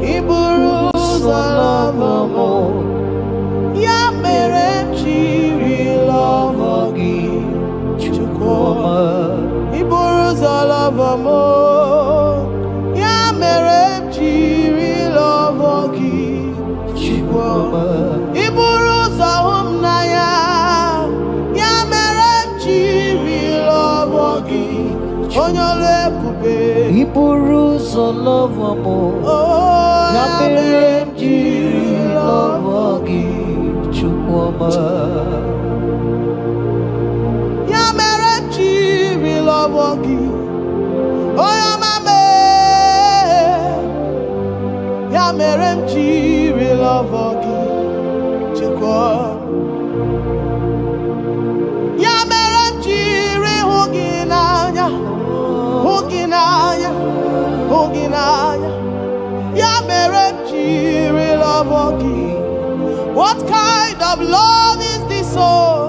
Iburuzo love mo. Ya mere chiri love gi chukoma. Iburuzo love mo. Ya mere chiri love gi chukoma. Iburuzo humnaya. Ya mere chiri love gi onyole pube. Iburuzo love mo. Ya mere chiri love gi chukoma. Ya mere chiri love gi. Oh ya mame. Ya mere chiri love gi chukoma. Ya mere chiri huginanya. Huginanya. Huginanya. Ya mere chiri love gi. What kind of love is this, oh?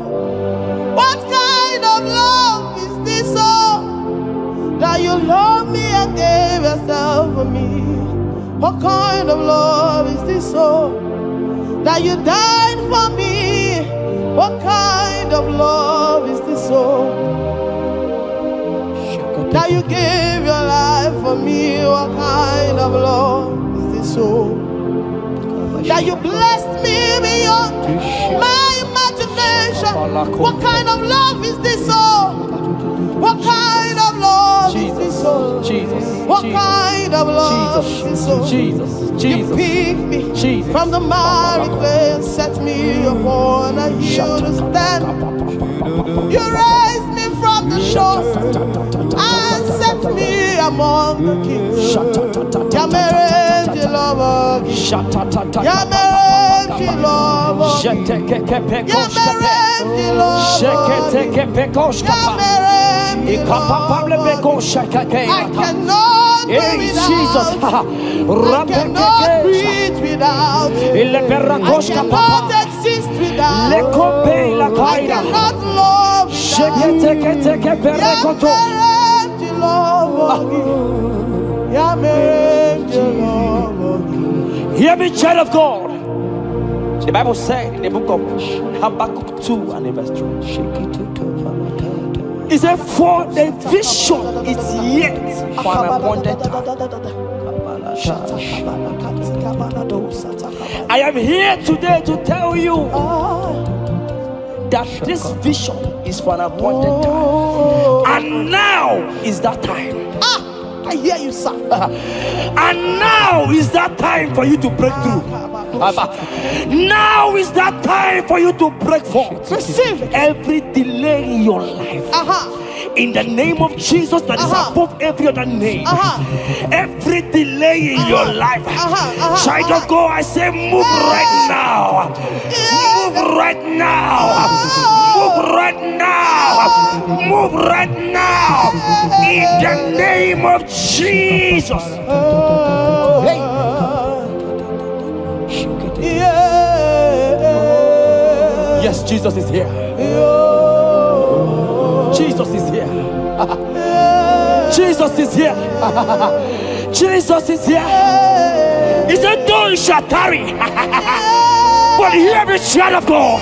What kind of love is this, oh? That you love me and gave yourself for me. What kind of love is this, oh? That you died for me. What kind of love is this, oh? That you gave your life for me. What kind of love is this, oh? That you blessed me beyond my imagination. What kind of love is this, oh? What kind of love is this, oh? What kind of love is this, oh? You picked me from the miry clay and set me upon a hill to stand. You raised me from the shore and set me among the kings. Yamerenji lover, Yamerenji lover, Yamerenji lover, I cannot breathe without. I cannot breathe without. I cannot exist without. I cannot love without. Hear me, child of God. The Bible said in the book of Habakkuk 2 and verse 3. It said, for the vision is yet for an appointed time. I am here today to tell you that this vision is for an appointed time. And now is that time. I hear you, sir. And now is that time for you to break through. Now is that time for you to break forth. Receive every delay in your life. In the name of Jesus that is above every other name. Every delay in your life. Child of God, I say move right now. Move right now. Move right now. Move right now. In the name of Jesus. Hey. Yes, Jesus is here. Jesus is here. Jesus is here. Jesus is here. He said, though you shall tarry, but hear me, child of God.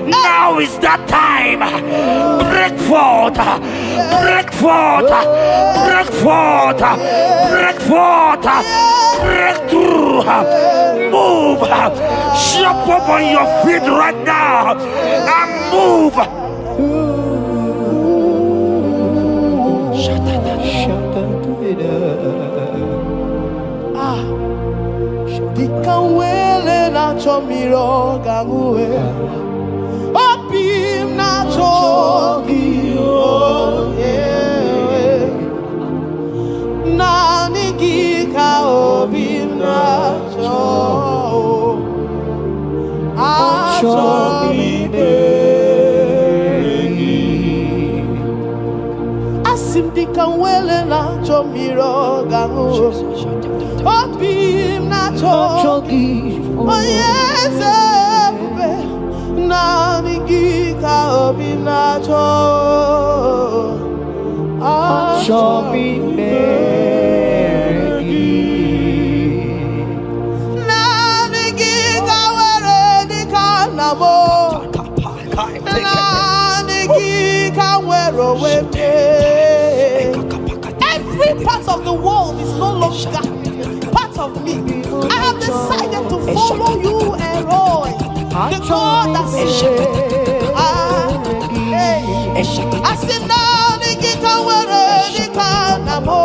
Now is that time. Break forth, break forth, break forth, break forth, break through. Move, jump up on your feet right now and move. Dikawele na chomiro gamuwe, opim na chogi na nigika opim na cho achomide asim dikawele na chomiro gamuwe. Opim na chogi, oh yes, Every part of the world is no longer part of me. I have decided to follow you, Elroy, the God that saves. I said, now the guitar where the canamo.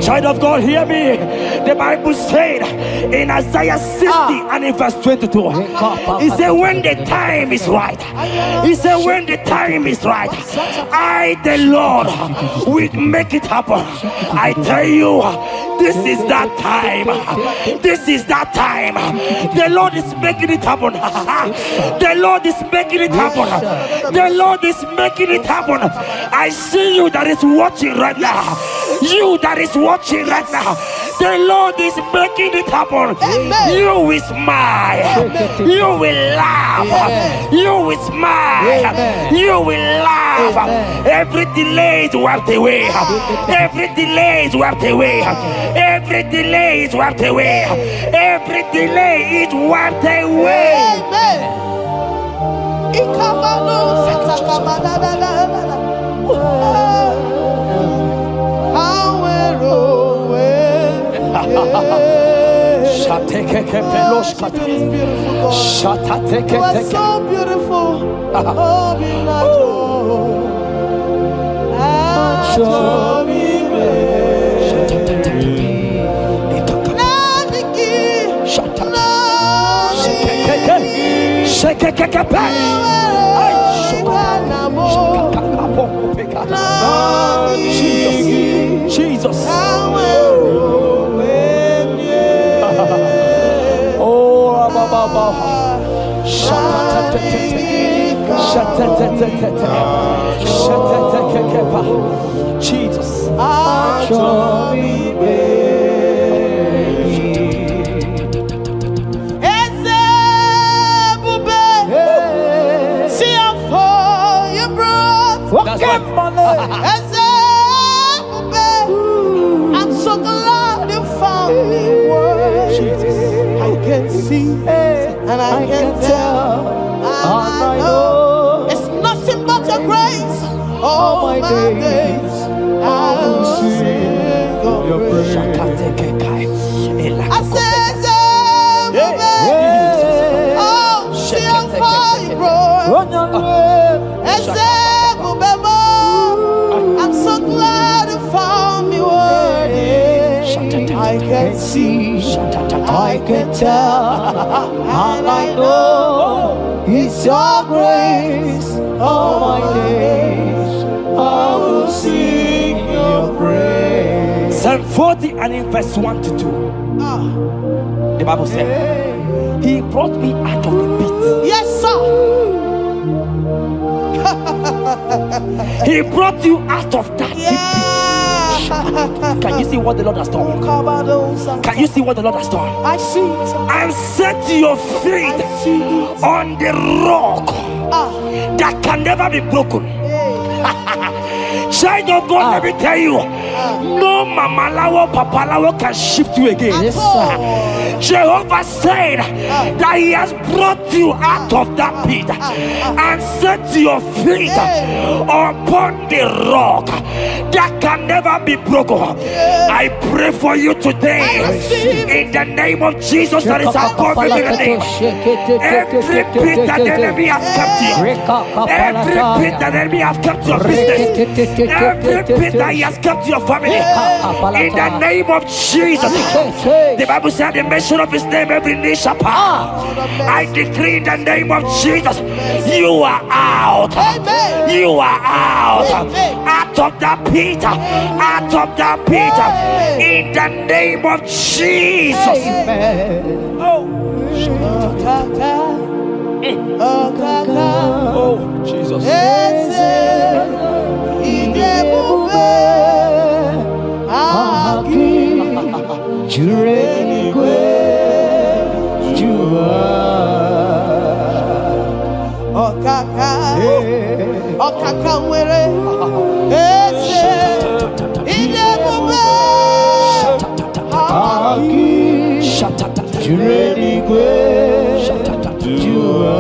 Child of God, hear me. The Bible said in Isaiah 60 and in verse 22, he said, when the time is right, he said, when the time is right, I, the Lord, will make it happen. I tell you, this is that time. This is that time. The Lord is making it happen. The Lord is making it happen. The Lord is making it happen. I see you that is watching right now. You that is watching right now. The Lord is making it happen. Amen. You will smile. Amen. You will laugh. Amen. You will smile. Amen. You will laugh. Amen. Every delay is wiped away. Every delay is wiped away. Every delay is wiped away. Every delay is wiped away. Amen. You are so beautiful. Jesus. Jesus. I'm so glad you found me worthy. I can see and I can tell and I know it's nothing but your grace. All my days I will sing your praise. I said, oh, see how far you brought. I'm so glad you found me worthy. I can see, I can tell, and I know it's your grace. All my days I will sing your praise. Psalm 40 and in verse 1 to 2. The Bible said, he brought me out of the pit. Yes, sir. He brought you out of that pit. Can you see what the Lord has done? Can you see what the Lord has done? I see. And set your feet on the rock that can never be broken. Child of God, let me tell you, no mama lawo, papa lawo can shift you again. Yes, sir. Jehovah said that he has brought you out of that pit and set your feet upon the rock that can never be broken. I pray for you today in the name of Jesus that is above every name. Every pit that the enemy has kept you, every pit that the enemy has kept your business, every pit that he has kept your family, in the name of Jesus. The Bible said the mention of his name every knee shall bow. I decree in the name of Jesus, you are out. You are out. Out of the pit. Out of the pit. In the name of Jesus. Amen. Oh. Jureni kwe jua Okaka nwere ese idebube Aki Jureni kwe jua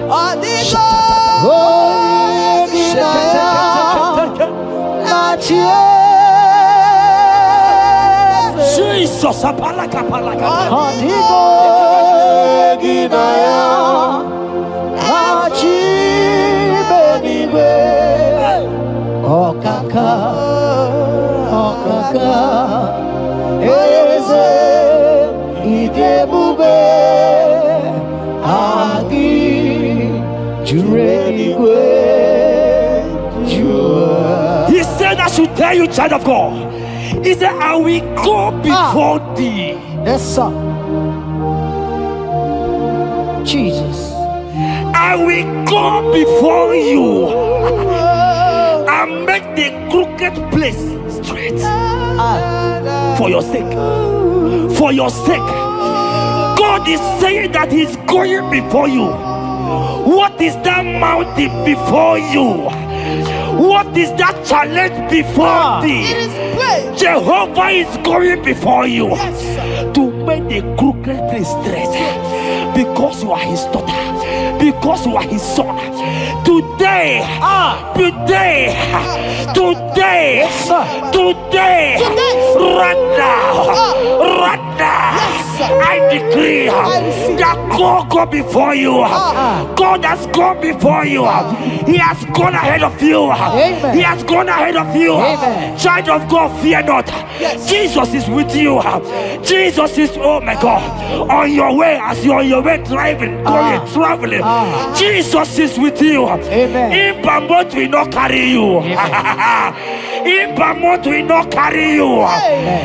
Odigo Jesus, apalaka. Odigo ginaya Achibenigwe Okaka Eze Idebube Agi Jurenigwe Jua. He said I should tell you, child of God. He said, I will go before thee. Yes, sir. Jesus. I will go before you and make the crooked place straight. For your sake. For your sake. God is saying that He's going before you. What is that mountain before you? What is that challenge before thee? Jehovah is going before you to make the crooked place straight. Because you are His daughter, because you are His son. Today, right now, I decree that God go before you. God has gone before you. He has gone ahead of you. Amen. He has gone ahead of you. Amen. Child of God, fear not. Jesus is with you. Jesus is, oh my God, on your way, as you're on your way driving, going, traveling. Jesus is with you. Amen. Impamot will not carry you. Impamot will not carry you.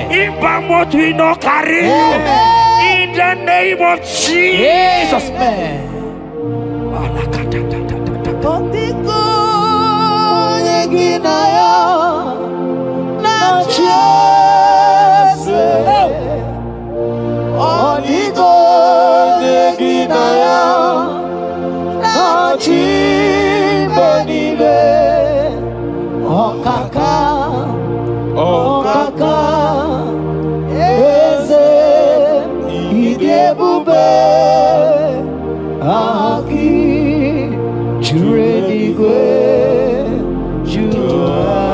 Impamot will not carry you. In the name of Jesus. Amen. Odigo yeginaya na chese Odigo yeginaya na chibenibe Okaka Eze Idebube Aki Jurenigwe Jua.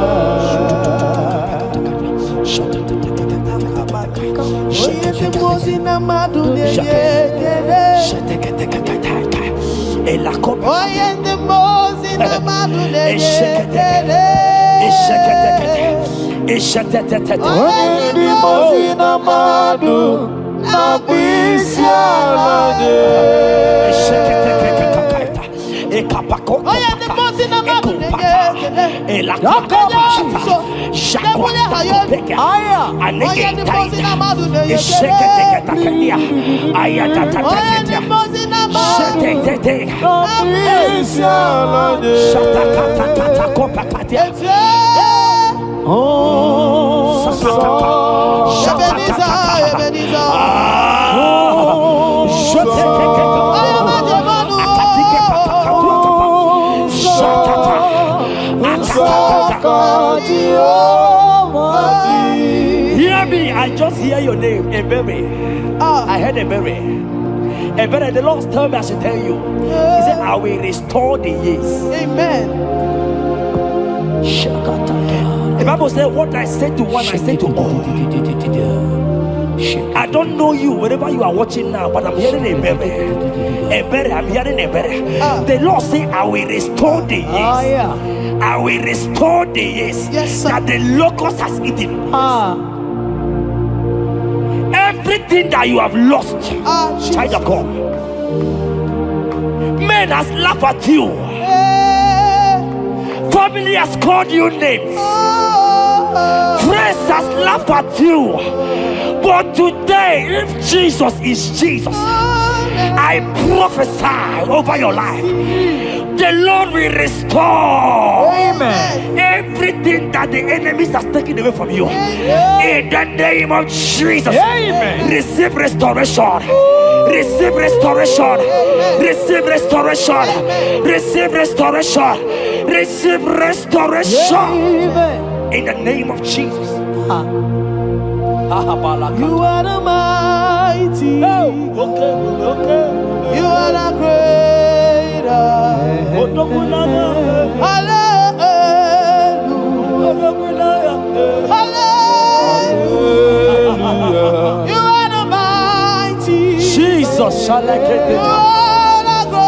Hear me, I just hear your name, Ebere. I heard Ebere. Ebere, the Lord told me I should tell you. He said, I will restore the years. Amen. The Bible said, what I said to one, I said to all. I don't know you, wherever you are watching now, but I'm hearing Ebere. Ebere, I'm hearing Ebere. The Lord said, I will restore the years. I will restore the years that the locust has eaten. Everything that you have lost, child of God. Men has laughed at you. Family has called you names. Friends has laughed at you. But today, if Jesus is Jesus, I prophesy over your life. The Lord will restore. Amen. Everything that the enemies has taken away from you. In the name of Jesus. Amen. Receive restoration. Receive restoration. Receive restoration. Receive restoration. Receive restoration. Amen. In the name of Jesus. You are the mighty. You are the greater. Hallelujah. Hallelujah. You are the mighty. Jesus shall I get You it. are the greater.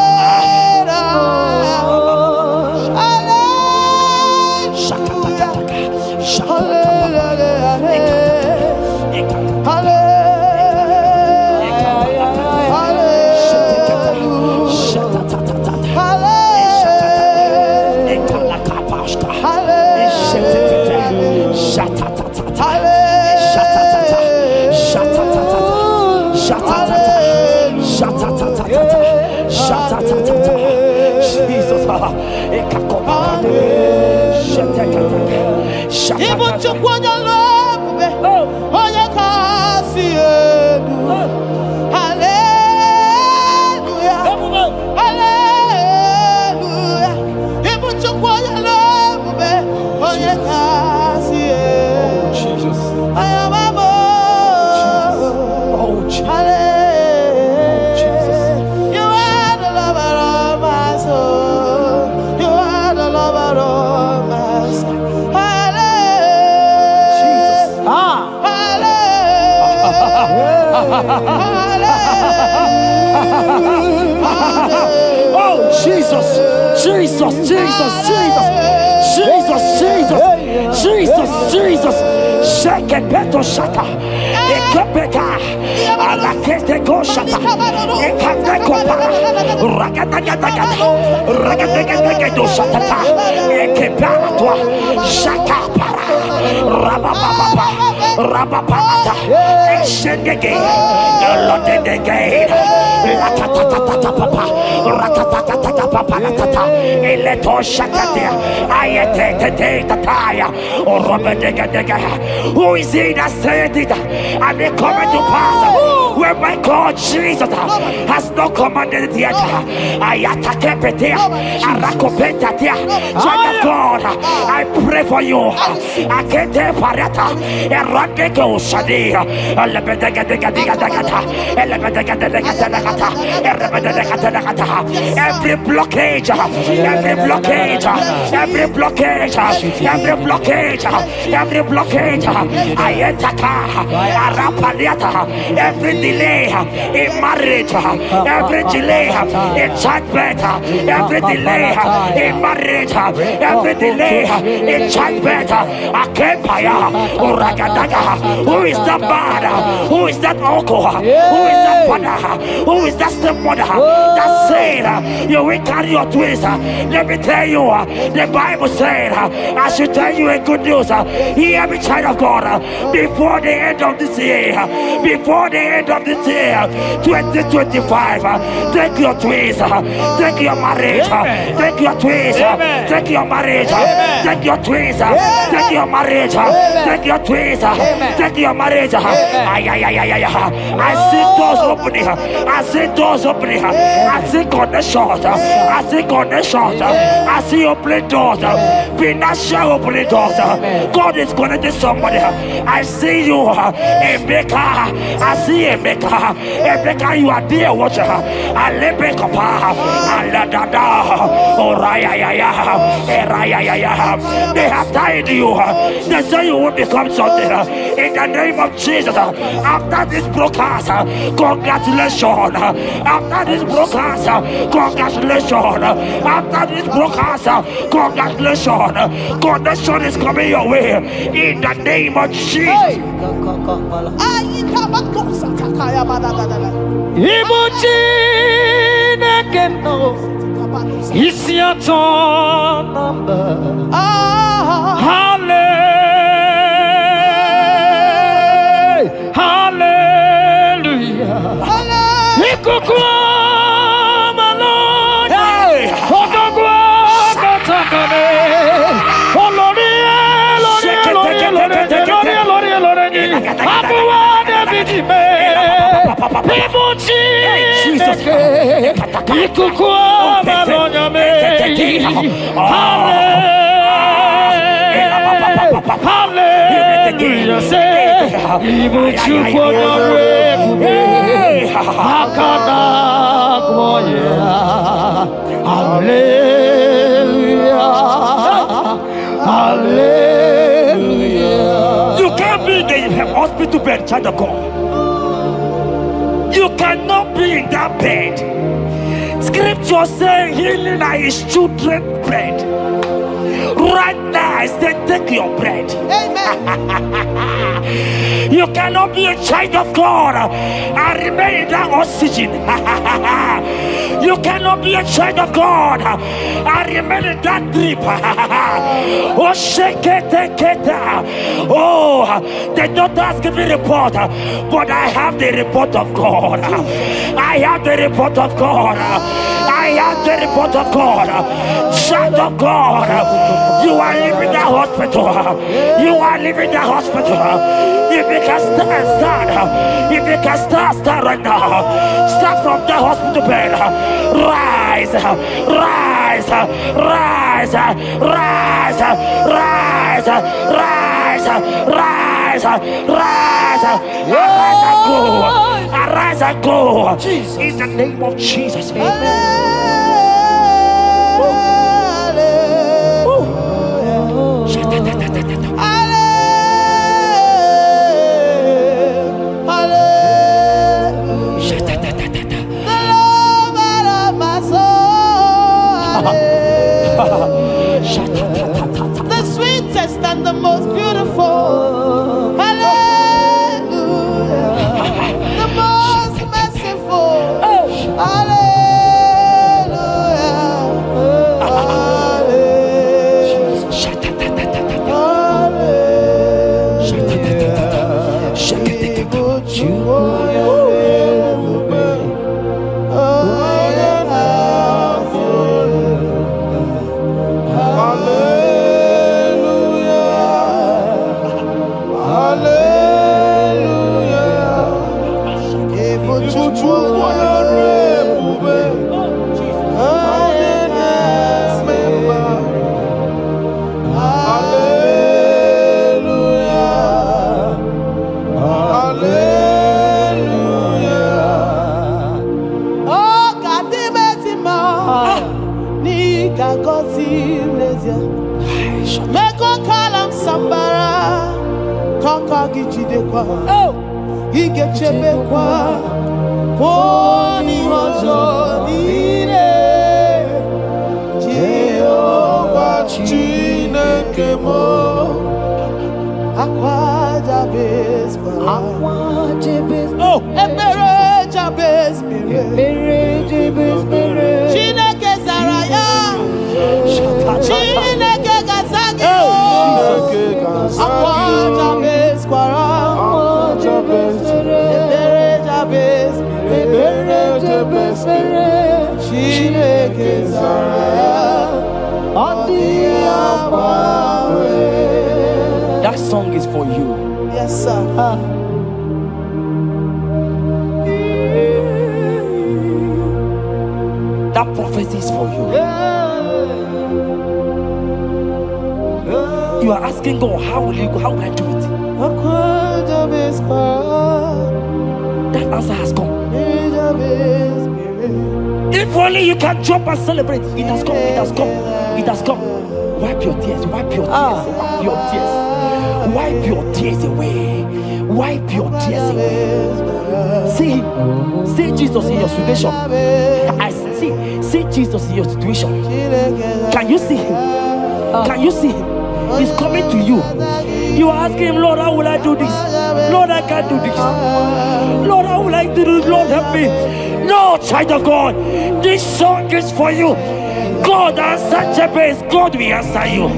Oh, Jesus, Jesus, Jesus, Jesus, Jesus, Jesus, Jesus, Jesus. Shake it, Beto Shata. Ekepeka. Alakete go Shata. Ekateko para. Ragatagatagat. Ragatagatagat Shata. Ekepara. Shaka para. Rabababa. Rababata. Exendege. Lotendege. Latatatata papa. Ratatatata papa. Latata. Eleto Shakatia. Ayete tataya. Or Robedega. Who is he that said it? And they come to pass where my God Jesus has not commanded it yet. Ayatakepetia, Arakopetatia. Child of God, I pray for you. Akete parata, Erandeko Shadi, every blockage, every blockage, every blockage, every blockage, every blockage, ayataka, arapaliata, every delay in marriage, every delay in childbirth, every delay in marriage, every delay in childbirth, akempaya, uragadaga. Who is that man? Who is that uncle? Who is that father? Who is that stepmother that said you will carry your twins? Let me tell you, the Bible said, I should tell you a good news. Hear me, child of God, before the end of this year, 2025, take your twins, take your marriage, take your twins, take your marriage, take your twins, take your marriage, take your twins, take your marriage. I see doors opening, I see doors opening, I see connections, I see connections, I see opening doors, financial opening doors. God is connecting somebody. I see you, Emeka. I see Emeka. Emeka, you are there, watcher. Alebekapa, Aladada, Oraya, Eraya. They have tied you. They say you will become something. In the name of Jesus, after this broadcast, congratulations. After this broadcast, congratulations. After this broadcast, congratulations. Connection is coming your way. In the name of Jesus. Ibuchi nekeno isiaton number. Hallelujah. Ikuku malon. Odogu Hallelujah. You can't be in the hospital bed, child of God. You cannot be in that bed. Scripture says healing are his children's bread. Right now, I say, take your bread. Amen. You cannot be a child of God and remain in that oxygen. You cannot be a child of God and remain in that drip. Oh, shake it, take it. Oh, the doctors give me a report, but I have the report of God. I have the report of God. I have the report of God. Child of God, you are leaving the hospital. You are leaving the hospital. If you can stand, if you can stand right now, start from the hospital bed. Rise, rise, rise, rise, rise, rise, rise, rise, arise and go, arise and go. In the name of Jesus. The sweetest and the most beautiful. Hallelujah. The most merciful. Oh, he gets a big one. Pony Hozo, Jehovah Chinekemo, Aqua Jabez, oh, Ebere Jabez, Chineke Zaraya, Chineke Gazagi, Aqua Jabez, Quara. That song is for you. Yes, sir. That prophecy is for you. You are asking God, how will you go? How will I do it? That answer has come. If only you can jump and celebrate. It has come. It has come. It has come. Wipe your tears. Wipe your tears. Wipe your tears. Wipe your tears away. Wipe your tears away. See Jesus in your situation. I see Jesus in your situation. Can you see him? Can you see him? He's coming to you. You are asking him, Lord, how will I do this? Lord, I can't do this. Lord, how will I do this? Lord, help me. No, child of God, this song is for you. God answer Jabez, God will answer you.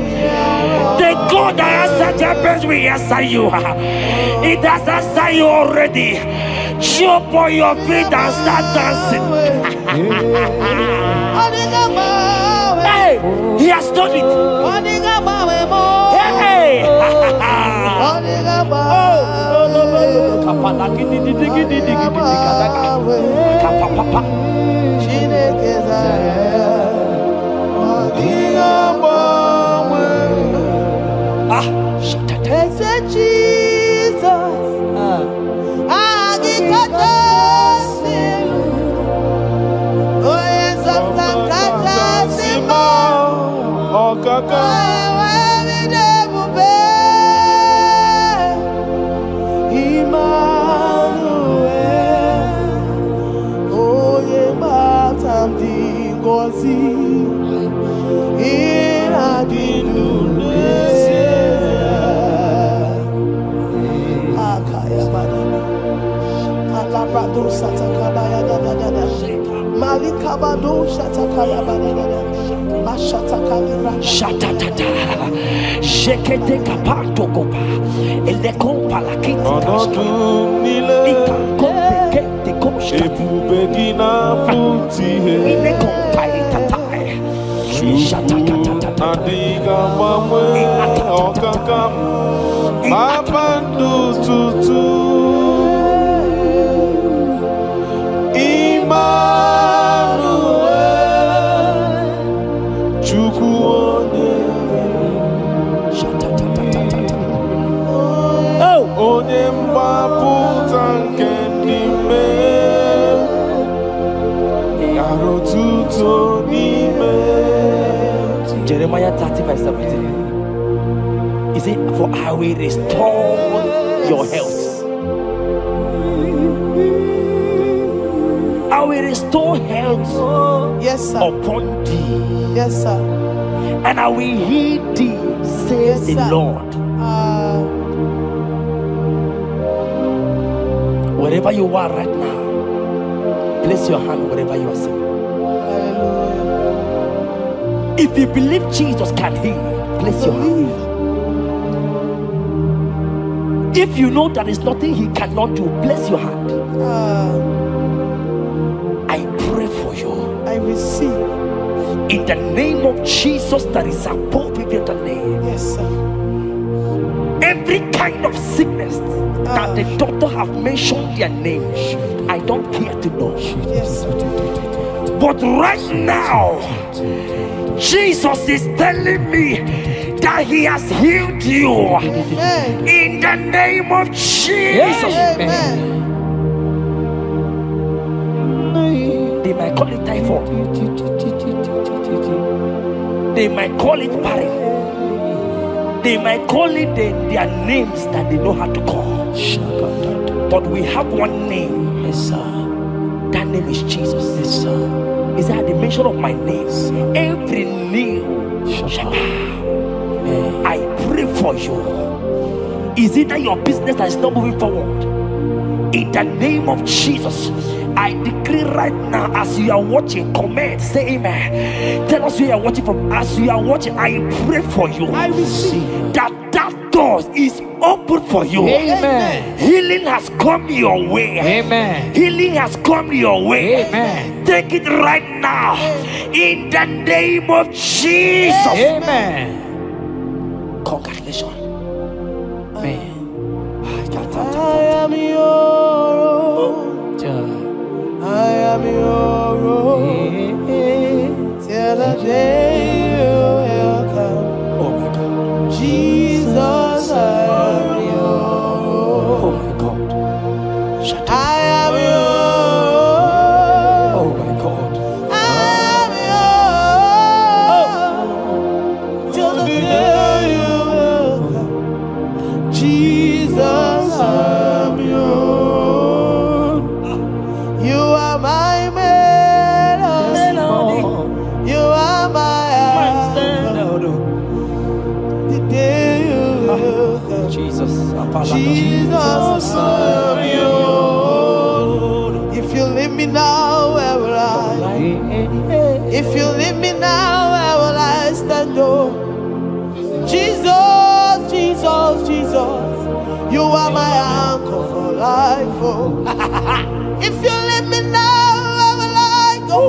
The God that answered Jabez will answer you. It has answered you already. Jump on your feet and start dancing. Hey, he has done it. Hey, Jeremiah 30 verse 17. He said, for I will restore your health. I will restore health, yes, sir, upon thee. Yes, sir. And I will heal thee, says the Lord. Wherever you are right now, place your hand wherever you are sitting. If you believe Jesus can heal, place your hand. If you know there is nothing he cannot do, place your hand. I pray for you. I receive. In the name of Jesus that is above every other name. Yes, sir. Every kind of sickness that the doctor have mentioned their name, I don't care to know. Yes, sir. But right now, Jesus is telling me that he has healed you. Amen. In the name of Jesus. Amen. They might call it typhoid. They might call it barren. They might call it their names that they know how to call. But we have one name. Yes, sir. That name is Jesus. Yes, sir. Is that the mention of my name? Every knee shall bow. I pray for you. Is it that your business that is not moving forward? In the name of Jesus, I decree right now, as you are watching, comment, say amen. Tell us where you are watching from. As you are watching, I pray for you. I receive that door is open for you. Amen. Healing has come your way. Amen. Healing has come your way. Amen. Take it right now. In the name of Jesus. Amen. Congratulations. Amen. I am your own. I am your own. Till the day you will come. Oh my God. Jesus, I am your Oh own. my God. I am your own. Oh my God. I am your own. Till the day you will come. Jesus, I am your own. You are my melody. You are my anthem. The day you will come. Jesus. Jesus, I am your own. If you leave me now, where will I? If you leave me now, where will I stand? Oh, Jesus, Jesus, Jesus, you are my anchor for life. Oh, if you leave me now, where will I go?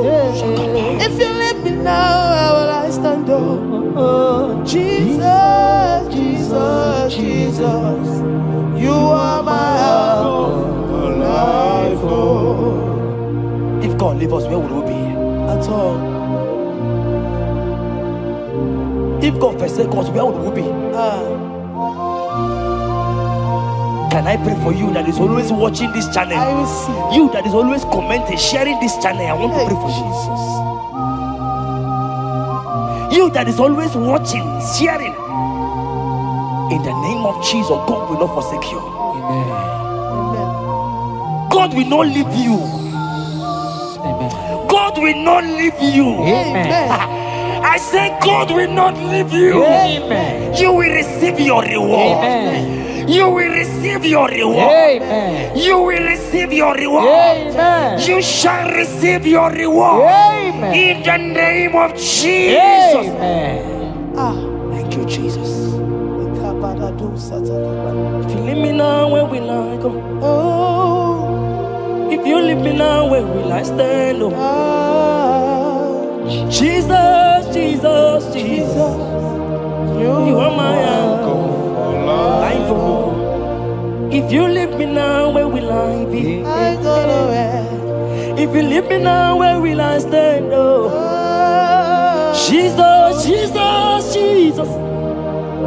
If you leave me now, where will I stand? Oh, Jesus, Jesus, Jesus, Jesus, you are my life. Oh. If God leave us, where would we be? At all. If God forsake us, where would we be? Can I pray for you that is always watching this channel? I receive. You that is always commenting, sharing this channel, I want to pray for you. You that is always watching, sharing. In the name of Jesus, God will not forsake you. Amen. Amen. God will not leave you. Amen. God will not leave you. Amen. I say God will not leave you. Amen. You will receive your reward. Amen. You will receive your reward. Amen. You will receive your reward. Amen. You shall receive your reward. Amen. In the name of Jesus. Amen. Thank you, Jesus. If you leave me now, where will I go? Oh, If you leave me now, where will I stand? Oh. Jesus, Jesus, Jesus. You are my uncle. Life, oh. If you leave me now, where will I be? I go nowhere. If you leave me now, where will I stand? Oh. Jesus, Jesus, Jesus.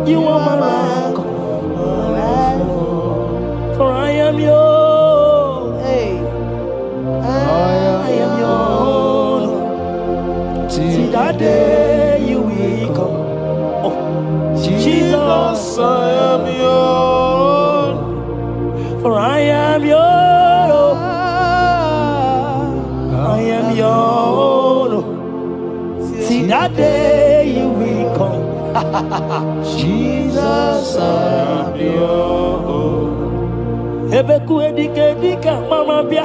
You are my uncle. For I am yours. Hey, I am yours. See that day you will come. Oh, Jesus, I am yours. for I am yours. I am yours. See that day you will come. Jesus, I am yours. Ebeku edike edika mama bia.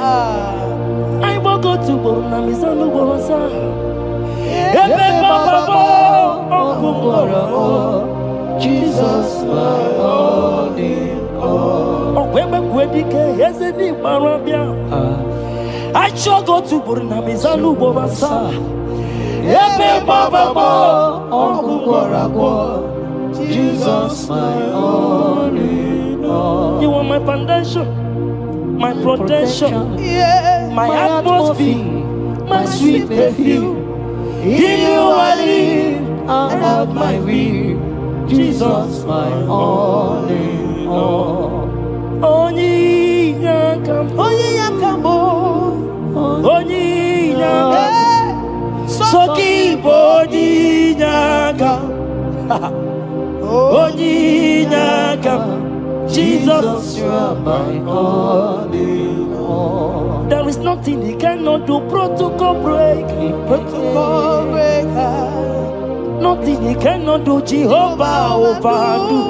I will go to Borna Misanu Borosa. Ebe Baba Jesus, my all in all. Ebeku edike yezedi mama bia. I shall go to Borna Misanu Borosa. Ebe Baba Jesus, my all in all. You are my foundation, my protection, Yeah, my atmosphere, my sweet perfume. In you I live and have my will. Jesus, my all in all. Onyi yakam, Onye yakamo, onyi yakam, soki boni yakam, onyi yakam. Jesus, you are my all in all. there is nothing he cannot do. Protocol break, Protocol breaker, nothing he cannot do. Jehovah overdo.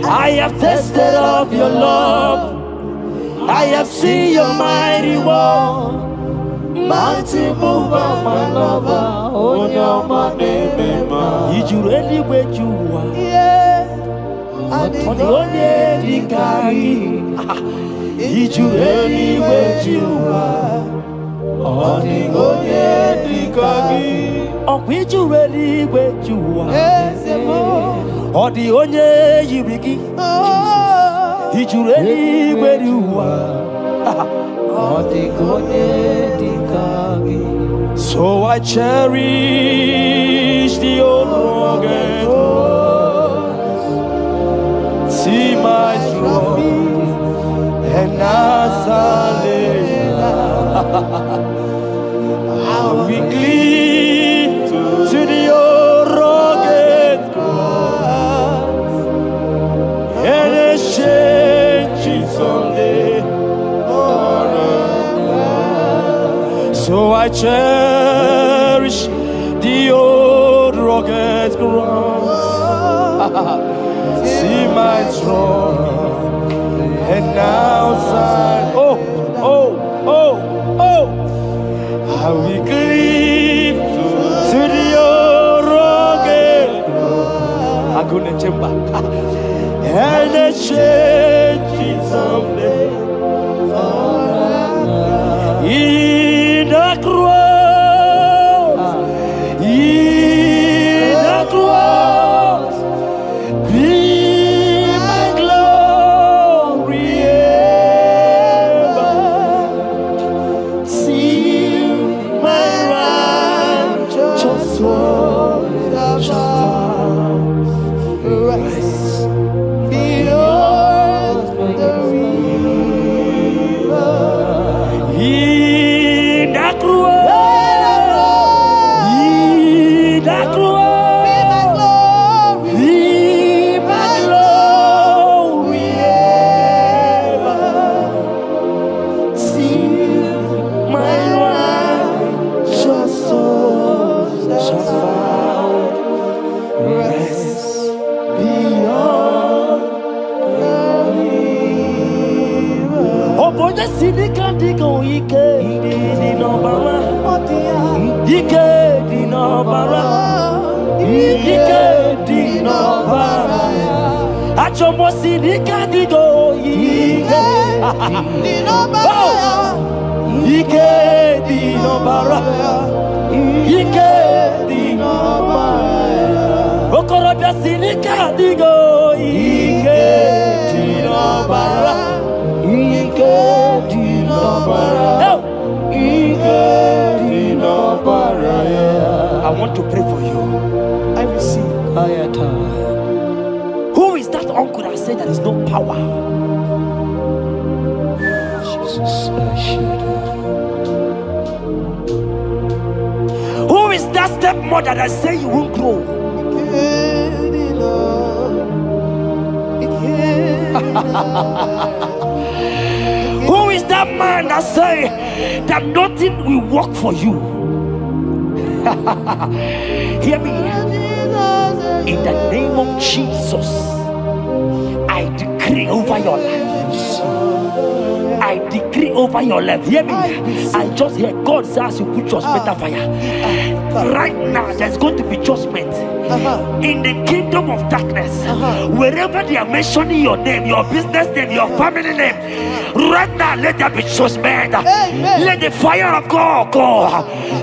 I have tasted of your love. I have seen your mighty work. mighty mover, my lover, on your money, Did you really where you are? yeah, On the only Dikari. Did you really where you are? on the only Dikari, On which you really where you are? yes, On the only Yibiki. oh, Did you really where you are? So I cherish the old rugged cross. See my trophy and I'll be clean to the old rugged cross and exchange it someday. So I cherish the old rugged cross. See my trophy and now sign. Oh, oh, oh, oh. I will cleave to the old rugged cross. I'm gonna jump back and exchange it someday. In the cross, in the cross, Okoroja sinika digo ike di no bara. Ike di no bara. Ike di no bara. Achomo sinika digo ike di no bara. Ike di no bara. Ike di no bara. Okoroja sinika digo ike di no bara. Ike di no bara. Ike di no bara. I want to pray for you. I receive. Who is that uncle that said there is no power? Jesus, who is that stepmother that say you won't grow? Who is that man that say that nothing will work for you? Hear me. In the name of Jesus, I decree over your life. I decree over your life. Hear me. I just hear God says you put your better fire. Right now, there's going to be judgment in the kingdom of darkness. Wherever they are mentioning your name, your business name, your family name, right now, let there be judgment. Let the fire of God go.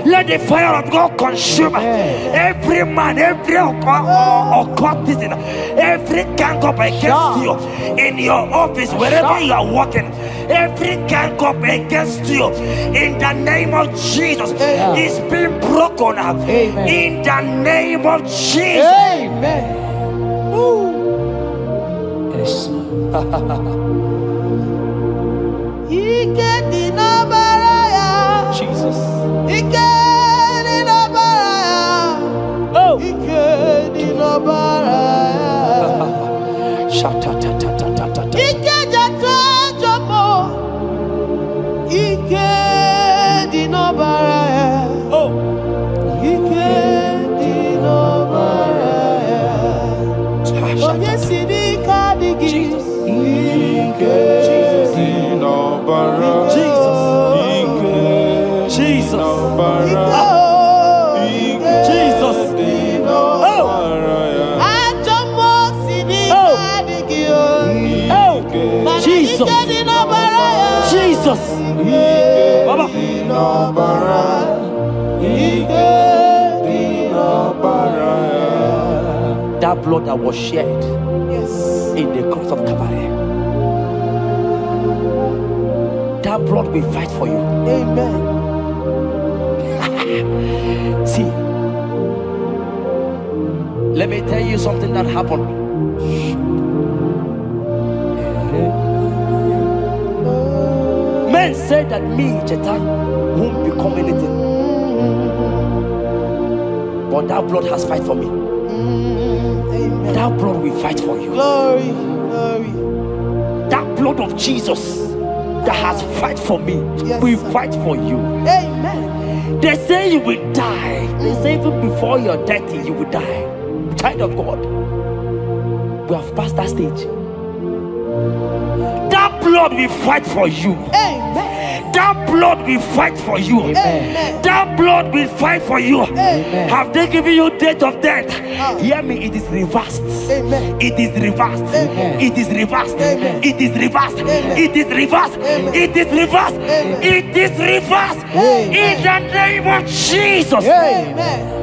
Let the fire of God consume every man, every occultism, every gang up against you in your office, wherever you are working. Every gang up against you in the name of Jesus is being broken up. In the name of Jesus. Amen. Yes. Jesus. Jesus. Baba. That blood that was shed in the cross of Calvary, that blood will fight for you. Amen. See, let me tell you something that happened. Men said that me, Jetta, won't become anything. But that blood has fight for me. Amen. That blood will fight for you. Glory, glory. That blood of Jesus that has fight for me will fight for you. Amen. They say you will die. They say even before you're 30, you will die. Child of God, we have passed that stage. That blood will fight for you. Amen. That blood will fight for you. Amen. That blood will fight for you. Amen. Have they given you date of death? Hear me, it is reversed. Amen. It is reversed. Amen. It is reversed. Amen. It is reversed. Amen. It is reversed. Amen. It is reversed. Amen. It is reversed. Amen. In the name of Jesus. Amen.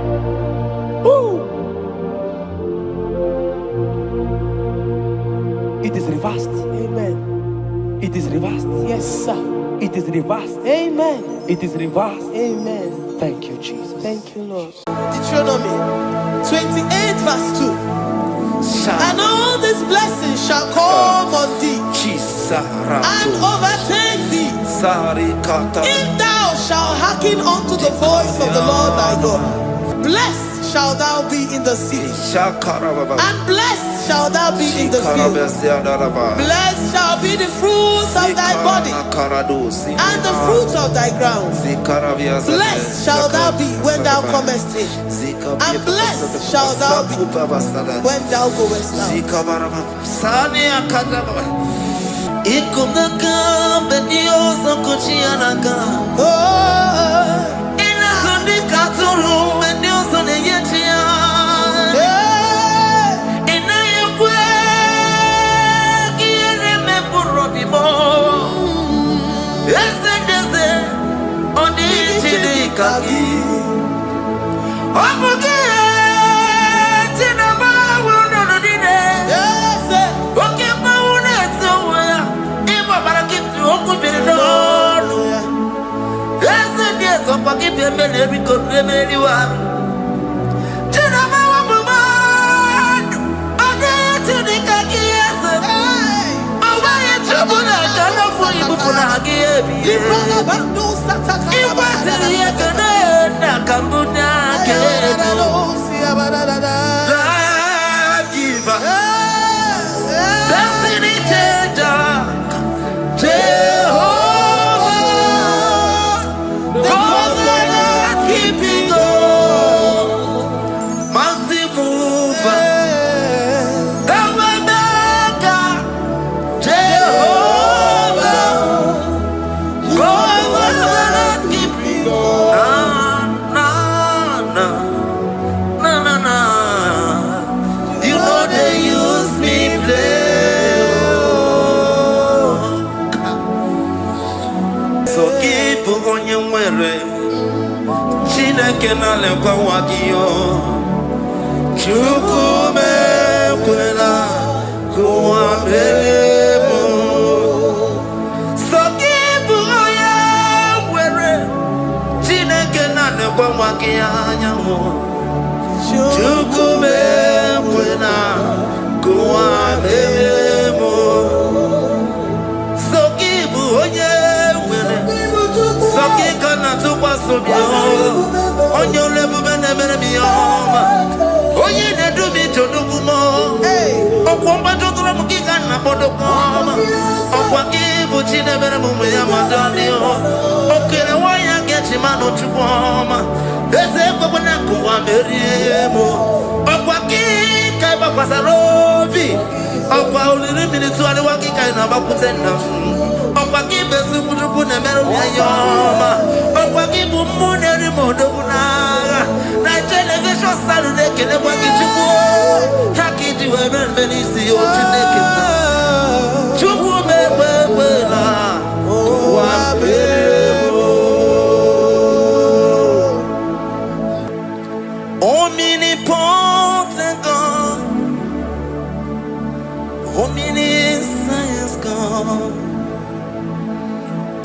It is reversed. Amen. It is reversed. Yes, sir. It is reversed. Amen. It is reversed. Amen. Thank you, Jesus. Thank you, Lord. Deuteronomy 28 verse 2. And all these blessings shall come on thee and overtake thee if thou shalt hearken unto the voice of the Lord thy God. Blessed shalt thou be in the city, and blessed shalt thou be in the field. Blessed shall be the fruits of thy body, and the fruits of thy ground. Blessed shalt thou be when thou comest in, and blessed shalt thou be when thou goest out.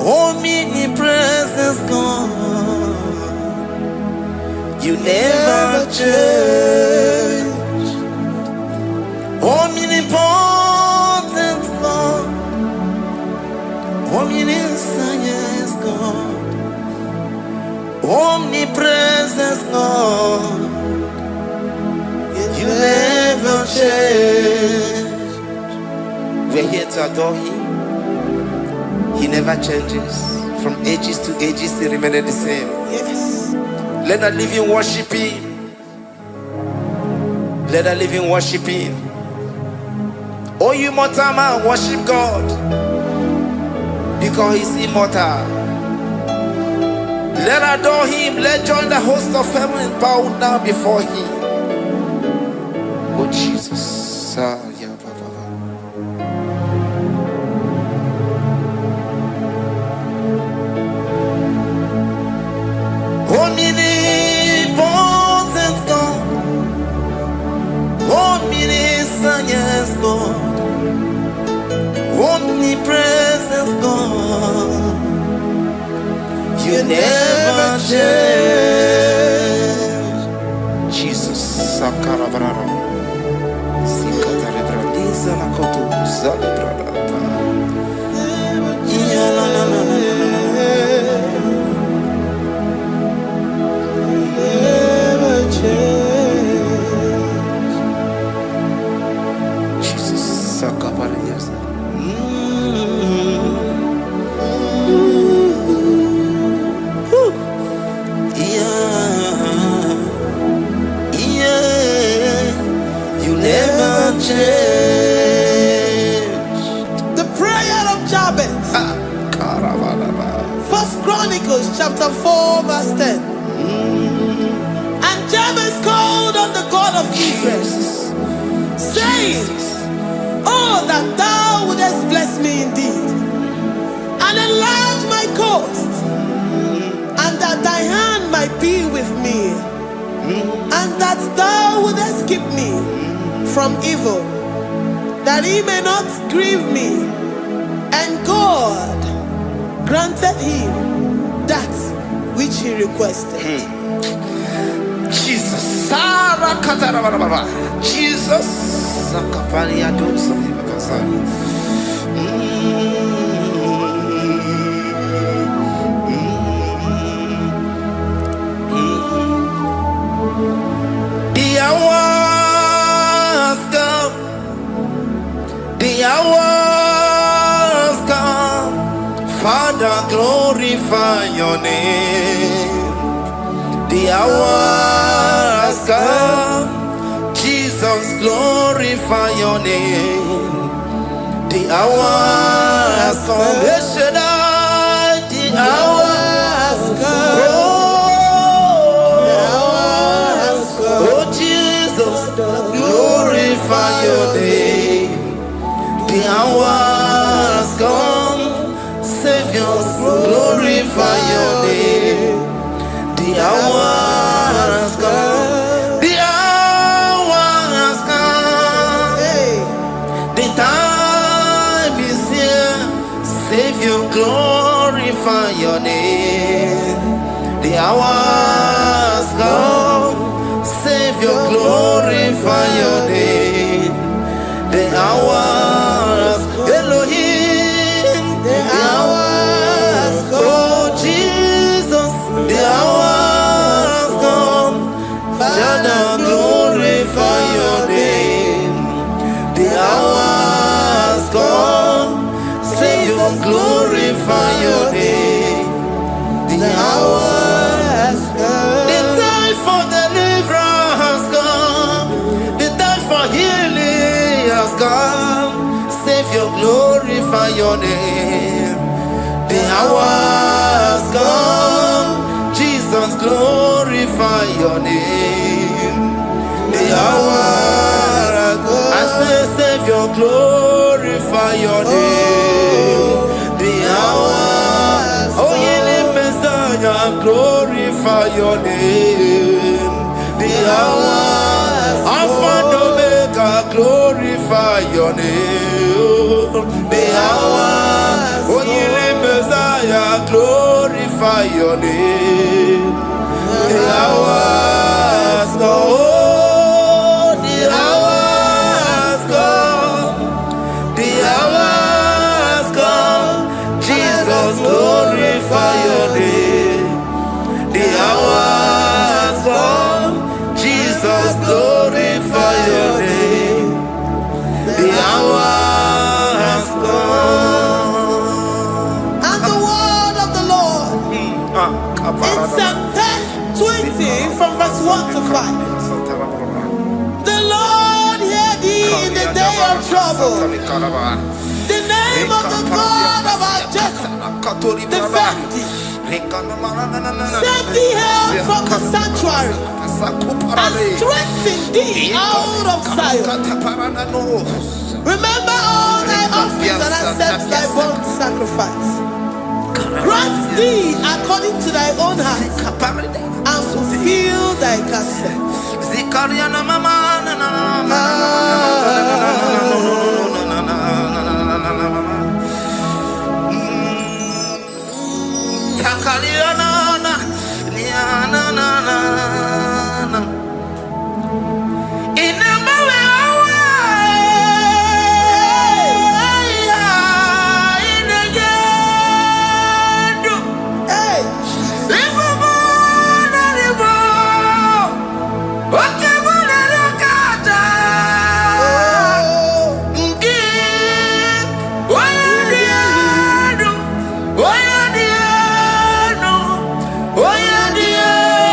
Omnipresence God, you never change. Omnipotent God, omniscience God, omnipresence God, you never change. We're here to adore Him. He never changes. From ages to ages, He remained the same. Yes. Let that living worship Him. Let that living worship Him. Oh, you mortal man, worship God, because He's immortal. Let adore Him. Let join the host of heaven and bow down before Him. Oh Jesus. Omnipotent God, omniscience God, omnipresence God, you never change. Jesus, Sakarabrara, Sikatarebradiza Nakoto, Zalibrada. First Chronicles chapter 4 verse 10. And Jabez called on the God of Israel, saying, oh, that thou wouldest bless me indeed, and enlarge my coast, and that thy hand might be with me, and that thou wouldest keep me from evil, that he may not grieve me. And God granted him that which he requested. Jesus. The hour has come. The hour has come. Father, glorify your name. The hour has come. Jesus, glorify your name. The hour has come. The hour has come. Oh, Jesus, glorify your name. The hour has come. Savior, glorify your name. The hour has come. The hour has come. The time is here. Savior, glorify your name. The hour has come. Savior, glorify your name. The hour has come. Elohim, the hour has come. Oh, Jesus, the hour has come. Father, glorify your name. The hour has come. Savior, glorify your name. The hour has come. The time for deliverance has come. The time for healing has come. Savior, glorify your name. The hour has come. Jesus, glorify your name. The hour has come. I say, Savior, glorify your name. The hour. Oh, yeah, Messiah, glorify your name. The hour. Alpha and Omega, glorify your name. The hour. Oh, yeah, Messiah, glorify your name. The hour has come. Oh, the hour has come. The hour has come. Jesus, glorify your name. The hour has come. Jesus, glorify your name. The hour has come. And the word of the Lord in Psalm 20 from verse 1 to 5. The Lord hear thee in the day of trouble. The name of the God of our Jacob defend thee. Set thee help from the sanctuary, and strengthen thee out of Zion. Remember all thy offerings and accept thy burnt sacrifice. Grant thee according to thy own heart, and fulfill thy counsel. Oh, yeah,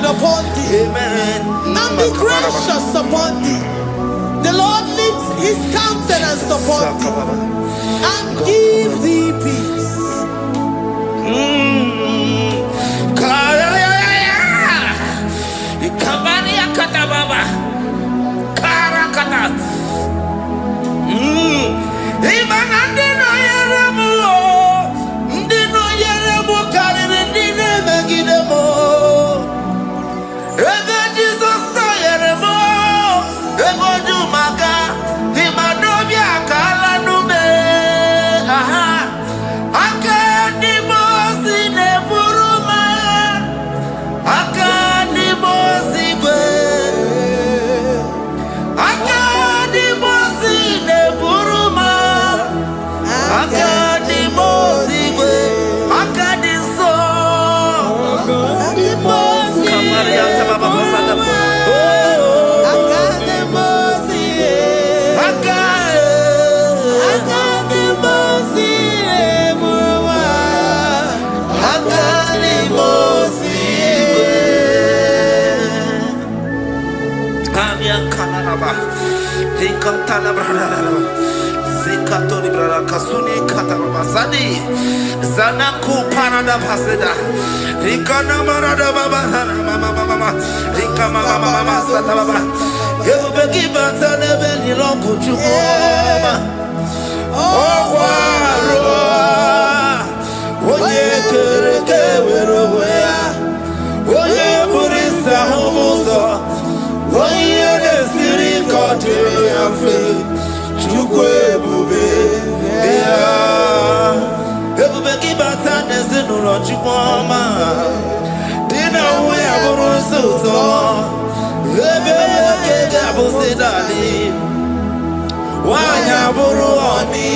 Upon thee, amen, and be gracious upon thee. The Lord lifts his countenance upon thee and give thee peace. Zanaku parada paseda, Rikana marada baba, mama, Rikama mama sata baba. You begi bata nebeli longu chukoma. Oh waro, oye kereke weroya, oye burisa humuso, oye nesiri kote yafe, chukwe bube ya. Everybody but I didn't know what you want. Dinner we have a so. Everybody get a daddy. Why have a me?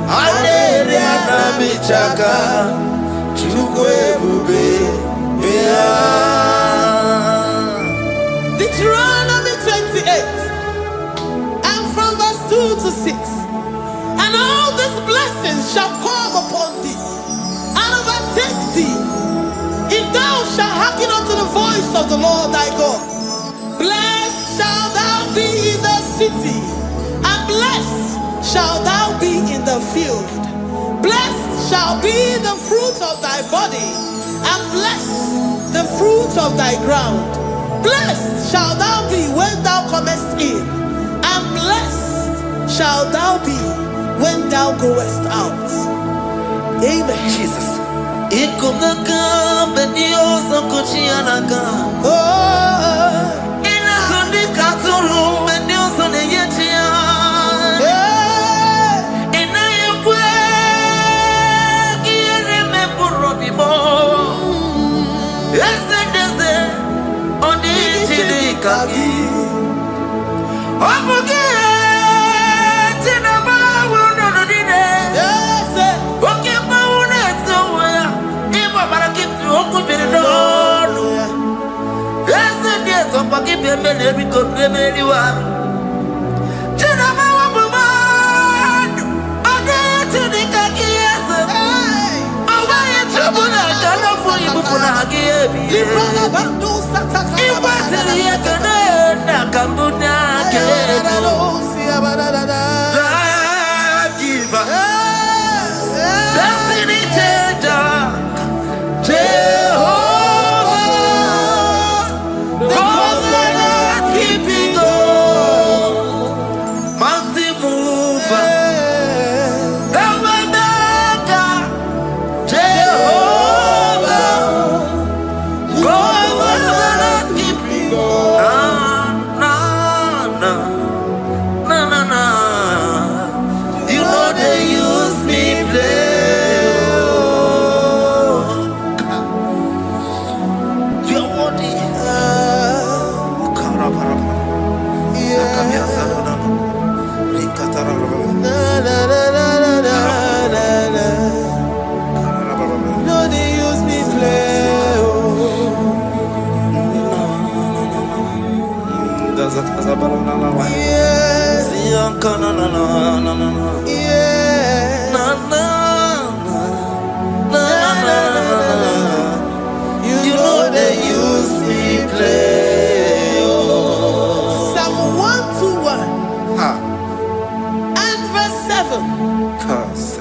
I did a bichaka. Chukwe bube. Deuteronomy 28 and from verse 2 to 6. And all these blessings shall come upon thee and overtake thee, if thou shalt hearken unto the voice of the Lord thy God. Blessed shalt thou be in the city, and blessed shalt thou be in the field. Blessed shall be the fruit of thy body, and blessed the fruit of thy ground. Blessed shalt thou be when thou comest in, and blessed shalt thou be when thou goest out. Amen. Jesus.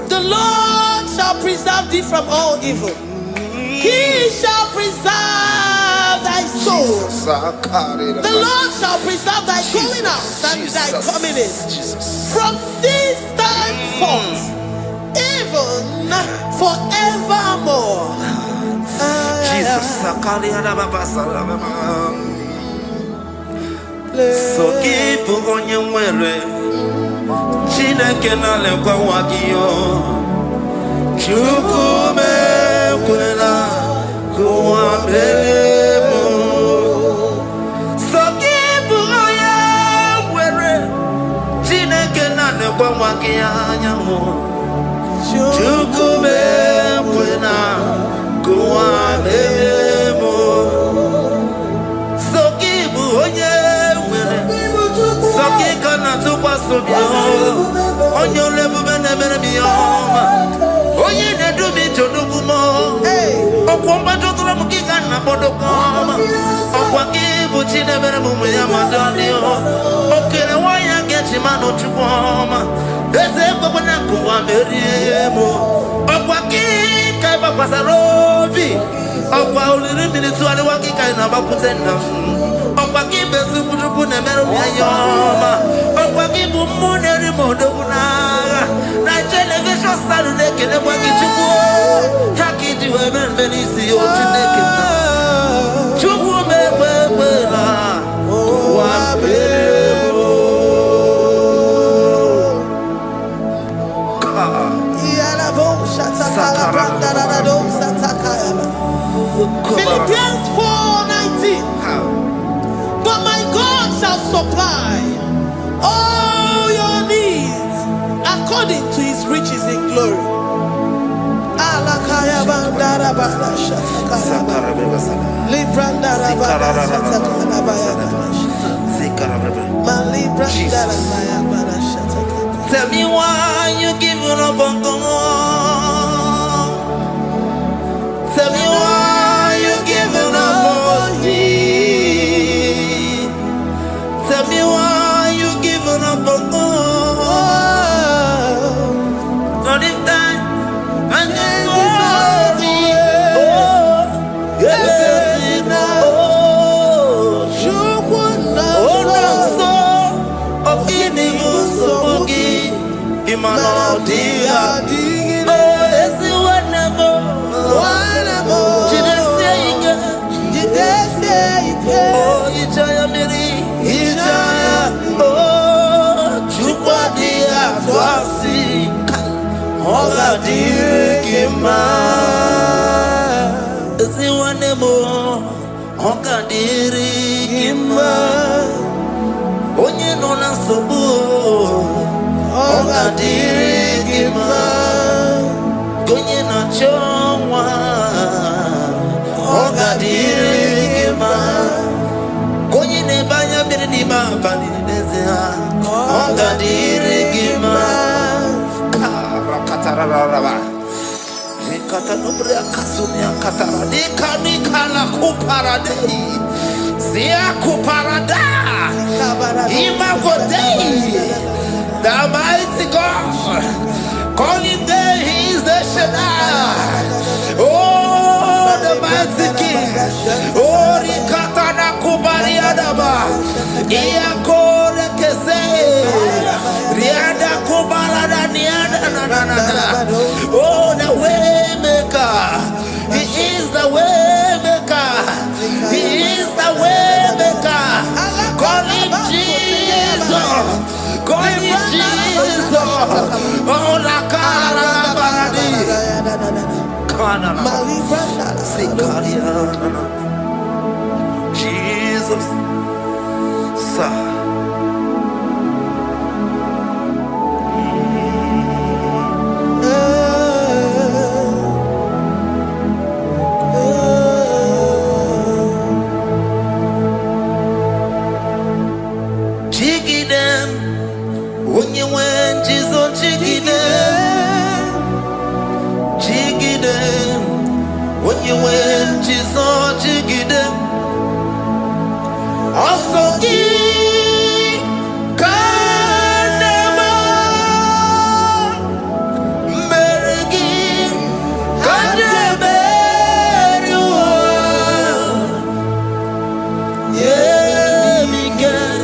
The Lord shall preserve thee from all evil. He shall preserve thy soul. The Lord shall preserve thy going out and thy coming in. From this time forth, even forevermore. So keep on your way. Chineke na lekwa wagiyo Chukume kwela kuwa mbelemo Sokibu oya were Chineke na lekwa wagiya nyamu Chukume kwela kuwa mbelemo Sokibu oya were Sokika na tukwa sobyo Onyo lebu bene bene miyoma Oye ne dumi chodukumo Okwamba chotula mukika na bodokoma Okwa kibu chine bene mumu ya madani Okene waya gechi mano chukoma Eze kwa na kuwa meriemo Okwa kika iba kwa sarobi Okwa ulirimi ni tuwali wakika inabakutenda Okwa kibesu kutuku ne meru miyoma Okwa kibu mune Modogunaga, na television Saturday kene kwa kichuku, haki diwe benisi ochineke na, chuku mewewela, wabebo. Philippians 4:19. But my God shall supply all your needs according to his riches in glory. Tell me why you giving up on God. Tell me why you giving up on me. Tell me why you giving up on God. Not in time and then glory. Oh, yeah, oh, no, so of any so Imano dia, oh, it's whatever. Oh, Ijaya Miri, Ijaya, oh, Chukwa dia, Twasi, Hoga dia, Kima, it's whatever. Hoga dia, Kima, Onye nona sobo. Oga dirigima Gonye na chongwa Oga dirigima Gonye ne Gima Banidezia, Ongadirigima, Karakataraba, Katanubria Kasunia Katara, Nikala Kuparadei, Zia Kuparada, Imagodei, the mighty God, calling there, he is the Shaddai. Oh, the mighty King. Oh, Rikatana Kubariadaba. Iakore Kese. Riada Kubalada Niada. Oh, the way maker. He is the way maker. He is the way maker. Call him Jesus. Call him Jesus. Oh, la cara baradi. Jesus, jiggy them when you went, Jesus, jiggy them, jiggy them. When you went, Jesus, jiggy them. Also, Kanama, Merigi, Kanama, yeah, Miguel,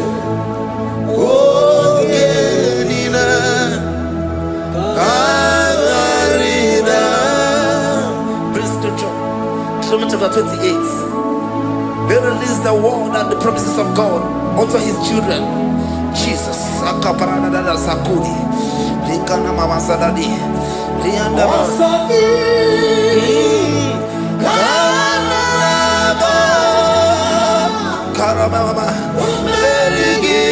oh, Genina, Agarida. Psalm chapter 28. They release the word and the promises of God unto his children. Jesus. Akaparadada Sakudi. Likana Mama Sadadi. Lianda Karababa. Merigi.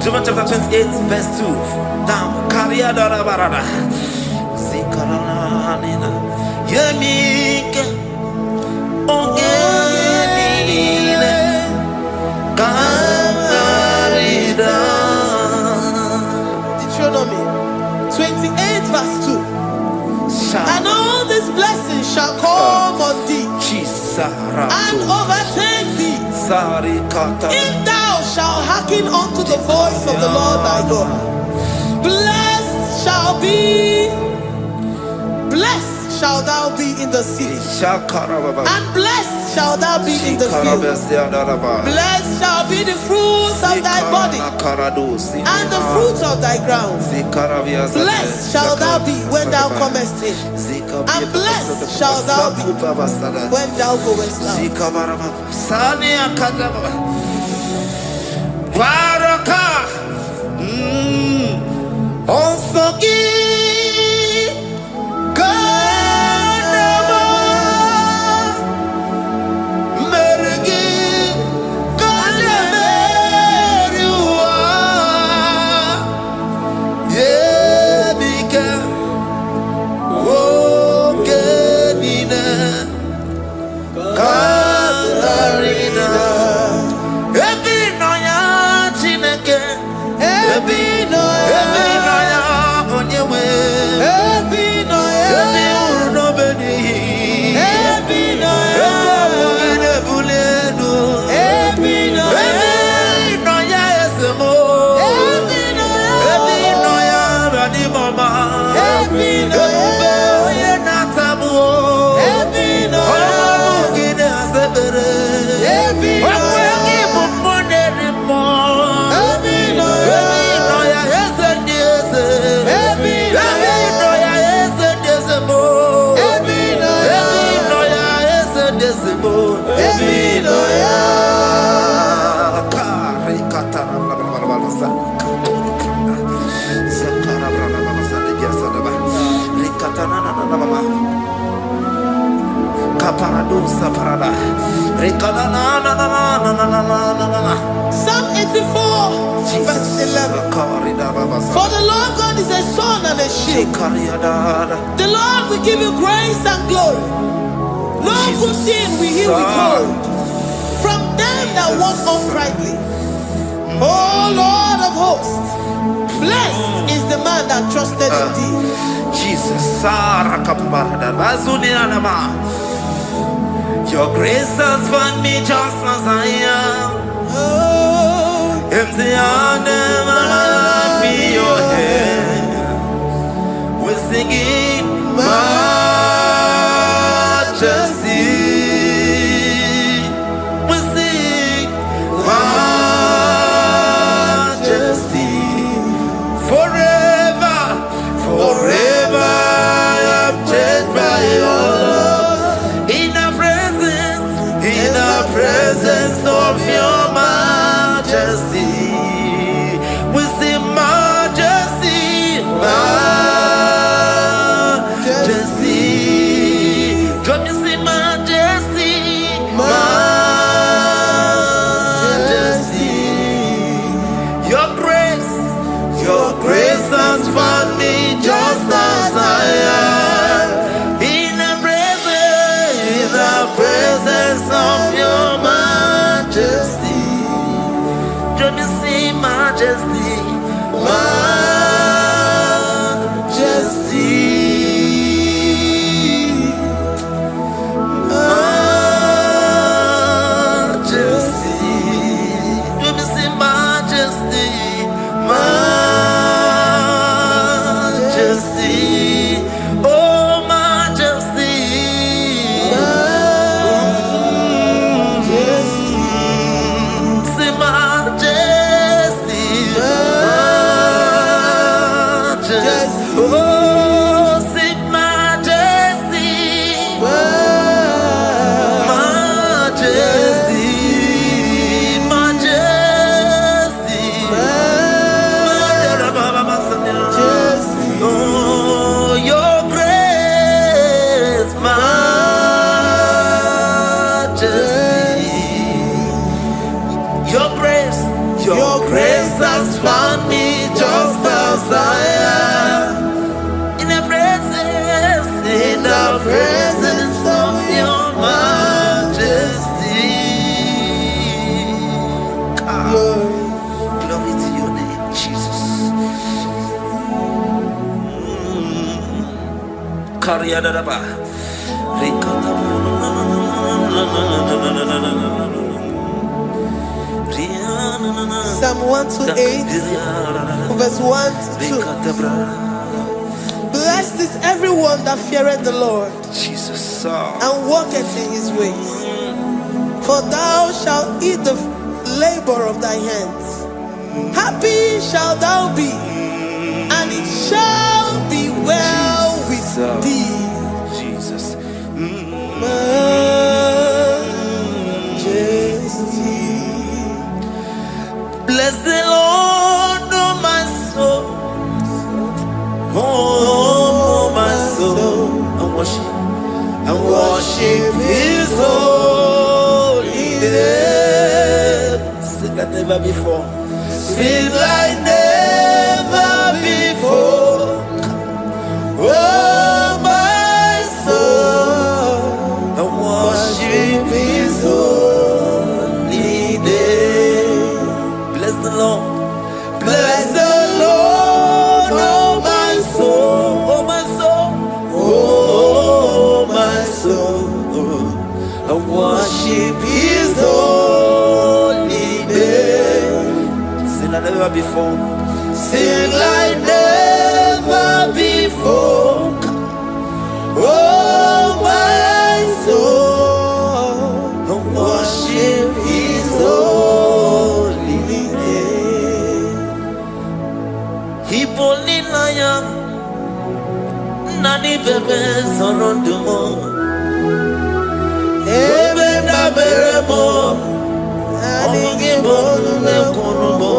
John chapter 28, verse 2. Now, Kariada Barada. Zikaranina. Yemika. Ogenine. Karida. Deuteronomy 28, verse 2. And all these blessings shall come on thee and overtake thee if thou shalt hearken unto the voice of the Lord thy God. Blessed shall thou be in the city, and blessed shall thou be in the field. Blessed shall be the fruits of thy body and the fruits of thy ground. Blessed shall thou be when thou comest in, and blessed shall thou be when thou goest out. Psalm 84, verse 11. For the Lord God is a sun and a shield. The Lord will give you grace and glory. No good thing will he withhold from them that walk uprightly. O Lord of hosts, blessed is the man that trusted in thee. Jesus, your grace has found me just as I am. Empty handed, and I feel your hand. We're singing majesty. We sing majesty. Forever, forever I am changed by your love. In the presence of your majesty, we sing majesty, majesty. Come you sing majesty, majesty. Your grace has found me just as I am. In the presence of your majesty, let me see majesty, majesty, majesty. Let me see majesty, majesty. Oh majesty. Oh, sing majesty, majesty, majesty, majesty. Oh, your grace, majesty. Your grace has found me just as I am. In the presence of your majesty. Glory to your name, Jesus. Psalm 128, verse 1 to 2. Blessed is everyone that feareth the Lord, Jesus, and walketh in his ways. For thou shalt eat the labor of thy hands. Happy shalt thou be, and it shall be well with thee. Jesus. Majesty. Bless the Lord, oh my soul. Oh, my soul, and worship his holy name. Sing like never before. Sing like never before. Oh, my soul, and worship his holy name. Bless the Lord. Bless the Lord, oh my soul, oh my soul, oh my soul, I worship his holy name. Sing like never before. Sing like never before. Oh my soul, I worship his holy name. Hipolilaya nani bebe sorondumo ebe na beremo omugi bonu ne konumo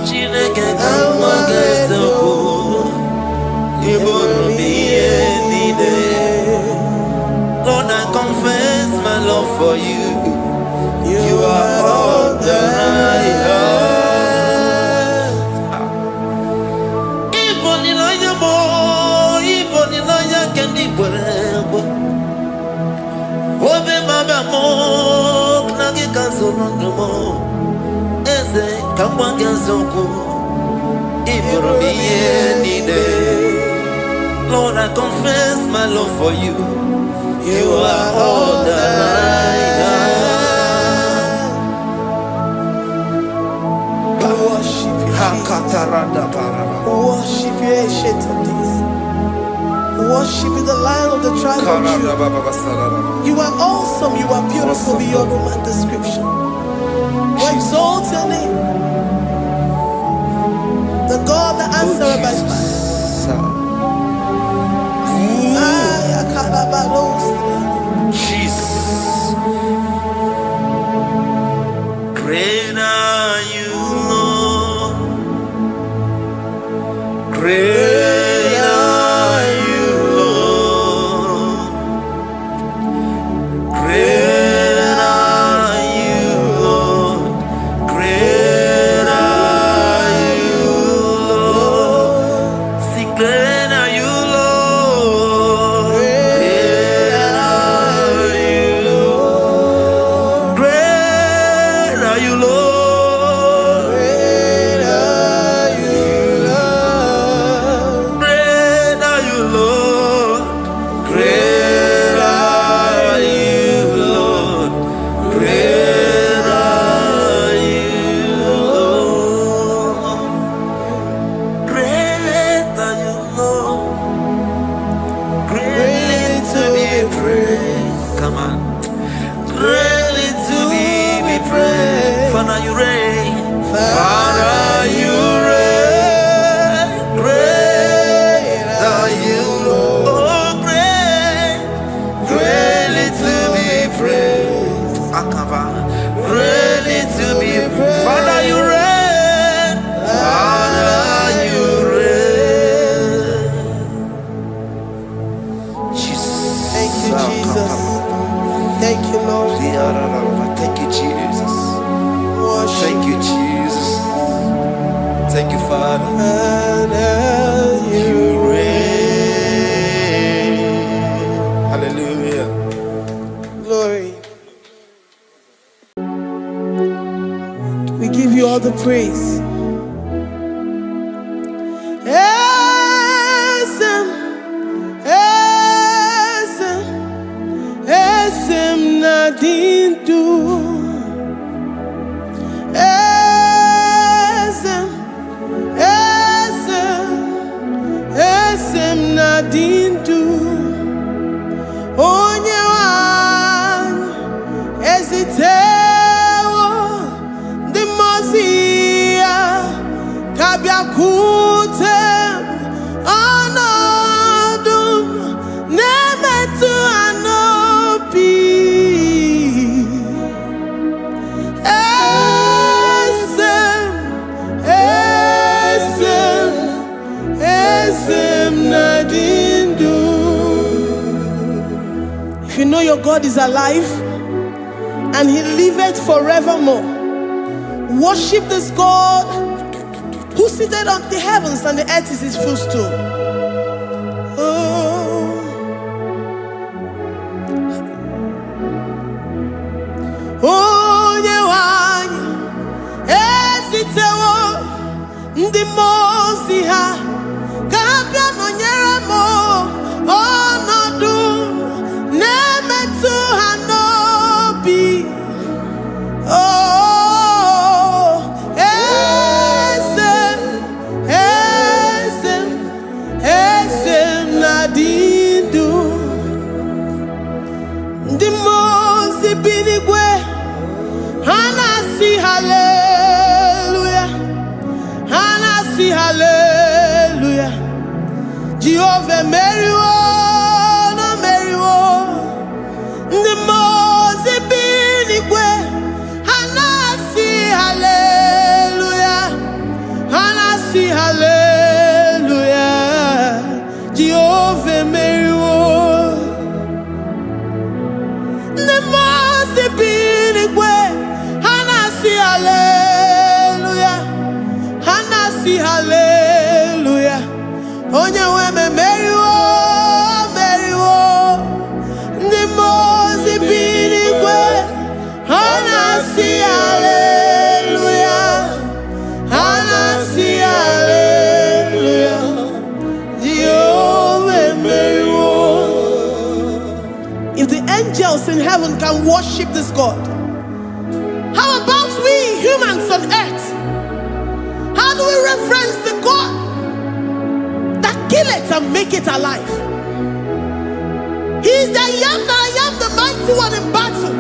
Chineke kamagezeko ibonu miye nide Lord I come for you. You are all that I have. Even in your boy, even in your candy, whatever. Obe mama mo, knagi kanso no mo. Eze kamba kanso. Even me any day, Lord, I confess my love for you. You are all that I have. Worship you, worship you, ancient of days. Worship you, the Lion of the tribe of Judah. You are awesome, you are beautiful beyond human description. We exalt your name, the God that answered by fire. Jesus. Great are you, Lord. Great are you, Lord. Great are you, Lord. Great are you, Lord. See, great are you, Lord. Great are you, Lord. Great are you, Lord. Great are you, Lord. Great are you, Lord. Great are you, Lord. Great are you, Lord. Great are you, Lord. Greatly to be praised. Come on. Greatly to be praised. Father, you reign. Father, you reign. Great are you, Lord. Oh, great. Greatly to be praised. Akaba. Greatly to be praised. Father, you reign. Father, you reign. Jesus. Thank you, Jesus. Thank you, Lord. Thank you, Jesus. Worship Thank you, Jesus. Thank you, Father. You reign. Hallelujah. glory. We give you all the praise. Esem, esem, esem nadindu. Esem, esem, esem nadindu. Onye wanyu ezitewo ndi mozia kabia kutem anodum nemetu anopi. Esem, esem, esem nadindu. If you know your God is alive and he liveth forevermore, worship this God who seated on the heavens and the earth is his footstool. Oh. Onye wanyu ezitewo ndị mozi ha ka ha bịa nọnyere m ọnọdụ na-emetụ ha n'obi. Oh, eze, eze, eze na-adị ndụ. Ndị mmụọ ozi bi n'igwe ha na-asị haleluya, ha na-asị haleluya. Jehova emeriwo na meriwo. Ndị mmụọ ozi bi n'igwe ha na-asị haleluya, ha na-asị haleluya. Jehova emeriwo. Ndị mmụọ ozi angels in heaven can worship this God? How about we humans on earth? How do we reference the God that kill it and make it alive? He is the I am the mighty one in battle.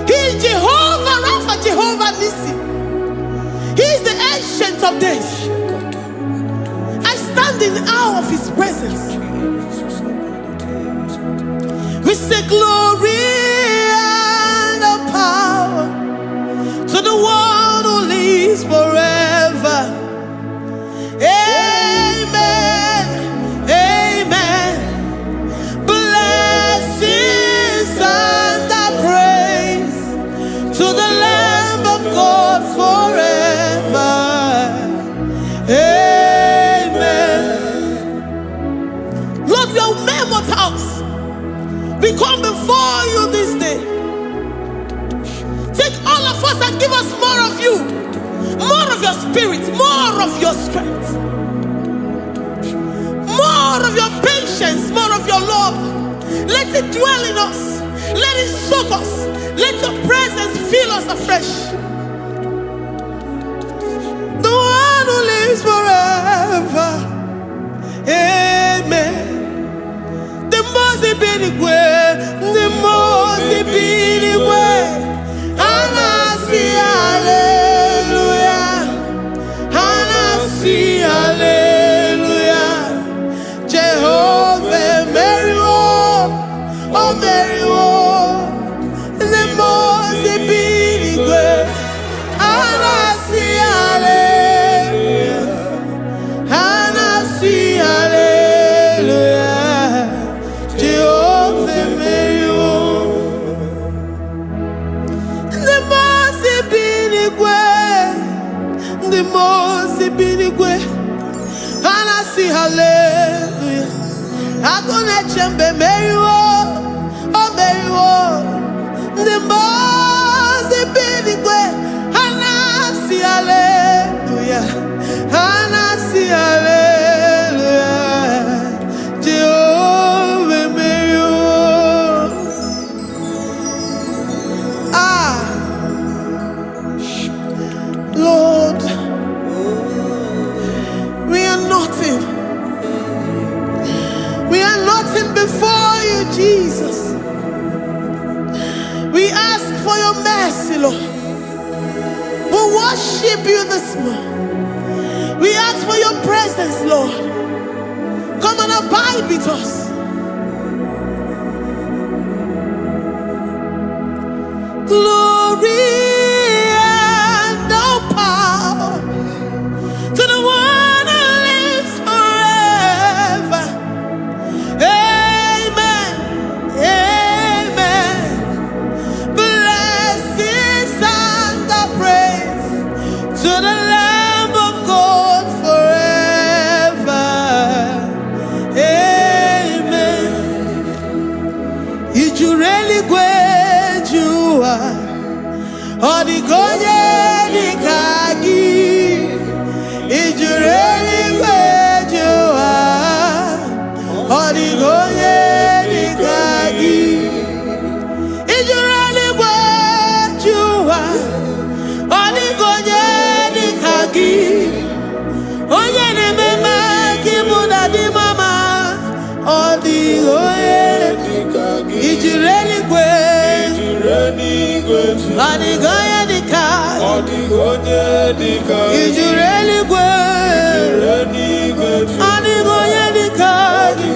He is Jehovah Rapha, Jehovah Nissi. He is the ancient of days. I stand in awe of his presence. We say glory and power to the one who lives forever. Amen. Amen. Blessings and praise to the Lamb of God forever. Amen. Lord, we are mere mortals. We come before you this day. Take all of us and give us more of you, more of your spirit, more of your strength, more of your patience, more of your love. Let it dwell in us. Let it soak us. Let your presence fill us afresh. The one who lives forever. Amen. The most way, the most way. Hallelujah. Hallelujah. Jehovah, Mary, oh Mary, the most way. Hallelujah. I'm gonna chamber Mary, oh Mary, the most big way. Hallelujah. Hallelujah. Jehovah Mary, Lord, we are nothing. We are nothing before you, Jesus. We ask for your mercy, Lord. We worship you this morning. We ask for your presence, Lord. Come and abide with us. Glory and power to the one who lives forever. Amen. Amen. Blessings and praise to the Lamb of God forever. Amen. You really great you are. Odigoye nikagi. You really great you are. Odigoye nikagi. You really great you are. Odigoye nikagi. Oye ne mema kimuda di mama. Odigoye nikagi. You really great. Odigoye nikagi. Odigoye nikagi. You really great. Odigoye nikagi.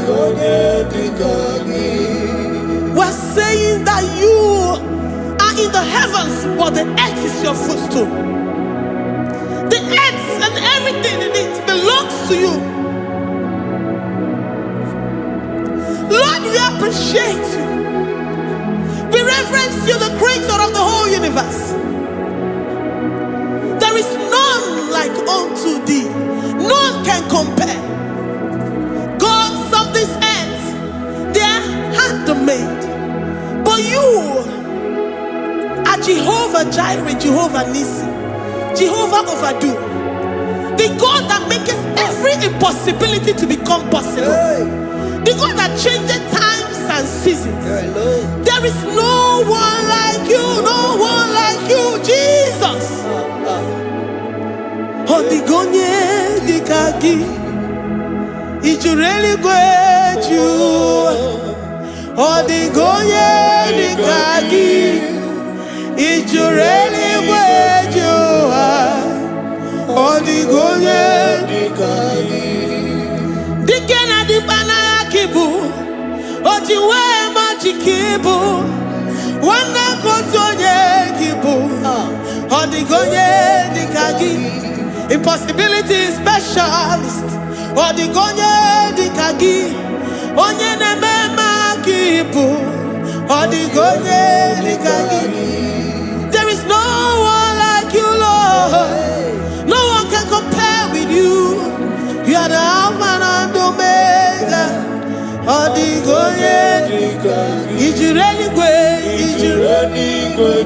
We're saying that you are in the heavens, but the earth is your footstool. The earth and everything in it belongs to you. Lord, we appreciate you. We reverence you, the creator of the whole universe. There is none like unto thee. None can compare. Gods of this earth, they are handmade. But you are Jehovah Jireh, Jehovah Nissi, Jehovah Overdo. The God that makes every impossibility to become possible. The God that changes times and seasons. There is no one like you, no one like you, Jesus. Odigonye dikagi, ijureli gweju. Odigonye dikagi, ijureli gweju. Odigonye dikagi, dikena dibana kibu. Ojiwe majikibu, wana kotonye kibu. Odigonye dikagi, impossibility specialist. Odigonye dikagi, onye nemema kibu. Odigonye dikagi. There is no one like you, Lord. No one can compare with you. You are the Alpha and Omega. Odigonye dikagi, ijureli gwe, ijureli gwe,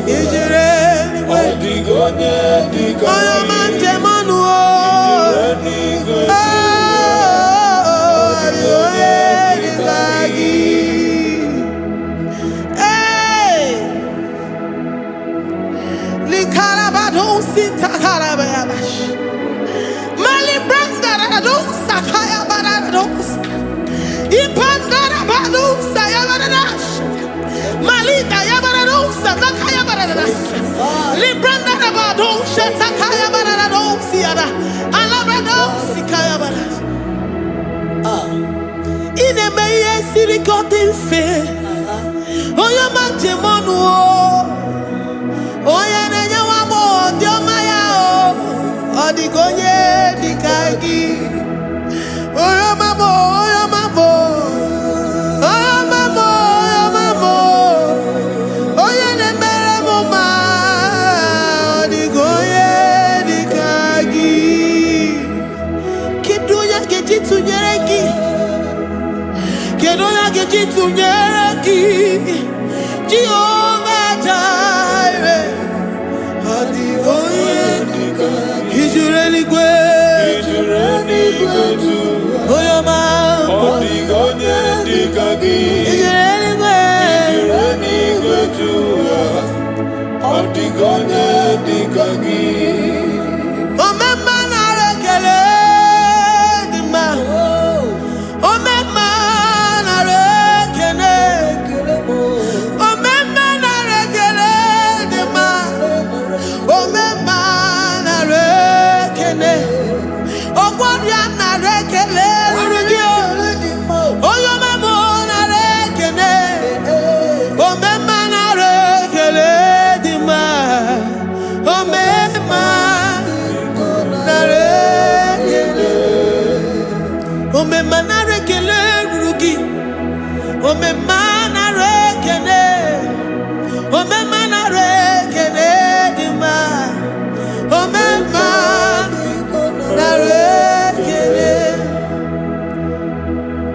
ijureli gwe. Odigonye dikagi, oyomanje manu o. Ijureli gwe, odigonye dikagi. Hey, likarabado sitakarabayabash. Mali branda radosa kaya baradosa. Ipandara badusa yabaradas. Malita yabaradosa takaya baradas. Libranda badusa takaya baradosi yada. Alabradosi kaya baradas. Ine meye sirikotin fe. Oya manje monu o. Oya nenya wamo diomaya o. Odigonye dikagi. Oya mamo, oya mamo. Oya mamo, oya mamo. Oya nemere moma. Odigonye dikagi. Kiduya gejitu nyereki. Kiduya gejitu nyereki. Jehovah Jireh. Odigonye dikagi. Ijureli gwe. Ijureli gwe. Oya mamo. Odigonye dikagi. Ijureli gwe. Ijureli gwe. Odigonye dikagi. Omema na rekele dima. Omema na rekele. Omema na rekele dima. Omema na rekele. Ogwaria na rekele rugio. Oyomemo na rekele. Omema na rekele dima. Omema na rekele. Omema na rekele rugi. Omema na rekele. Omema na rekele dima. Omema na rekele.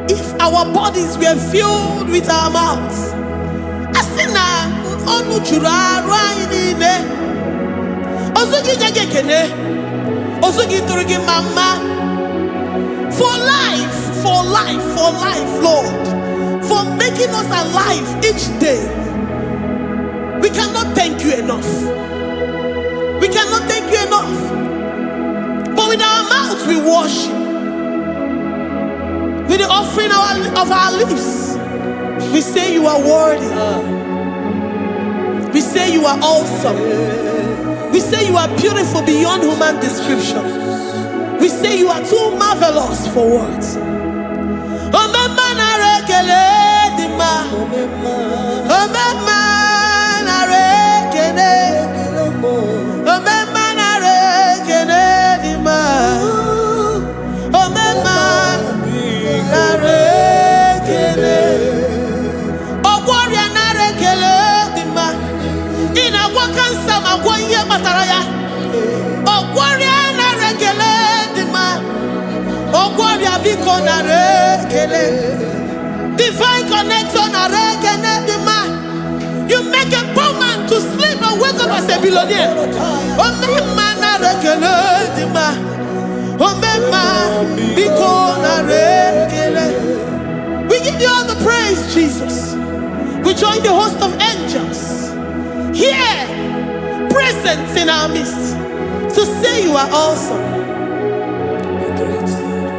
If our bodies were filled with our mouths, asina onu chura rainine. Osugi jagekene. Osugi turugi mama. For life, for life, for life, Lord. For making us alive each day. We cannot thank you enough. We cannot thank you enough. But with our mouths we worship. With the offering of our lips, we say you are worthy. We say you are awesome. We say you are beautiful beyond human description. We say you are too marvelous for words. Omema na rekele dima. Omema na rekele. Omema na rekele dima. Omema na rekele. Ogwaria na rekele dima. Ina wakansa magwanye mataraya. Ogwaria na rekele dima. Ogwaria biko na rekele. Divine connection na rekele dima. You make a poor man to sleep and wake up as a billionaire. Omema na rekele dima. Omema biko na rekele. We give you all the praise, Jesus. join the host of angels here, present in our midst, to say you are awesome.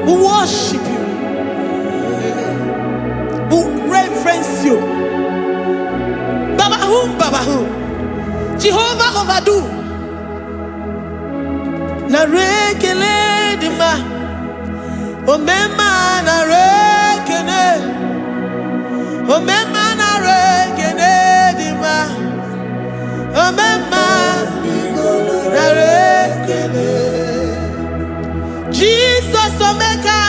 We worship you. We reverence you. Baba who? Jehovah overdo. Na rekele dima. Omema na rekene. Omema na rekene dima. Omema na rekene. Jesus omeka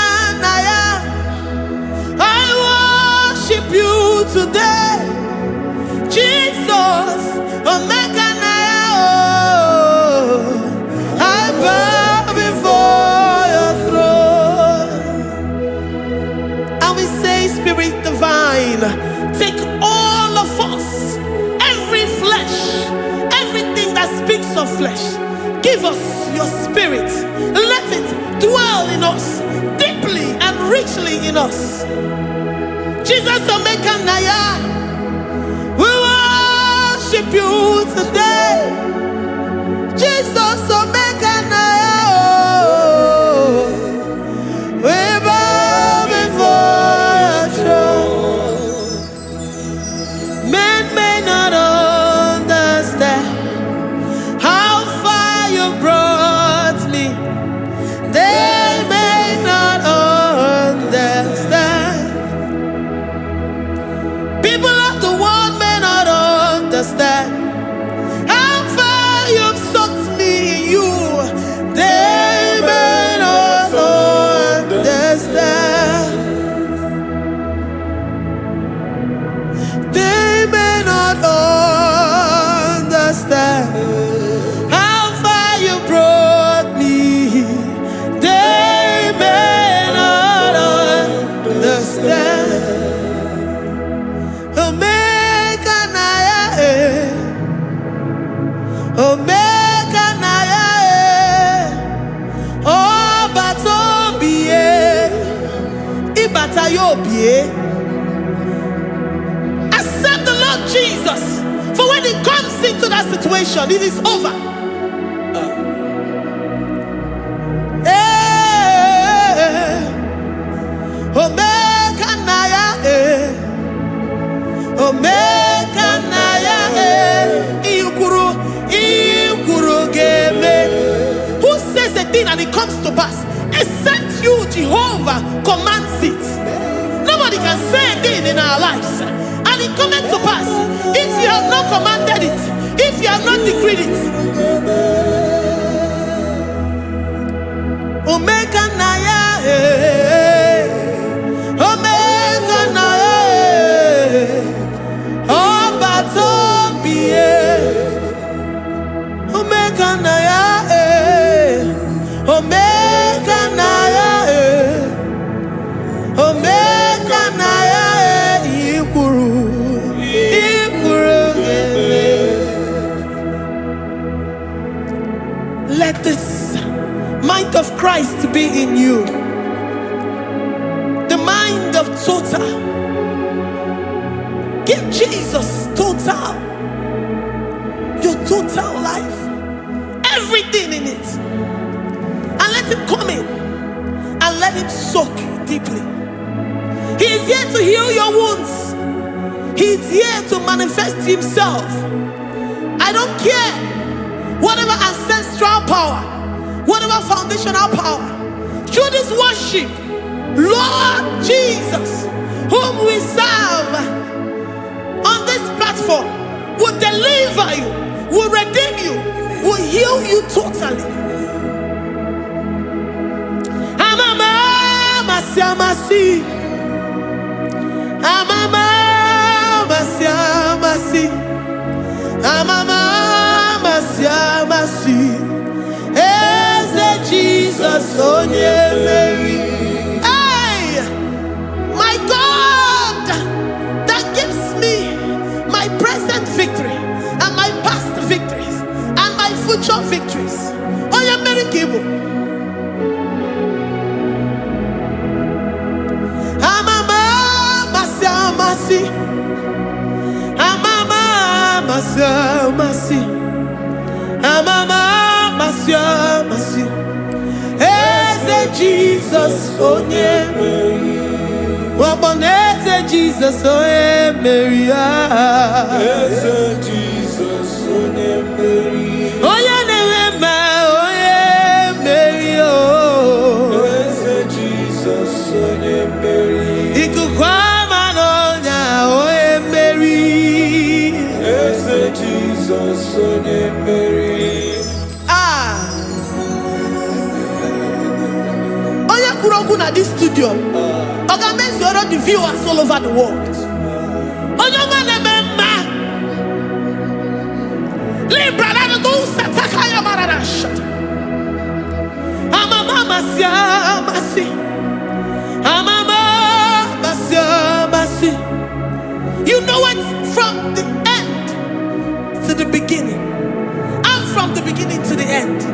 naya. I worship you today. Jesus omeka naya. I bow before your throne. And we say, Spirit divine, take all of us, every flesh, everything that speaks of flesh. Give us your spirit. Let it dwell in us, deeply and richly in us. Jesus omeka naya. We worship you today. Jesus omeka naya. We bow before your throne. Men may not understand how far you brought me. They may not understand. People of the world may not understand how far you've sucked me in you. They may not understand. They may not understand how far you brought me. They may not understand. Omega naya, Omega naya, oh batobie, ibatayobie. Accept the Lord Jesus, for when He comes into that situation, it is over. Omega naya, Omega naya, Ikuru game. Who says a thing and it comes to pass? Except you, Jehovah, commands it. Nobody can say a thing in our lives and it comes to pass if you have not commanded it, if you have not decreed it. Omega naya, Omega naya, oh batobie, Omega naya, Omega naya, Omega naya, Ikuru game. Let this mind of Christ be in you. The mind of total. Give Jesus total. Your total life. Everything in it. And let Him come in. And let Him soak you deeply. He is here to heal your wounds. He is here to manifest Himself. I don't care. Whatever ancestral power, whatever foundational power, through this worship, Lord Jesus, whom we serve on this platform, will deliver you, will redeem you, will heal you totally. Amama masiamasi, amama masiamasi, amama masiamasi. Jesus, onye Mary. Hey, my God, that gives me my present victory and my past victories and my future victories. Onye Mary Kibu. Jesus, oh yeah, Waboneze Jesus, oh yeah, Mary, Jesus, oh yeah, Mary, oh yeah, Mary, oh Jesus, oh yeah, Mary, Ikukwama no nya, oh yeah, Mary, Jesus, oh yeah, Mary. At this studio, organize all the viewers all over the world. You know it from the end to the beginning. I'm from the beginning to the end.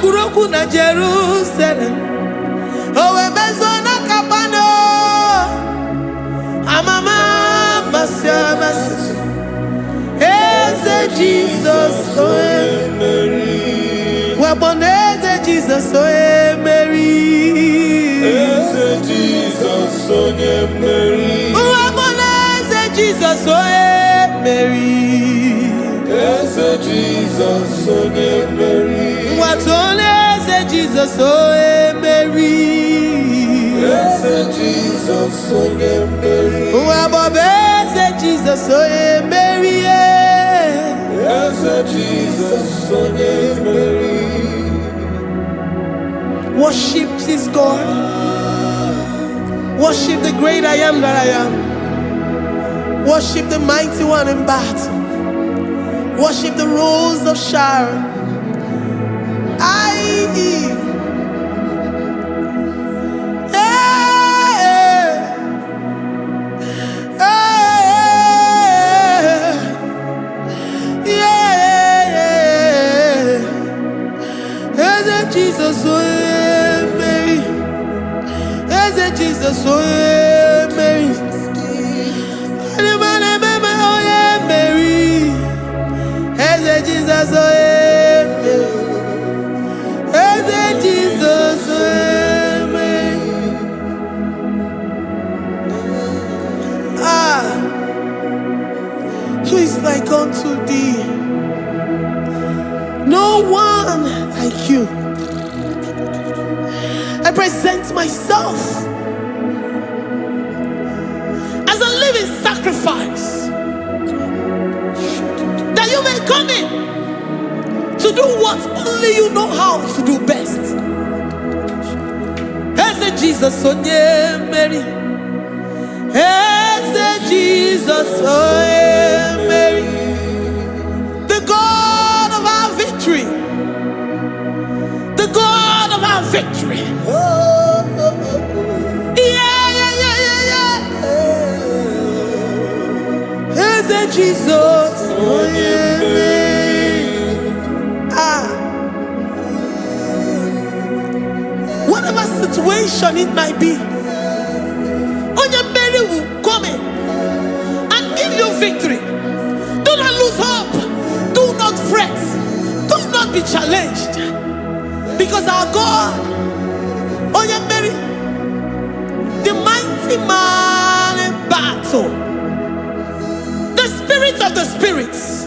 Kuroku na Jerusalem, oh ebezona kapano, amama masiamas, eze Jesus, oh Mary, waboneze Jesus, oh Mary, eze Jesus, oh Mary, waboneze Jesus, oh Mary, eze Jesus, oh Mary. What's on Jesus, oh Mary, yes, Jesus, oh Mary, yes, Jesus, oh Mary, yes, Jesus, oh Mary. Worship this God, worship the great I am that I am, worship the mighty one in battle, worship the rose of Sharon. Jesus, oh Mary, Jesus, oh Mary, Mary, Jesus, oh Jesus, Mary. Who is like unto thee? No one like you. I present myself as a living sacrifice, that you may come in to do what only you know how to do best. As Jesus, oh yeah, Mary. As Jesus, oh yeah, Mary. The God of our victory. The God of our victory. As Jesus, oh yeah, Mary. Whatever situation it might be, Mary will come in and give you victory. Do not lose hope. Do not fret. Do not be challenged. Because our God, Mary, the mighty man in battle, the spirit of the spirits,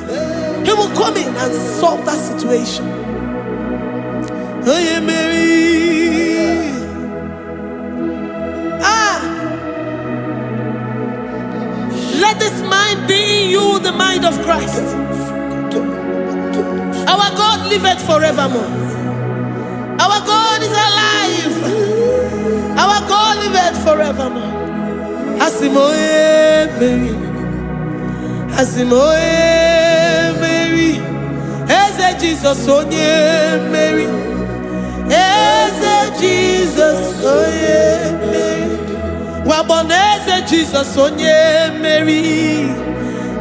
he will come in and solve that situation. Mary. Let this mind be in you, the mind of Christ. Our God liveth forevermore. Our God is alive. Our God liveth forevermore. Asimoe Mary. Asimoe Mary. Eze Jesus, oh yeah, Mary. Eze Jesus, oh yeah, Mary. Waboneze Jesus, oh yeah, Mary.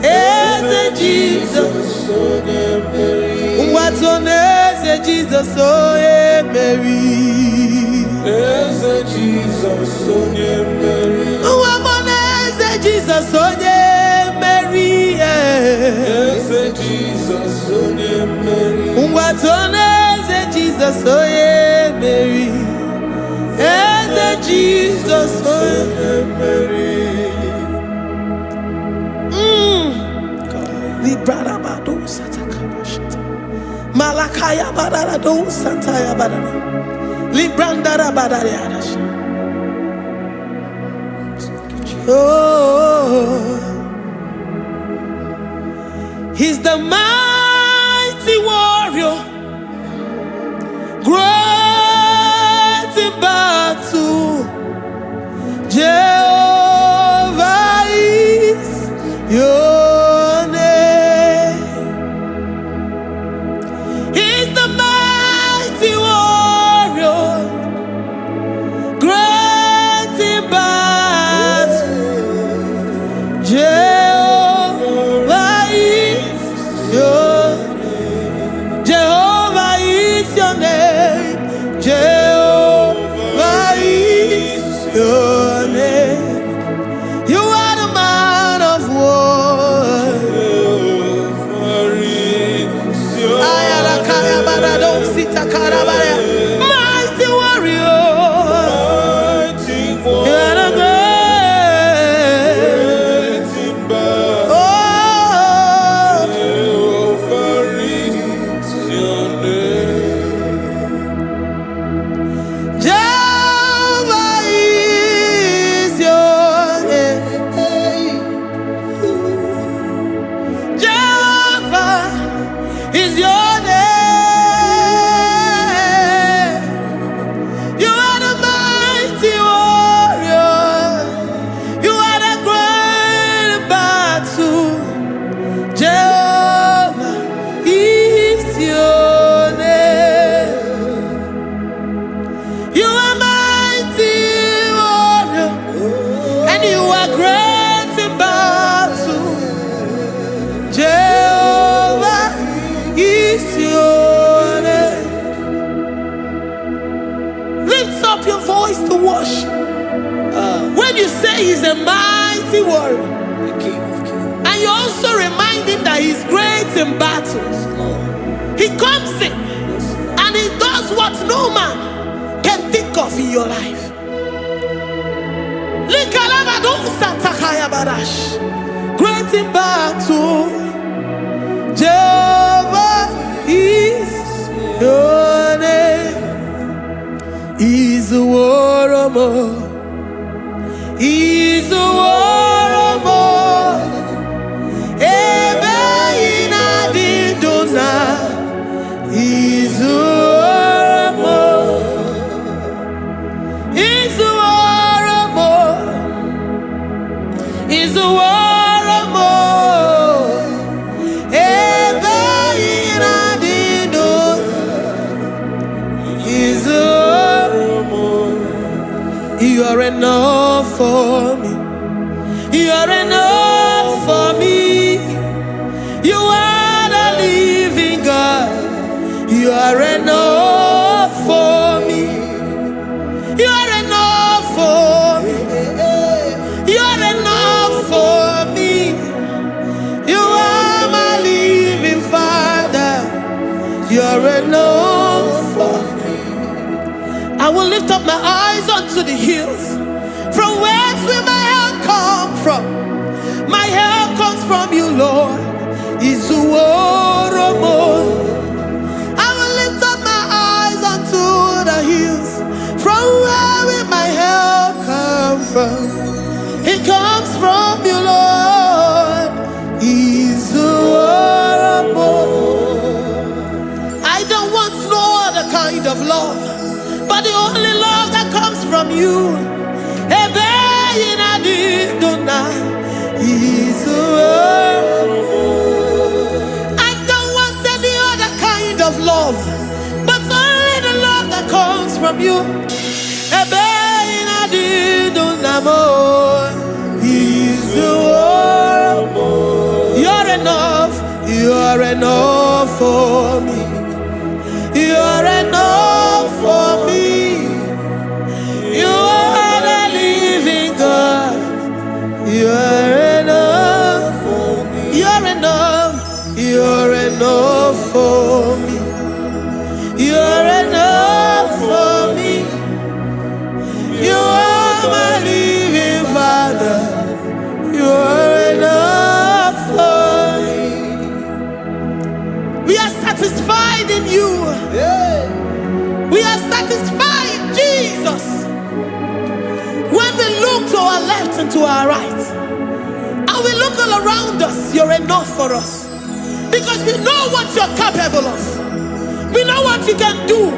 Eze Jesus, oh yeah, Mary. Watoneze Jesus, oh yeah, Mary. Eze Jesus, oh yeah, Mary. Waboneze Jesus, oh yeah, Mary. Eze Jesus, oh yeah, Mary. Watoneze Jesus, Jesus, oh yeah, Mary. Eze Jesus, oh yeah, Mary. Librada bado satakaba shata. Malakaya badara do sataya badara. Librandara badara yadash. Oh, he's the mighty warrior, great in battle. Jehovah is your name. He's the mighty warrior, great in battle. Jehovah is your name. Jehovah is your name. Jehovah is your name. You are the man of war. Mighty warrior. You are the great. Oh, Jehovah is your name. Jehovah is your name. You are the mighty warrior. You are the great battle. Jehovah is your name. You are mighty warrior, and you are great in battle. Jehovah is your name. Lift up your voice to worship. When you say he's a mighty warrior, and you also remind him that he's great in battles, he comes in and he does what no man can think of in your life. Great in battle, Jehovah is your name. He's a warrior. He's a warrior. Ebe ina didona. He's a warrior. He's a warrior. He's a warrior. Ebe ina didona. He's a warrior. You are enough for me. You are enough for me. You are the living God. You are enough for me. You are enough for me. You are enough for me. You are my living Father. You are enough for me. I will lift up my eyes unto the hills. From whence will my help come from? My help comes from you, Lord. Is the word of God. I will lift up my eyes unto the hills. From where will my help come from? It comes from you, Lord. Is the word of God. I don't want no other kind of love, but the only love that comes from you. I don't want any other kind of love, but only the love that comes from you. You're enough. You're enough for me. You're enough for me. You are the living God. You're enough for me. You're enough. You're enough for me. You're enough. left and to our right. And we look all around us, you're enough for us. Because we know what you're capable of. We know what you can do.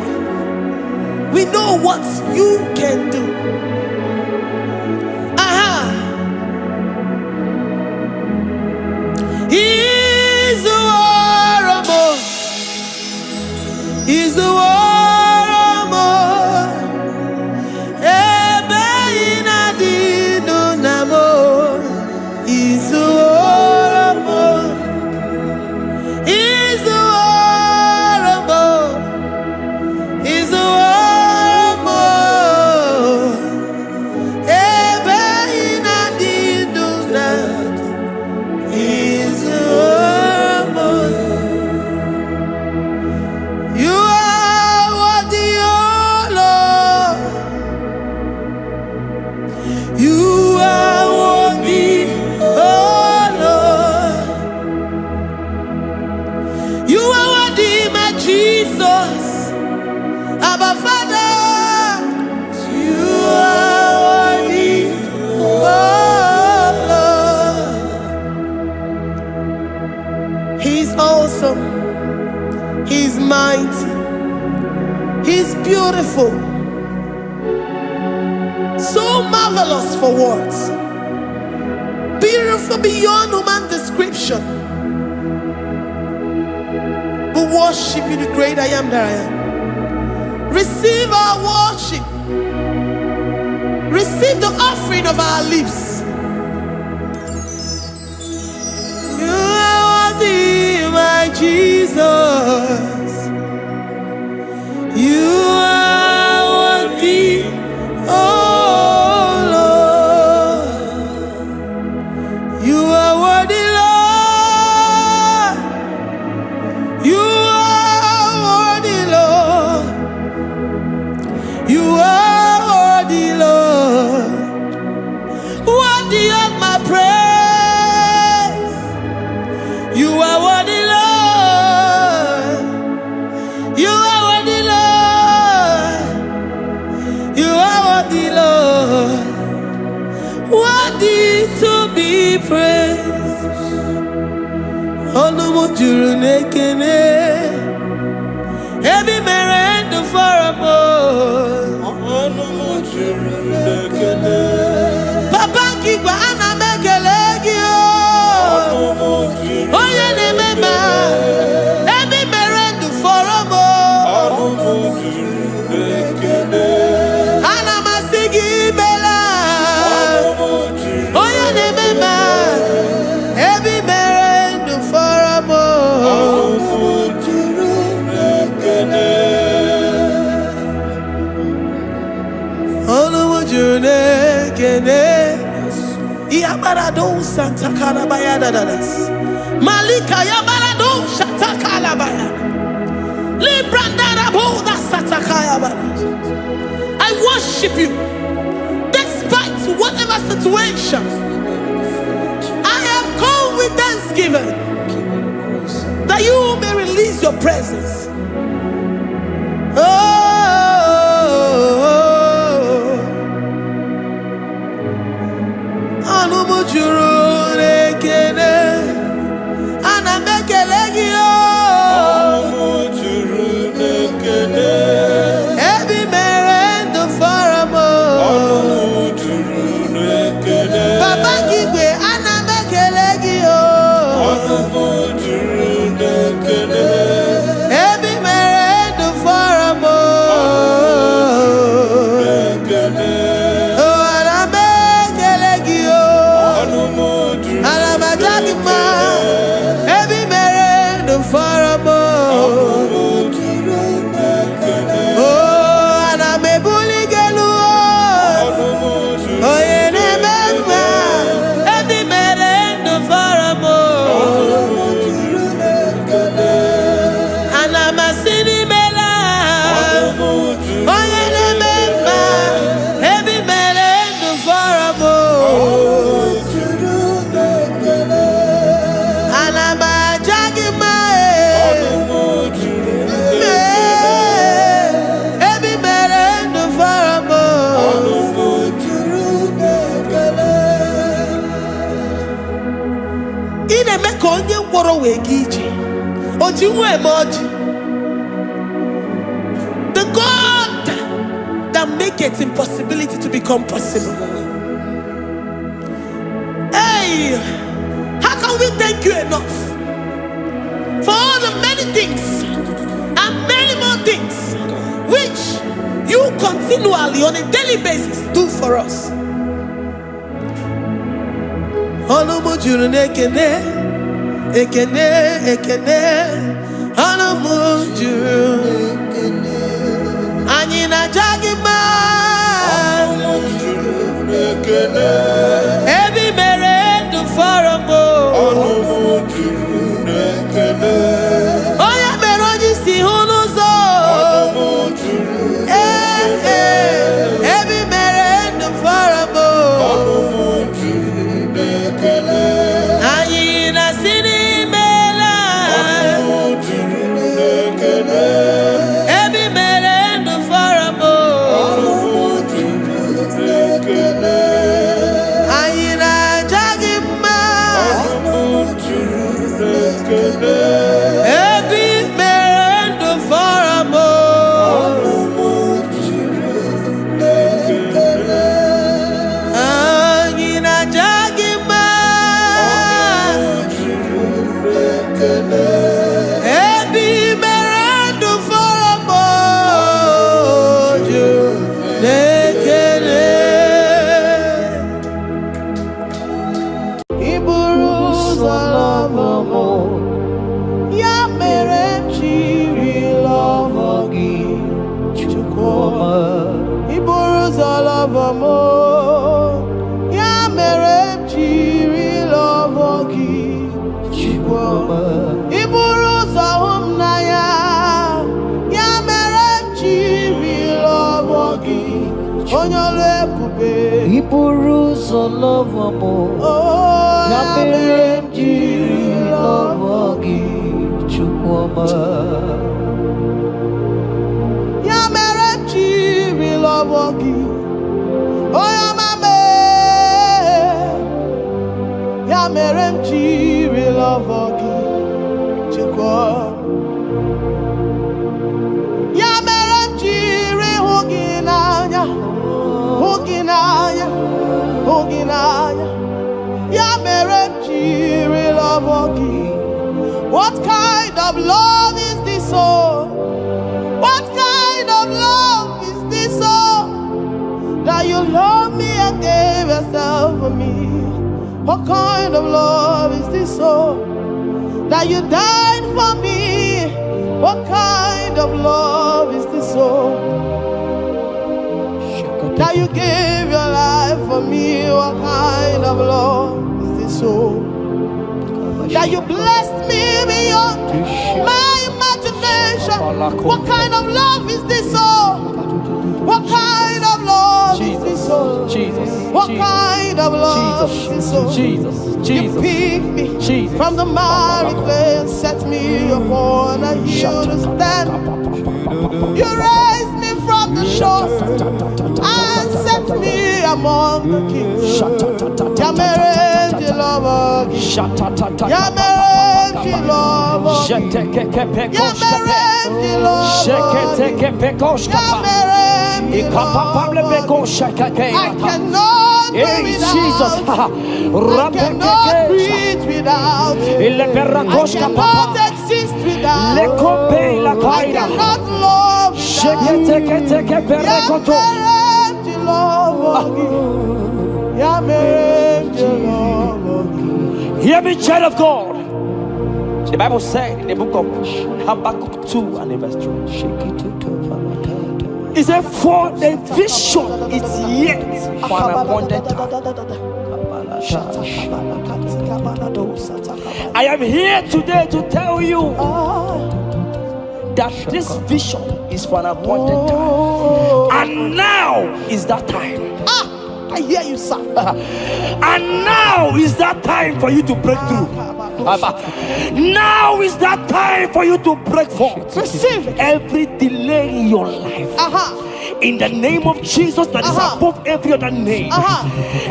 We know what you can do. He's the warrior. He's the warrior. He's the warrior. He's the warrior. He's the Jesus, Abba Father, you are worthy, oh Lord. He's awesome, He's mighty, He's beautiful, so marvelous for words, beautiful beyond human description. We worship you, the great I am that I am. Receive our worship. Receive the offering of our lips. You are worthy, my Jesus. You are worthy, oh Lord. You are worthy, Lord. You are worthy, Lord. You are worthy, Lord. Worthy of my praise. You are worthy, Lord. You are worthy, Lord. You are worthy, Lord. Worthy to be praised. Onumujuru nekene, ebi merendo faramo. Onumujuru nekene, Papa kigwa ana mekelegi o. Oye ne mema, ebi merendo faramo. Onumujuru nekene, ana masigi bela. Oye ne mema, ebi merendo faramo. Onumujuru nekene, Onumujuru nekene. Iyabarado Santa Kalabaya dadas. Malika yabarado Santa Kalabaya. Librandara boda Santa Kalabaya. I worship you despite whatever situation. I have come with thanksgiving that you may release your presence. Oh, Onumujuru nekene, ana mekelegi o. Onumujuru nekene, ebi merendo faramo. Onumujuru nekene, Baba kigwe ana mekelegi o. Onumujuru nekene, ebi merendo faramo. The God that maketh impossibility to become possible. Hey, how can we thank you enough for all the many things and many more things which you continually on a daily basis do for us? Every mere do for a What kind of love is this? Oh, what kind of love is this? Oh, that you love me and gave yourself for me. What kind of love is this? Oh, that you died for me. What kind of love is this? Oh, that you gave your life for me. What kind of love is this? Oh, that you blessed me beyond my imagination. What kind of love is this? Oh, what kind of love is this? Oh, what kind of love is this? Oh, you picked me from the miry clay and set me upon a hill to stand. You raised me from the shore and set me among the kings. Yamereji love, Yamereji love, Yamereji love, I cannot do without. I cannot breathe without. I cannot exist without. I cannot love without. Hear me, child of God. The Bible said in the book of Habakkuk 2 and verse 3. It said, for the vision is yet for an appointed time. I am here today to tell you that this vision is for an appointed time. And now is that time. I hear you, sir. And now is that time for you to break through. Now is that time for you to break forth. Receive every delay in your life. in the name of Jesus that is above every other name.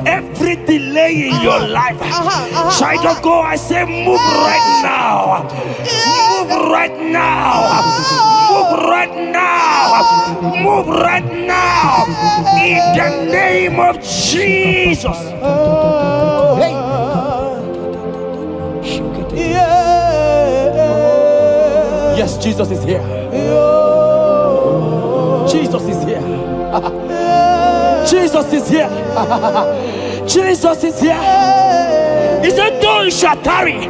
Every delay in your life, child of God, I say move right now. Move right now. Move right now. Move right now. In the name of Jesus. Yes, Jesus is here. Jesus is here. Jesus is here. Jesus is here. He said, though you shall tarry,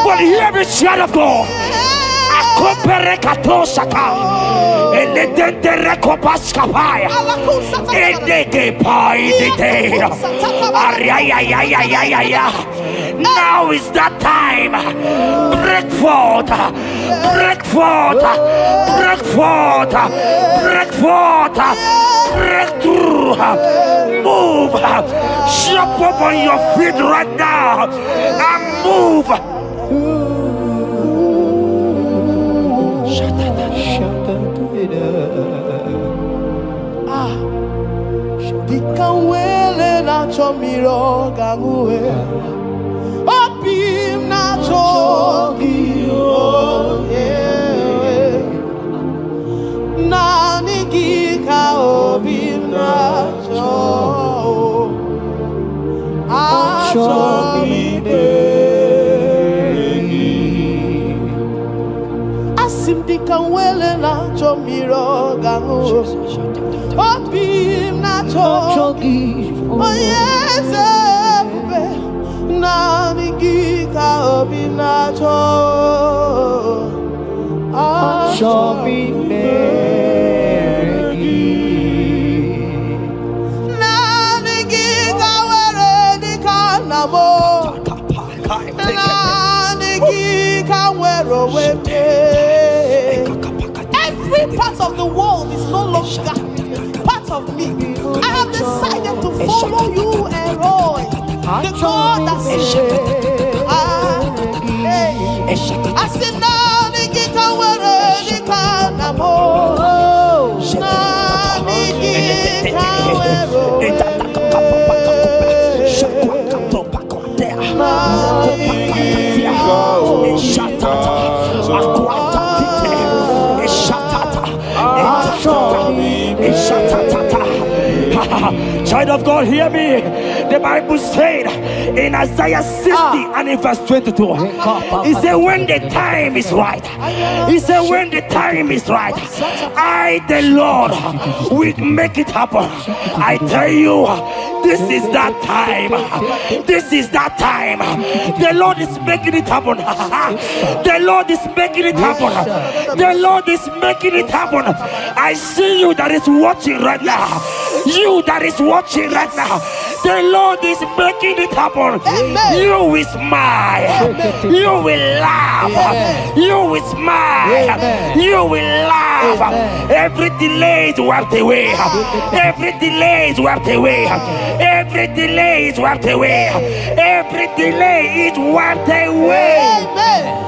but hear the child of God. Now is that time. Break forth, break forth, break forth, break forth, break through. Move, jump up on your feet right now and move. Dikanwele na chomiro gangwe Opim na chogiro Nani gika opim na chog Asim dikanwele na chomiro gangwe Opim na chogi, oh yes, na nigika opim na chogi, chogi merigi, na nigika were dikanamo, na nigika were wepe. Every part of the world is no longer of me. I have decided to follow you and Roy, the God that says, I said, now the guitar were the canamo, child of God, hear me. The Bible said in Isaiah 60 and in verse 22, he said, when the time is right, he said, when the time is right, I, the Lord, will make it happen. I tell you, this is that time. This is that time. The Lord is making it happen. The Lord is making it happen. The Lord is making it happen. I see you that is watching right now. You that is watching right now. The Lord is making it happen. Amen. You will smile. Amen. You will laugh. Amen. You will smile. Amen. You will laugh. Amen. Every delay is wiped away. Every delay is wiped away. Every delay is wiped away. Every delay is wiped away. Amen.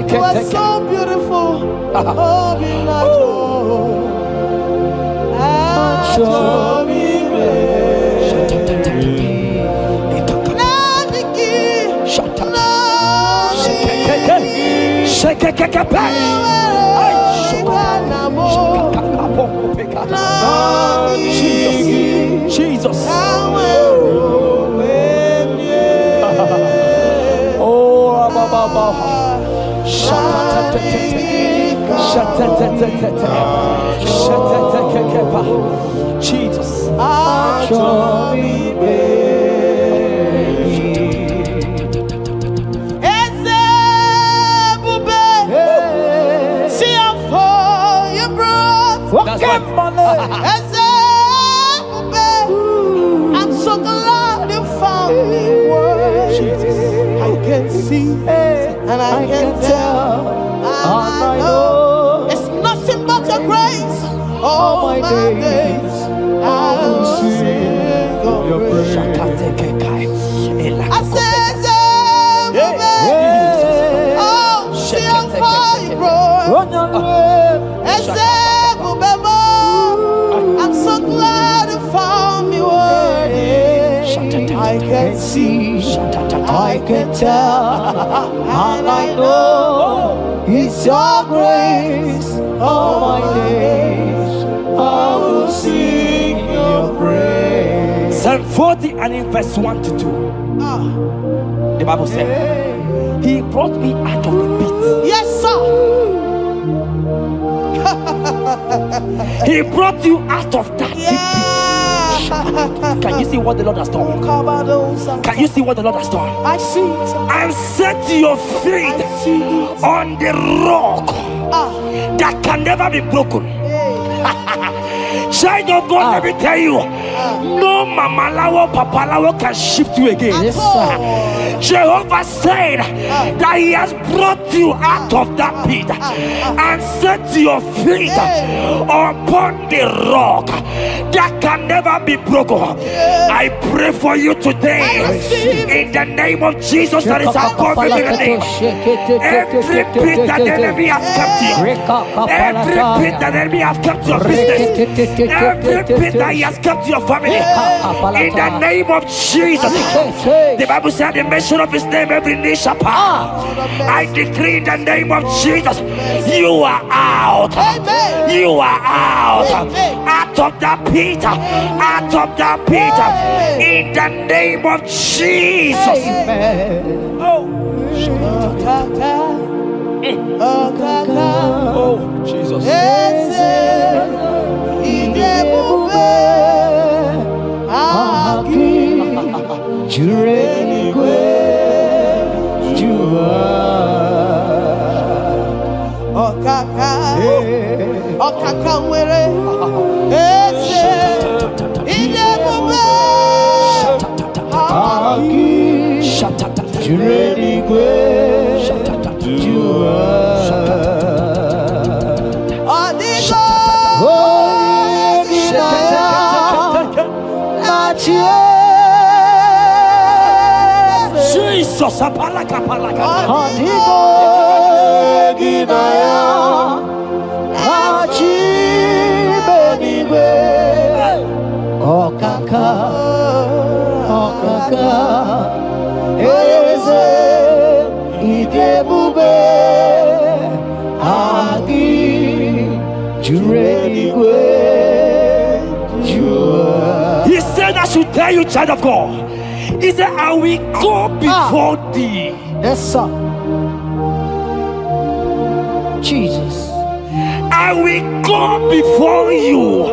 You are so beautiful. Jesus. Jesus. I'm so glad you found me. I can see and I can tell. I know it's nothing but your grace. All my days. see, I can tell, and I know it's your grace. All my days I will sing your praise. Psalm 40 and in verse 1 to 2. The Bible said, He brought me out of the pit. Yes, sir. He brought you out of that deep pit. Can you see what the Lord has done? Can you see what the Lord has done? I see it. And set your feet on the rock that can never be broken. Child of God, let me tell you, no mama lawo, papa lawo can shift you again. Yes, sir. Jehovah said that He has brought you out of that pit and set your feet upon the rock that can never be broken. I pray for you today in the name of Jesus that is above every name. Every pit that the enemy has kept you, every pit that the enemy has kept your business, every pit that he has kept your family, in the name of Jesus. The Bible said the mention of His name every knee shall bow. I decree in the name of Jesus, you are out. You are out. Out of that pit. Out of that pit. In the name of Jesus. Oh Jesus. Jesus, apalaka. He said, I should tell you, child of God. He said, I will go before thee. Yes, sir. Jesus. I will go before you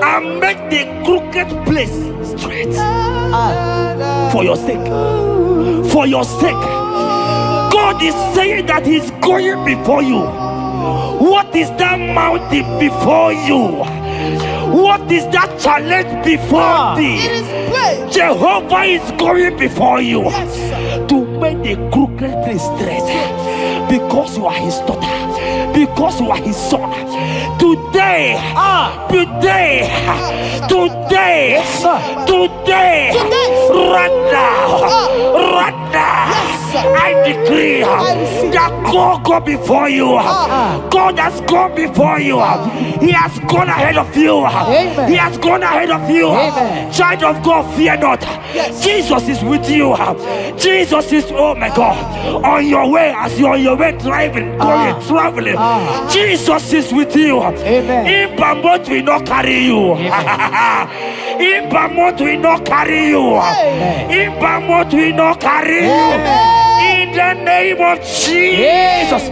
and make the crooked place straight. For your sake. For your sake. God is saying that He's going before you. What is that mountain before you? What is that challenge before thee? Jehovah is going before you to make the crooked place straight. Because you are His daughter, because you are His son. Today, right now, I decree that God go before you. God has gone before you. He has gone ahead of you. He has gone ahead of you. Child of God, fear not. Jesus is with you. Jesus is, oh my God, on your way, as you're on your way traveling. Jesus is with you. In Bamot will not carry you. In Bamot will not carry you. In Bamot will not carry you. In the name of Jesus.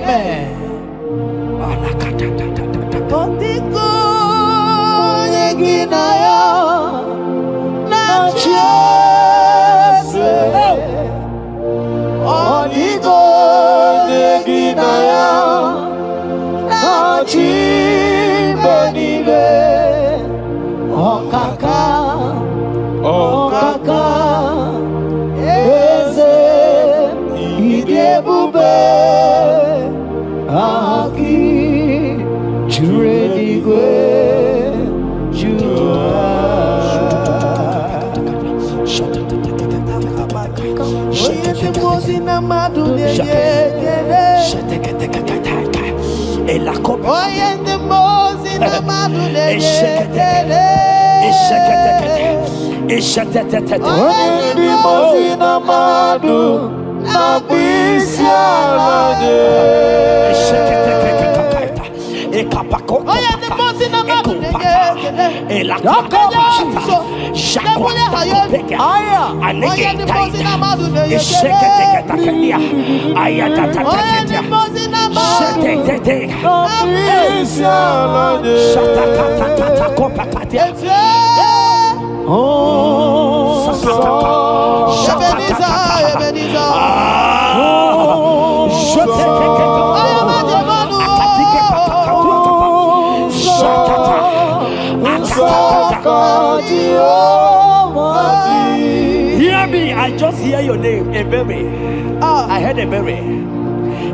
Hear me, I just hear your name, Ebere. I heard Ebere.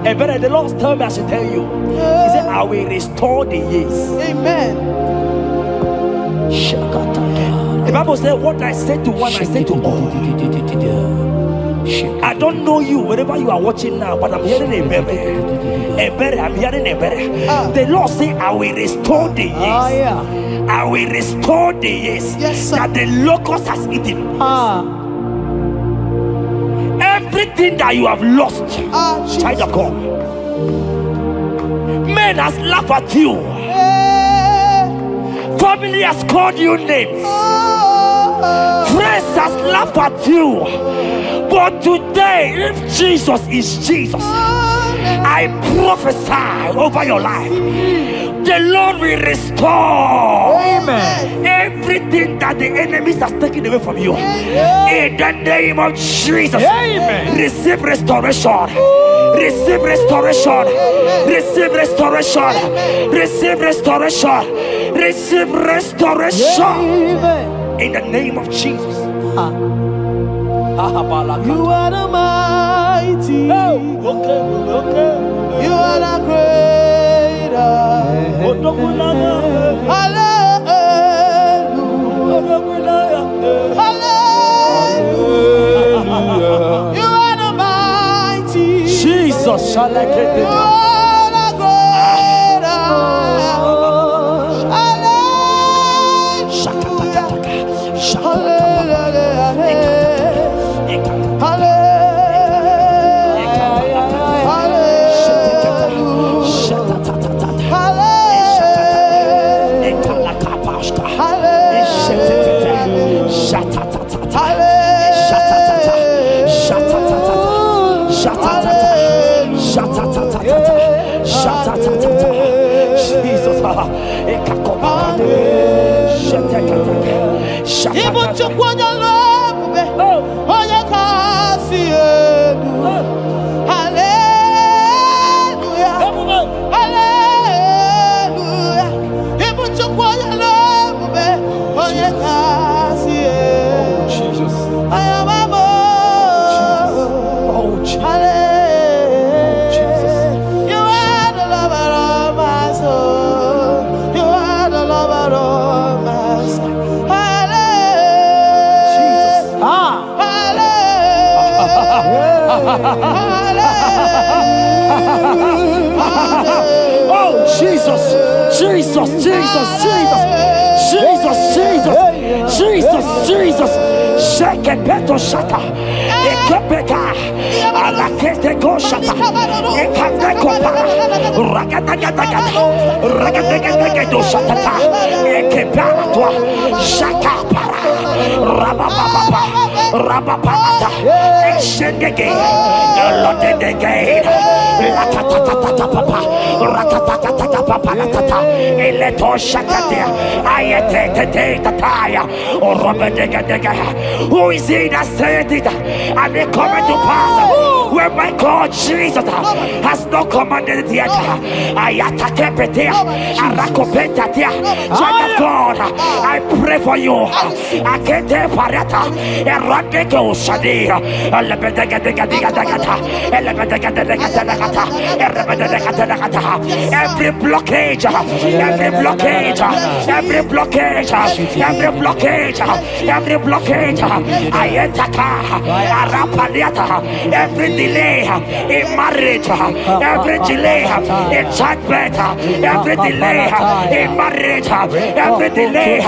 Ebere, the Lord told me I should tell you. He said, I will restore the years. Amen. The Bible said, what I said to one, I said to all. I don't know you, wherever you are watching now, but I'm hearing Ebere. Ebere, I'm hearing Ebere. The Lord said, I will restore the years. I will restore the years that the locust has eaten. Everything that you have lost, child of God. Men has laughed at you. Family has called you names. Friends has laughed at you. But today, if Jesus is Jesus, I prophesy over your life. The Lord will restore. Amen. Everything that the enemies has taken away from you. In the name of Jesus. Amen. Receive restoration. Receive restoration. Receive restoration. Receive restoration. Receive restoration. In the name of Jesus. You are the mighty. You are the greater. Hallelujah. Hallelujah. You are the mighty. Jesus shall I get You are the greater. Oh Jesus, Jesus, Jesus, Jesus, Jesus, Jesus, Jesus, Jesus. Shake it, beto shaka. Ekepeka, alakete go shaka. Ekateko para. Ragadagadaga. Ragadagadaga shaka. Ekepara toi. Shaka para. Rabababa. Rabababa. Exendege. Lodege. Lakatatata papa. Rakatatata papa. Eleto shaka. Ayete tataya. Who is he that said it and they come to pass where my God Jesus has not commanded it yet? Child of God, I pray for you. I can't parata. Every blockage, every blockage, every blockage, every blockage, every blockage, ayetaka, arapaliata, every delay in marriage, every delay in childbirth, every delay in marriage, every delay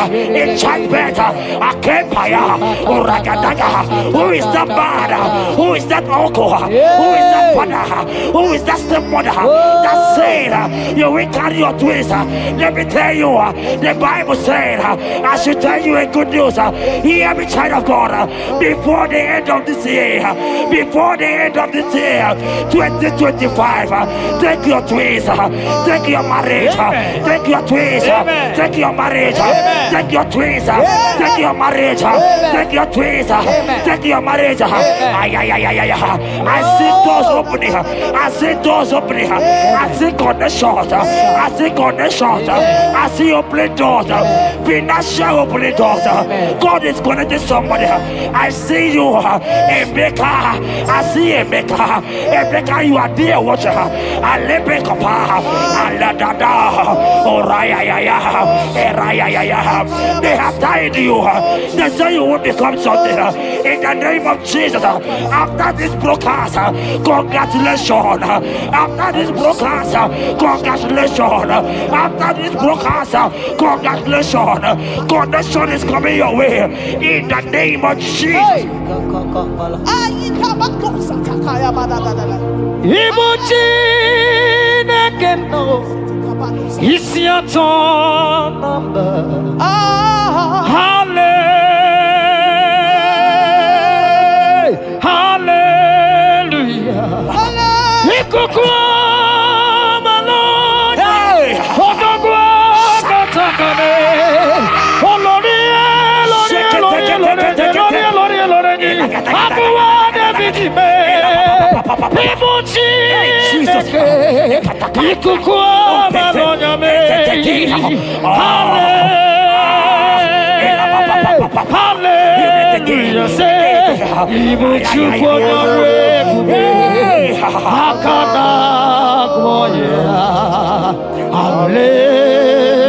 in childbirth, akempaya, uragadaga. Who is that man? Who is that uncle? Who is that father? Who is that stepmother that said you will carry your twins? Let me tell you, the Bible said, I should tell you a good news. Hear me, child of God, before the end of this year, before the end of this year, 2025, take your twins, take your marriage, take your twins, take your marriage, take your twins, take your marriage, take your twins, take your marriage. I see doors opening, I see doors opening, I see connections, I see connections, I see opening doors, financial opening doors. God is connecting somebody. I see you, Emeka. I see Emeka. Emeka, you are there, watcher. I let me come. They have tied you. They say you will become something. In the name of Jesus, after this broadcast, congratulations. After this broadcast, congratulations. After this broadcast, congratulations. Connection is coming your way. In the name of Jesus. It's your turn number.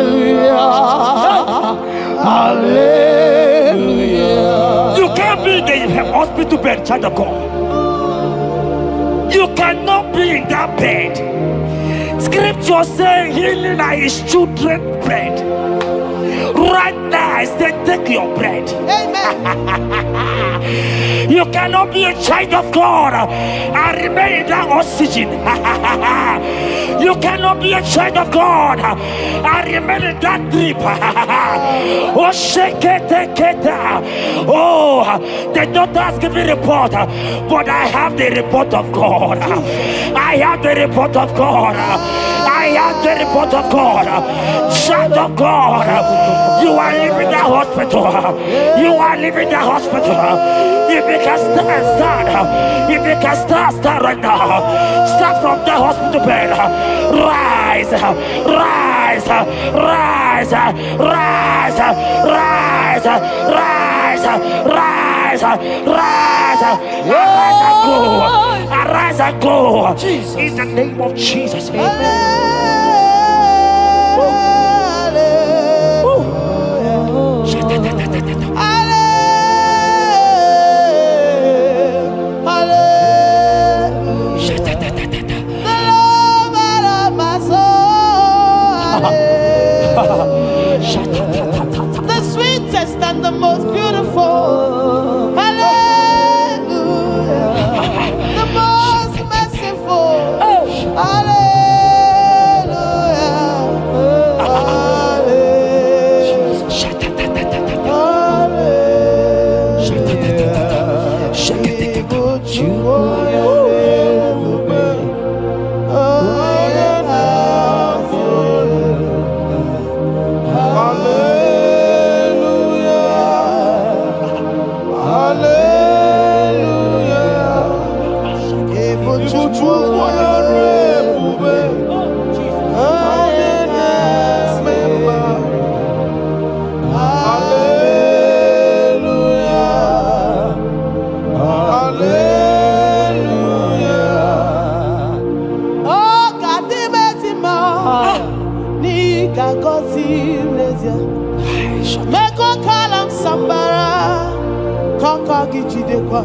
Hallelujah. Hallelujah. You can't be in the hospital bed, child of God. You cannot be in that bed. Scripture saying healing are his children's bread. Right now, I say take your bread. Amen. You cannot be a child of God and remain in that oxygen. You cannot be a child of God and remain in that drip. Oh, shake it. Oh, the doctors give me a report, but I have the report of God. I have the report of God. I have the report of God. Child of God, you are leaving the hospital. You are leaving the hospital. If you can stand, if you can stand right now, start from the hospital bed. Rise, rise, rise, rise, rise, rise, rise, rise, arise and go, arise and go. In the name of Jesus. Amen. The sweetest and the most beautiful. Hallelujah. The most merciful. Hallelujah. igijidekwa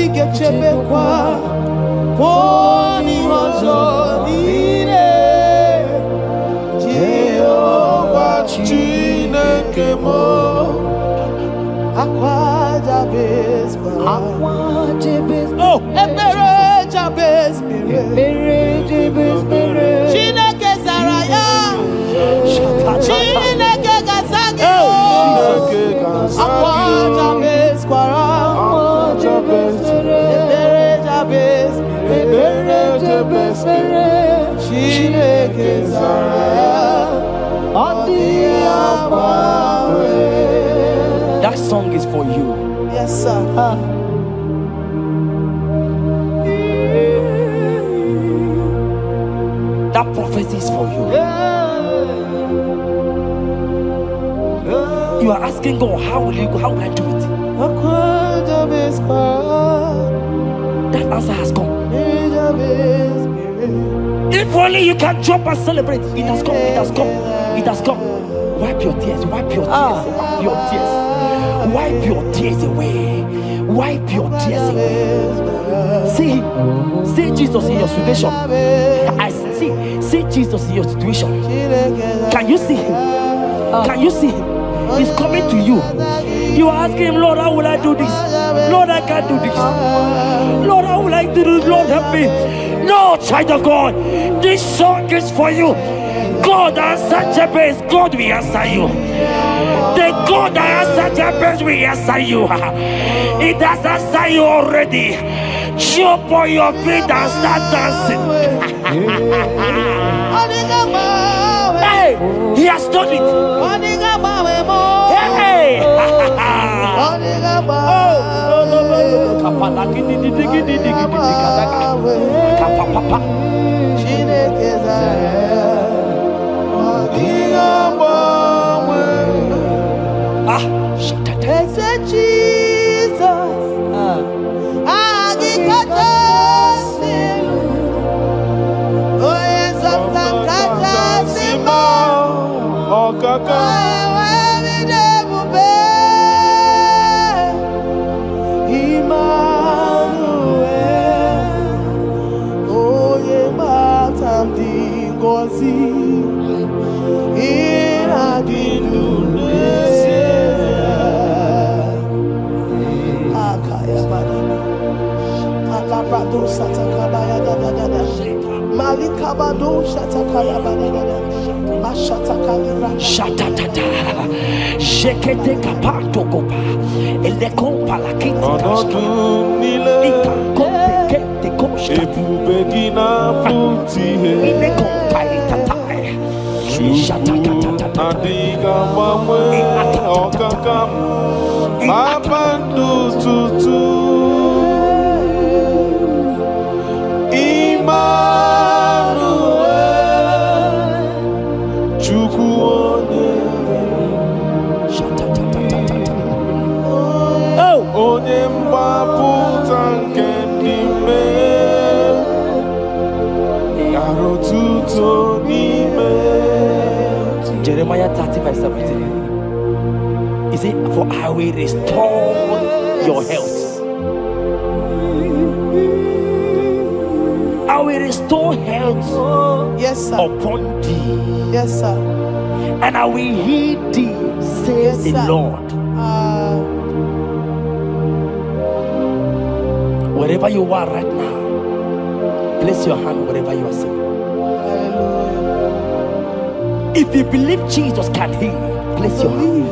igechebekwa poni ọzọ niile Jehova Chineke mo akwa Jabez ebere Jabez Chineke zara ya Chineke gazagi akwa Jabez kwara ebere Jabez Chineke zara ya That song is for you. Yes, sir. That prophecy is for you. You are asking God, how will you go? How will I do it? That answer has come. If only you can jump and celebrate. It has come. It has come. It has come. Wipe your tears. Wipe your tears. Wipe your tears. Wipe your tears away. Wipe your tears away. See Jesus in your situation. I see Jesus in your situation. Can you see him? Can you see him? He's coming to you. You are asking him, Lord, how will I do this? Lord, I can't do this. Lord, how will I do this? Lord, help me. No, child of God, this song is for you. God answered Jabez, God will answer you. The God that answered Jabez will answer you. It has answered you already. Jump on your feet and start dancing. Hey, he has done it. Hey. Jekete kapato kopa ele kompa la kiti kete koshka ebubegina putihe ile kompa itatai adiga mamwe okakam mapandu tutu Immanuel Chukwuonye onye mgbapụta nke ndị mmehie gara otuto n'ime Jeremiah 30:17. He said, for I will restore your health. I will restore health, yes, sir, upon thee. Yes, sir. And I will heal thee, says Yes, the sir. Lord. Wherever you are right now, place your hand wherever you are sitting. If you believe Jesus can heal, place your hand.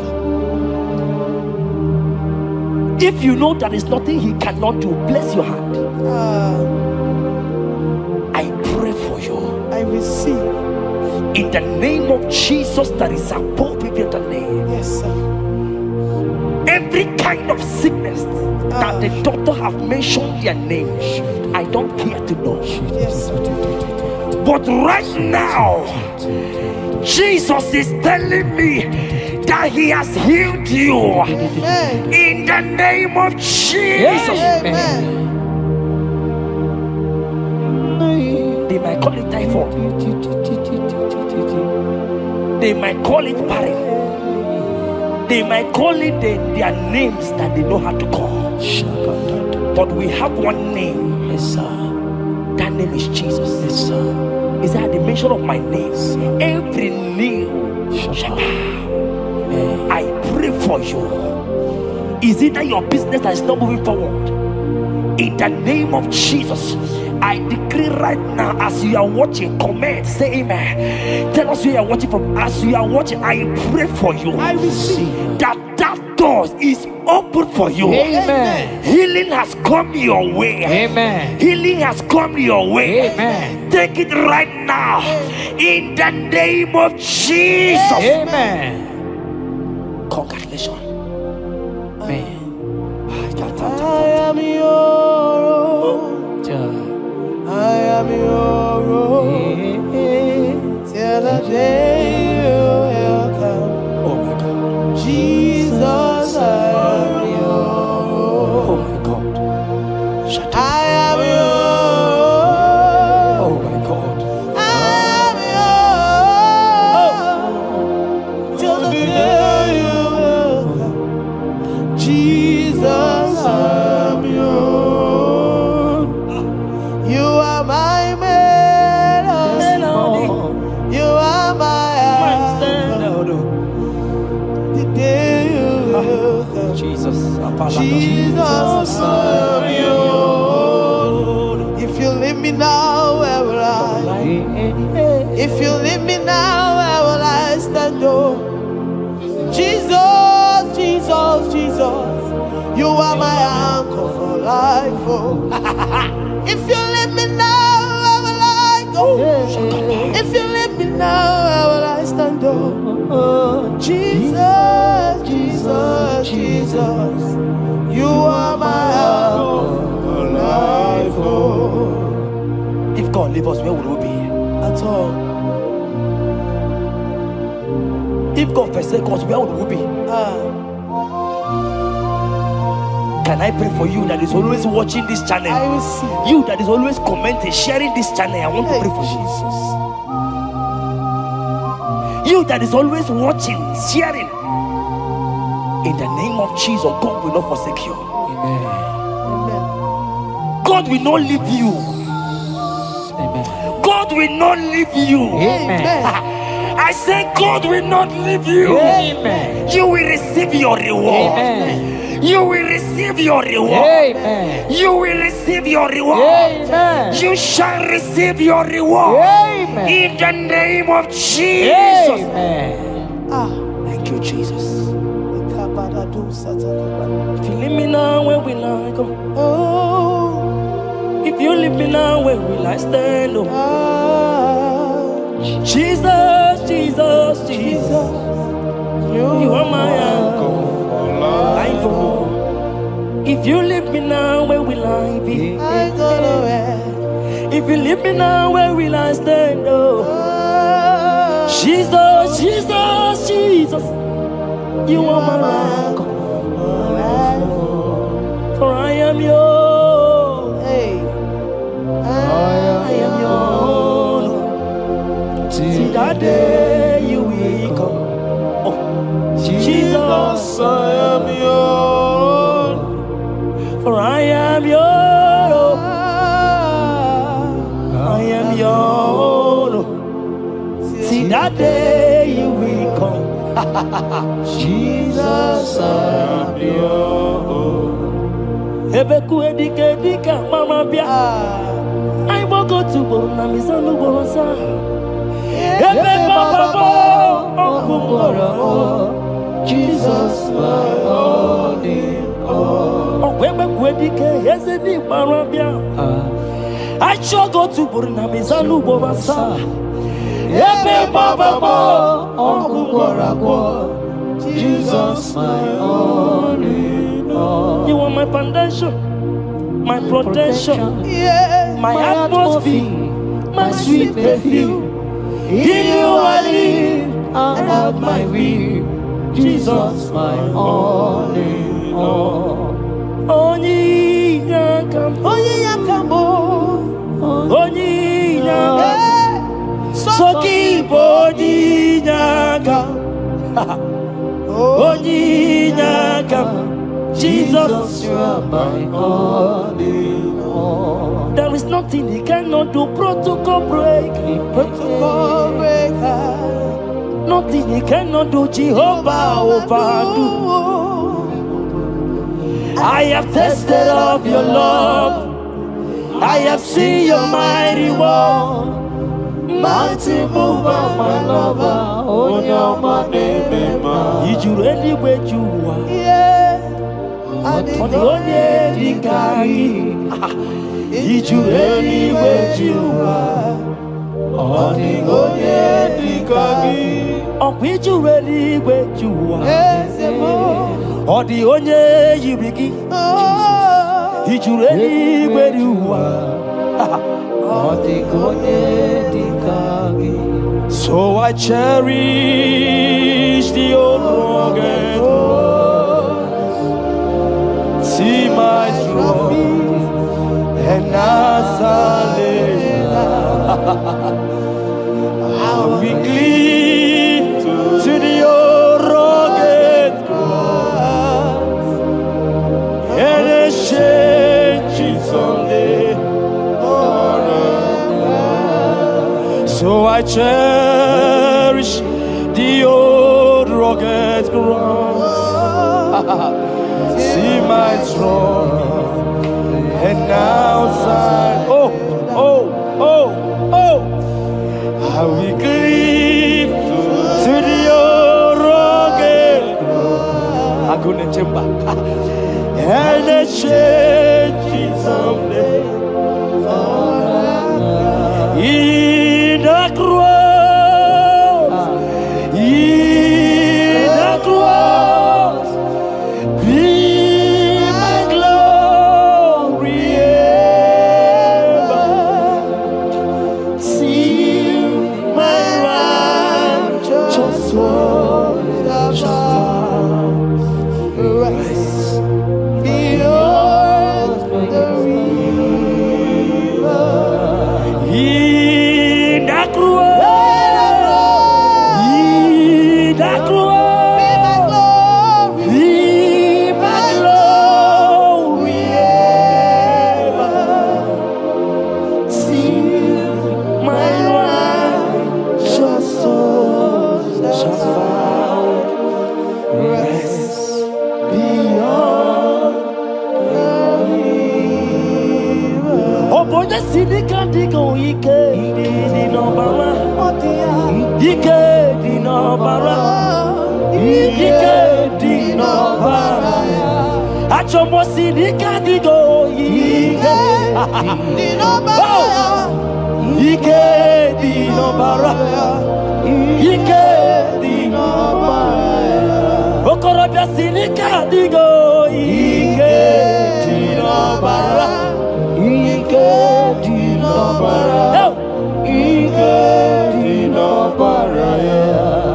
If you know there is nothing he cannot do, place your hand. I pray for you. I receive. In the name of Jesus that is above every other name. Yes, sir. Every kind of sickness that the doctor have mentioned their name, I don't care to know. Yes, sir. But right now, Jesus is telling me that he has healed you. Amen. In the name of Jesus. Amen. They might call it typhoid. They might call it barren. They might call it their names that they know how to call. But we have one name. Yes, sir. That name is Jesus. Yes, sir. Is that at the mention of my name, every knee shall bow. I pray for you. Is it that your business that is not moving forward? In the name of Jesus, I decree right now, as you are watching, comment, say amen. Tell us where you are watching from. As you are watching, I pray for you. I receive that door is open for you. Amen. Healing has come your way. Amen. Healing has come your way. Amen. Take it right now. In the name of Jesus. Amen. Congratulations. Amen. I am your own. I am your own. Till the day you will come. Oh my God. Jesus, I am your Oh own. my God. Shut I up. am your Oh own. my God. I am your own. Till the day you will come. Jesus, I am your own. You are my melody. You are my anthem. The day you will come. Jesus. Jesus, I am your own. If you leave me now, where will I? If you leave me now, where will I stand? Oh, Jesus, Jesus, Jesus, you are my anchor for life. Oh, if you leave me now, where will I go? If you leave me now, where will I stand? Oh, Jesus, Jesus, Jesus, you are my anchor for life. Oh, If God leave us, where would we be? at all. If God forsake us, where would we be? Can I pray for you that is always watching this channel? I receive. You that is always commenting, sharing this channel, I want to pray for you. You that is always watching, sharing. In the name of Jesus, God will not forsake you. Amen. Amen. God will not leave you. Amen. God will not leave you. Amen. I say God will not leave you. Amen. You will receive your reward. Amen. You will receive your reward. Amen. You will receive your reward. Amen. You shall receive your reward. Amen. In the name of Jesus. Amen. Thank you, Jesus. If If you leave me now, where will I go? oh, If you leave me now, where will I stand? Oh, Jesus, Jesus, Jesus. You are my anchor. Life, oh. If you leave me now, where will I be? I go nowhere. If you leave me now, where will I stand? Oh, Jesus, Jesus, Jesus. You are my anchor. For I am yours. Hey, I am yours. See that day you will come. Oh, Jesus, I am yours. for I am yours. I am yours. See that day you will come. Jesus, I am yours. Ebeku edike dika mama bia. I won't go to Borna Misanu Borosa. Ebe Baba Jesus, my only all. Oh, Ebeku edike Yezedi mama bia. I shall go to Borna Misanu Borosa. Ebe Baba Jesus, my only all. You are my foundation, my protection, Yeah, my atmosphere, my sweet perfume. In you I live and have my will. Jesus, my only all. Only yakam, only yakam, so keep only yakam. Jesus, you are my all in all. There is nothing he cannot do. Protocol break. Protocol breaker. Nothing he cannot do. Jehovah overdo. I have tasted of your love. I have seen your mighty work. Mighty mover, my lover. Oh, your money, did you really where you are? Yeah. On the only carry. Did you really where you are? On the only carry. Oh, did you really where you are? On the only you begin. Did you really where you are? So I cherish the old rugged road. See my trophy and as I lay I'll be clean to the old rugged cross and exchange it someday. So I cherish the old rugged cross. See my throne, and now I will cleave to the old rugged cross. I couldn't remember. And I change it someday. In the cross, be my glory ever. See my righteous soul rise beyond the river.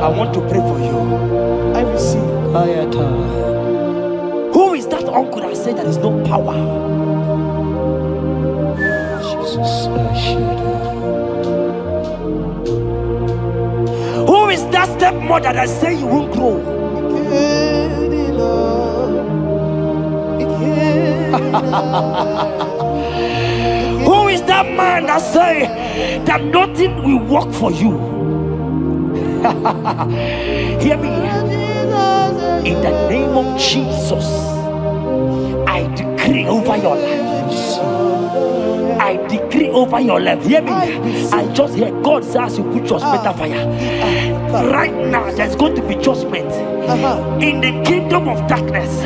I want to pray for you. I receive. Who is that uncle that said there is no power? Jesus, who is that stepmother that said you won't grow? Who is that man that say that nothing will work for you? Hear me. In the name of Jesus, I decree over your life. I decree over your life. Hear me. I just hear God says you put your better fire. Right now, there's going to be judgment in the kingdom of darkness.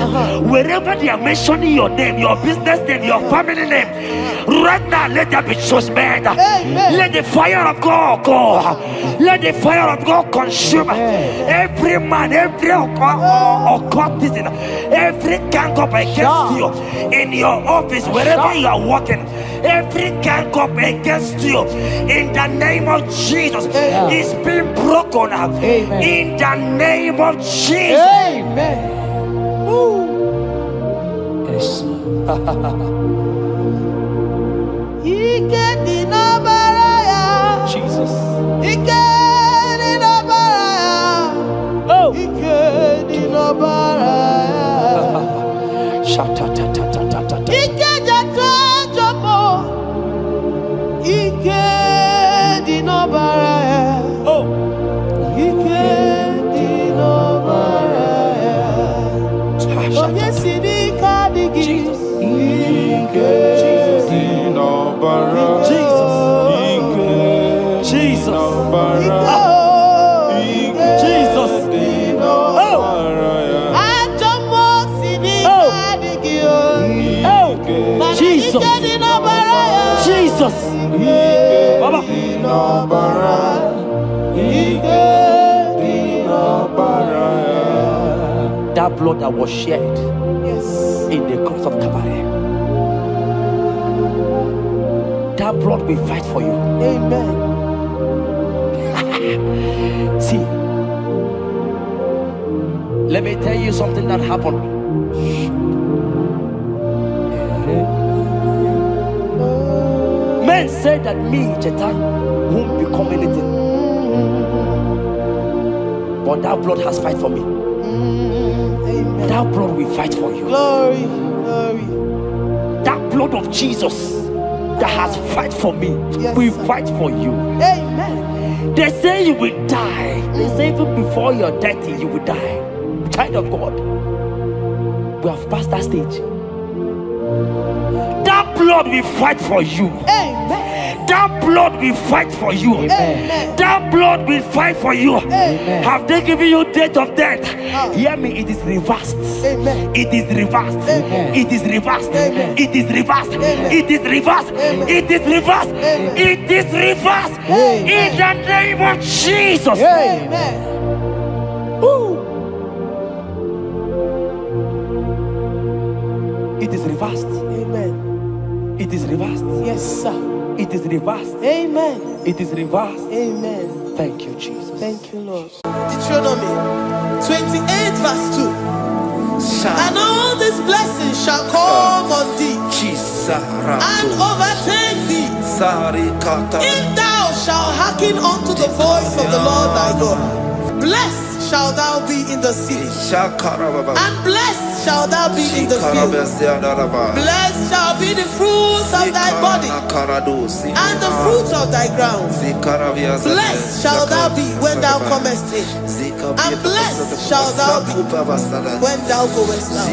Wherever they are mentioning your name, your business name, your family name, right now, let there be judgment. Let the fire of God go. Let the fire of God consume every man, every occultism, every gang up against you in your office, wherever you are working. Every gang up against you in the name of Jesus is being broken up. In the name of Jesus. Amen. Yes. Jesus. Oh. That blood that was shed in the cross of Calvary, that blood will fight for you. Amen. See, let me tell you something that happened. Men said that me, Jetta, won't become anything, but that blood has fight for me. Amen. That blood will fight for you. Glory, glory. That blood of Jesus that has fight for me will fight for you. Amen. They say you will die. They say even before you're 30, you will die. Child of God, we have passed that stage. That blood will fight for you. Amen. That blood will fight for you. Amen. That blood will fight for you. Amen. Have they given you date of death? Hear me, it is reversed. Amen. It is reversed. Amen. It is reversed. Amen. It is reversed. Amen. It is reversed. Amen. It is reversed. Amen. It is reversed. Amen. In the name of Jesus. Amen. Ooh. It is reversed. Amen. It is reversed. Yes, sir. It is reversed. Amen. It is reversed. Amen. Thank you, Jesus. Thank you, Lord. Deuteronomy 28 verse 2. And all these blessings shall come on thee and overtake thee if thou shalt hearken unto the voice of the Lord thy God. Blessed shalt thou be in the city, and blessed shalt thou be in the field. Blessed shall be the fruits of thy body, and the fruits of thy ground. Blessed shalt thou be when thou comest in, and blessed shalt thou be when thou goest out.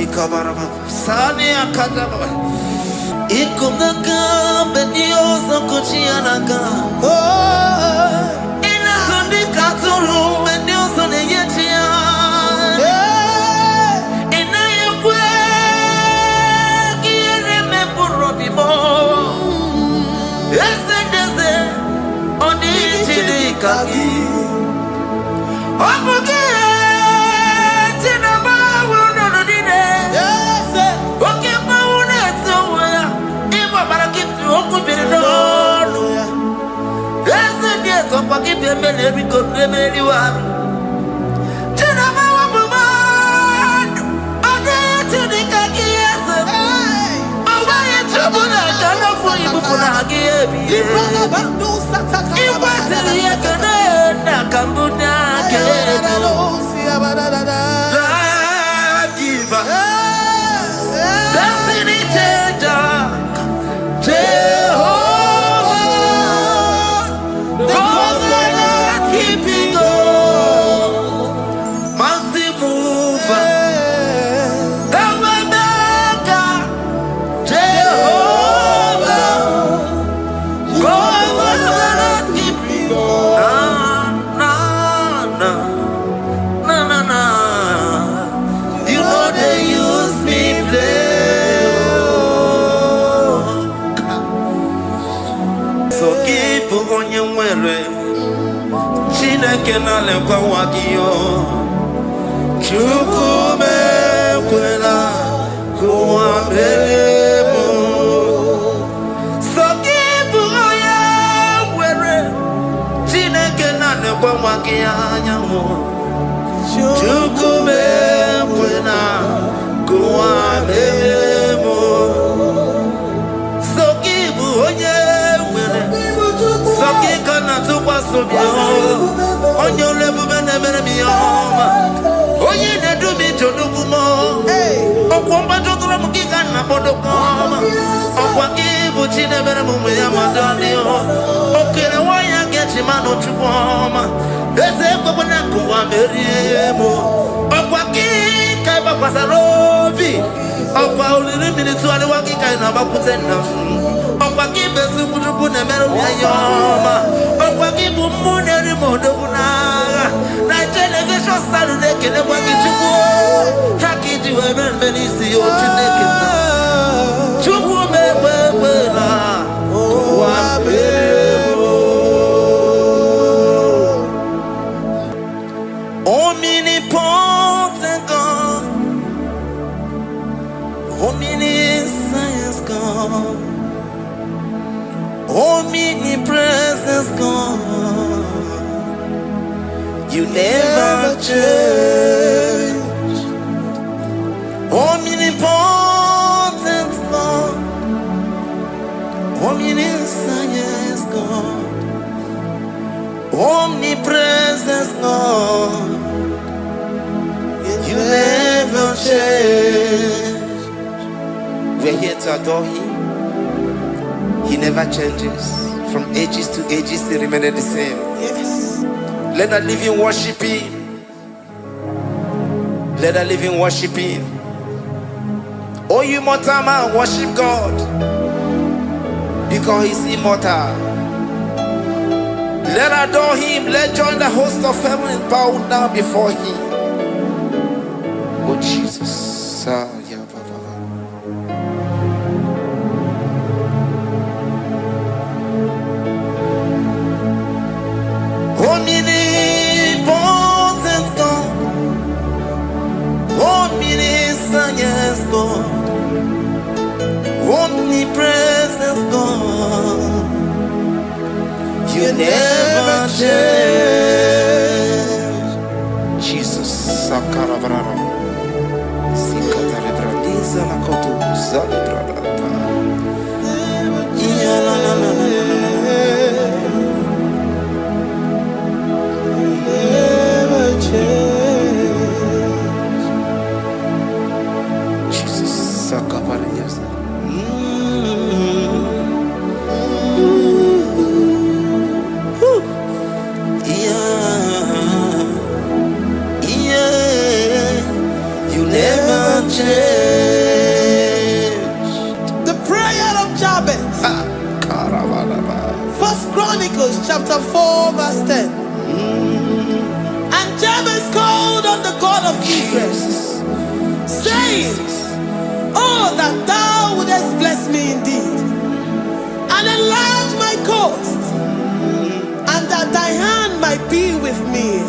On your level, never move ya madani o. Okay, na why I get him no chukoma. Ese kwa na kuwa meriemo. Okwa ki kai ba kwasarobi. Okwa uliri minitu ani waki kai na bakutena. Okwa ki besu kuduku na meru ya yoma. Okwa ki bumune rimodo kunaga. Na television Saturday kele kwa kichuku. Haki diwe benisi yo chinekina. Chuku mewe na kuwa meriemo. Omnipotent God, omniscience God, omnipresence God, you never change. Omnipotent God, omniscience God, omnipresence God, you never change. We're here to adore Him. He never changes. From ages to ages, He remains the same. Yes. Let us live in worship Him. Let us live in worship Him. Oh, you mortal man, worship God, because He's immortal. Let us adore Him. Let's join the host of heaven and bow down before Him. Oh Jesus, yeah, Baba. Omnipotent God, omniscience God, omnipresence God, you never change. Jesus, Sakarabrara. Chapter 4 verse 10. And Jabez called on the God of Israel, saying, oh, that thou wouldest bless me indeed, and enlarge my coast, and that thy hand might be with me,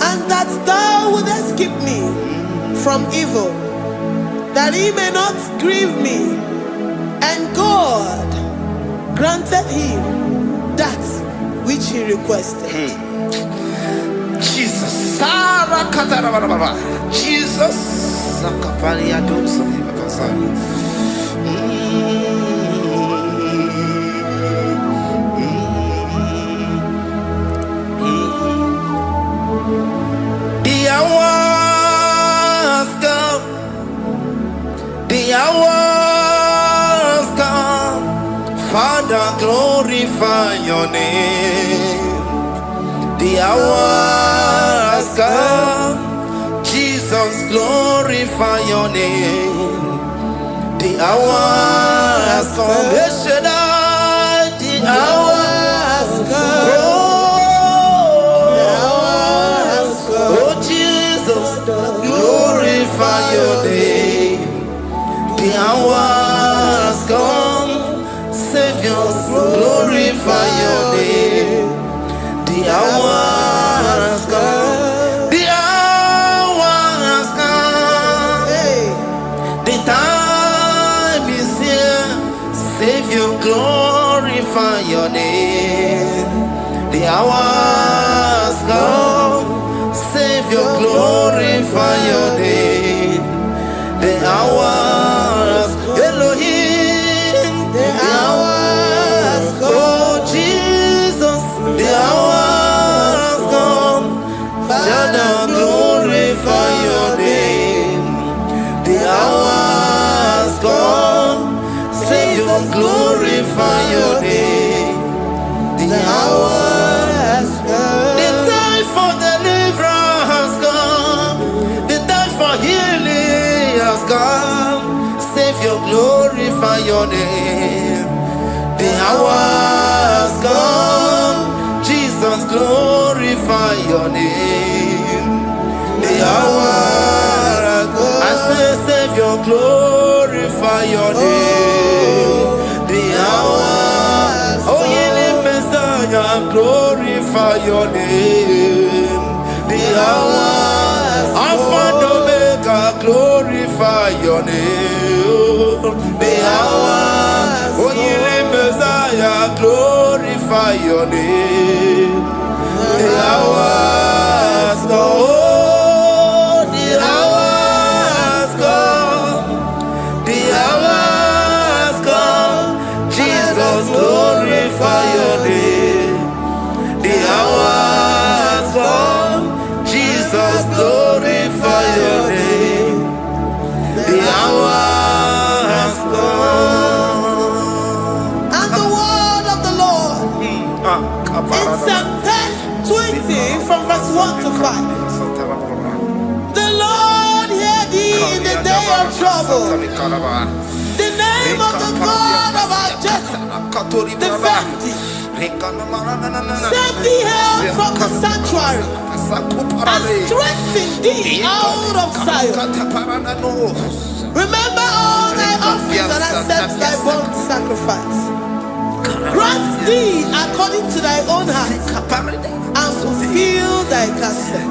and that thou wouldest keep me from evil, that he may not grieve me. And God granted him that which he requested. Jesus. Jesus. The hours come. The hours come. Father, glorify your name. The hours come. Jesus, glorify your name. The hours come. The hours come. Oh, Jesus, glorify your name. The hours come. Savior, glorify your name. The hours come. The hours come. The time is here. Savior, glorify your name. The hours come. Savior, glorify your name. The hours, Elohim. The hours come. Oh, Jesus, the hours come. Father, glorify your name. The hours come. Savior, Jesus, glorify your name. The hour has come. The time for deliverance has come. The time for healing has come. Savior, glorify your name. The hour has come. Jesus, glorify your name. The hour has come. I say, Savior, glorify your name. The hour. Oh, Messiah, glorify your name. The hour. Alpha and Omega, glorify your name. The hour. Oh, Messiah, glorify your name. The hour has come. The hour has come. The hour has come. Jesus, glorify your name. The hour has come. Jesus, glorify your name. The hour has come. And the word of the Lord in Psalm 10:20 from verse 1 to 5. The Lord hear thee in the day of trouble. The name of the God of our Jacob defend thee. Send thee help from the sanctuary and strengthen thee out of Zion. Remember all thy offerings and accept thy burnt sacrifice. Grant thee according to thy own heart and fulfill thy counsel.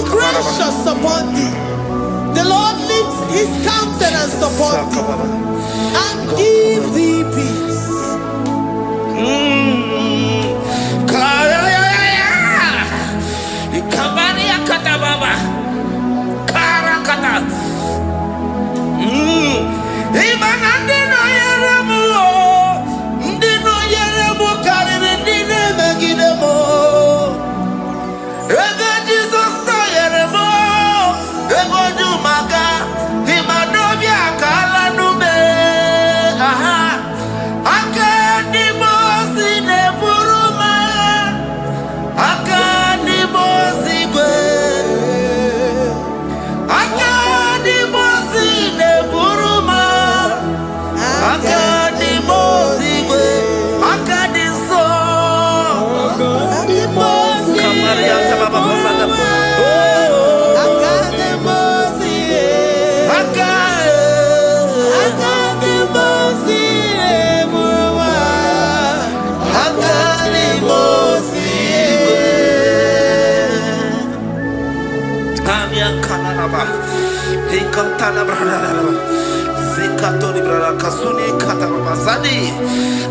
Gracious upon thee. The Lord lifts his countenance upon thee and give thee peace. Kanaba, Hikatana Brada, Zikatori Brada, Kasuni Kataba, Zadi,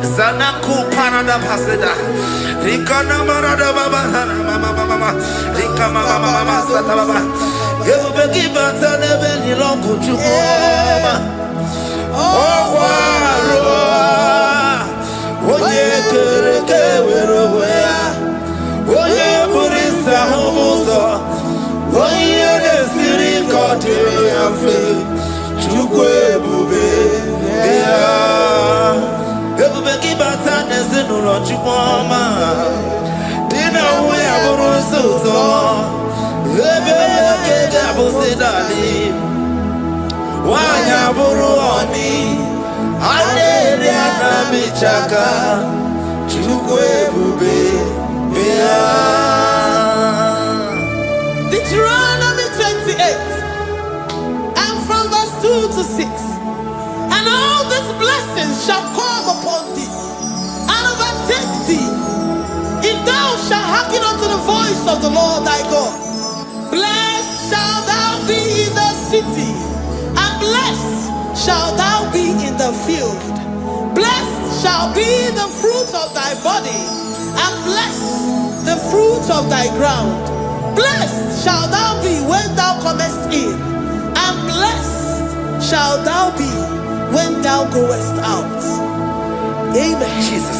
Zanaku Panada Paseda, Rikana Marada Baba, Mama, Rikama Mama Satababa, Yubeki Batana Beni Longu Chukoma, Oh, Oye Kereke Weroya, Oye Burisa Homosa, Oye Nesiri Kote Afe, Chukwe Bube, Ebubeki Batana Zenuro Chukoma, Dina Wea Burusuto, Ebeke Jabusidali, Wanya Buruoni. Aleriana Michaka Chukwe Bube Deuteronomy 28 and from verse 2 to 6. And all these blessings shall come upon thee and overtake thee if thou shalt hearken unto the voice of the Lord thy God. Blessed shalt thou be in the city, and blessed shall thou be in the field. Blessed shall be the fruit of thy body, and blessed the fruit of thy ground. Blessed shall thou be when thou comest in, and blessed shall thou be when thou goest out. Amen. Jesus.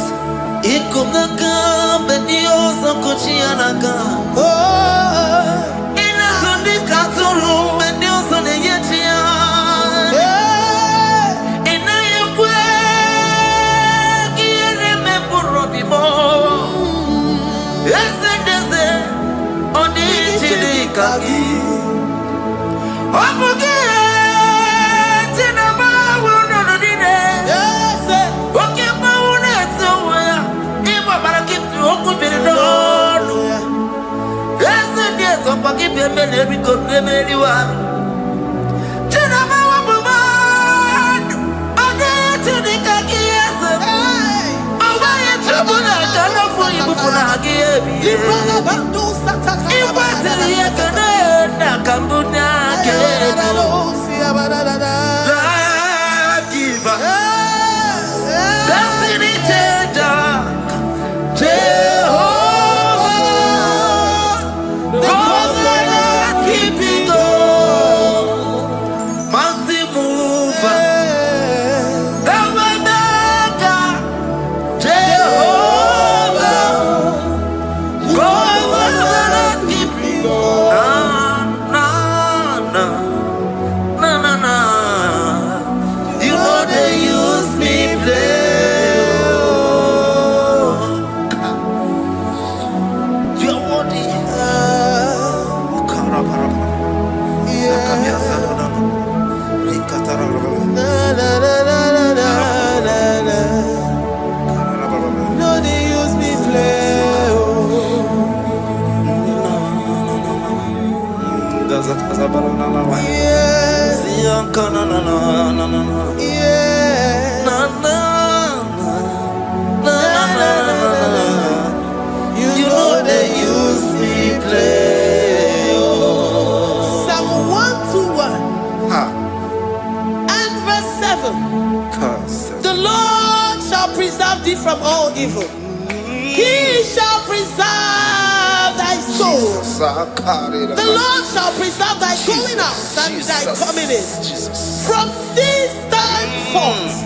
From all evil, he shall preserve thy soul. The Lord shall preserve thy going out and thy coming in from this time forth,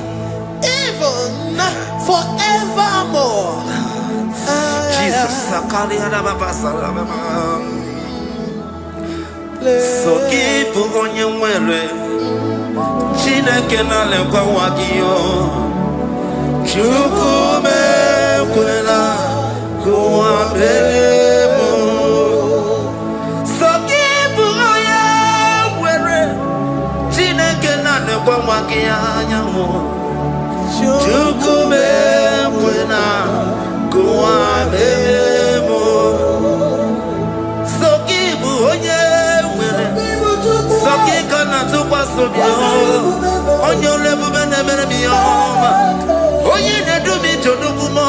even forevermore. Jesus. So keep on your way. Chineke na lekwa wakio. Chukume kwela kuambelemo Sokibu oya were Chineke na nekwa wakia nyamo Chukume kwela kuambelemo Sokibu oya were Sokika na tukwa sobio Onyo lebu bene bene biyoma Oye ne do me to do kumo.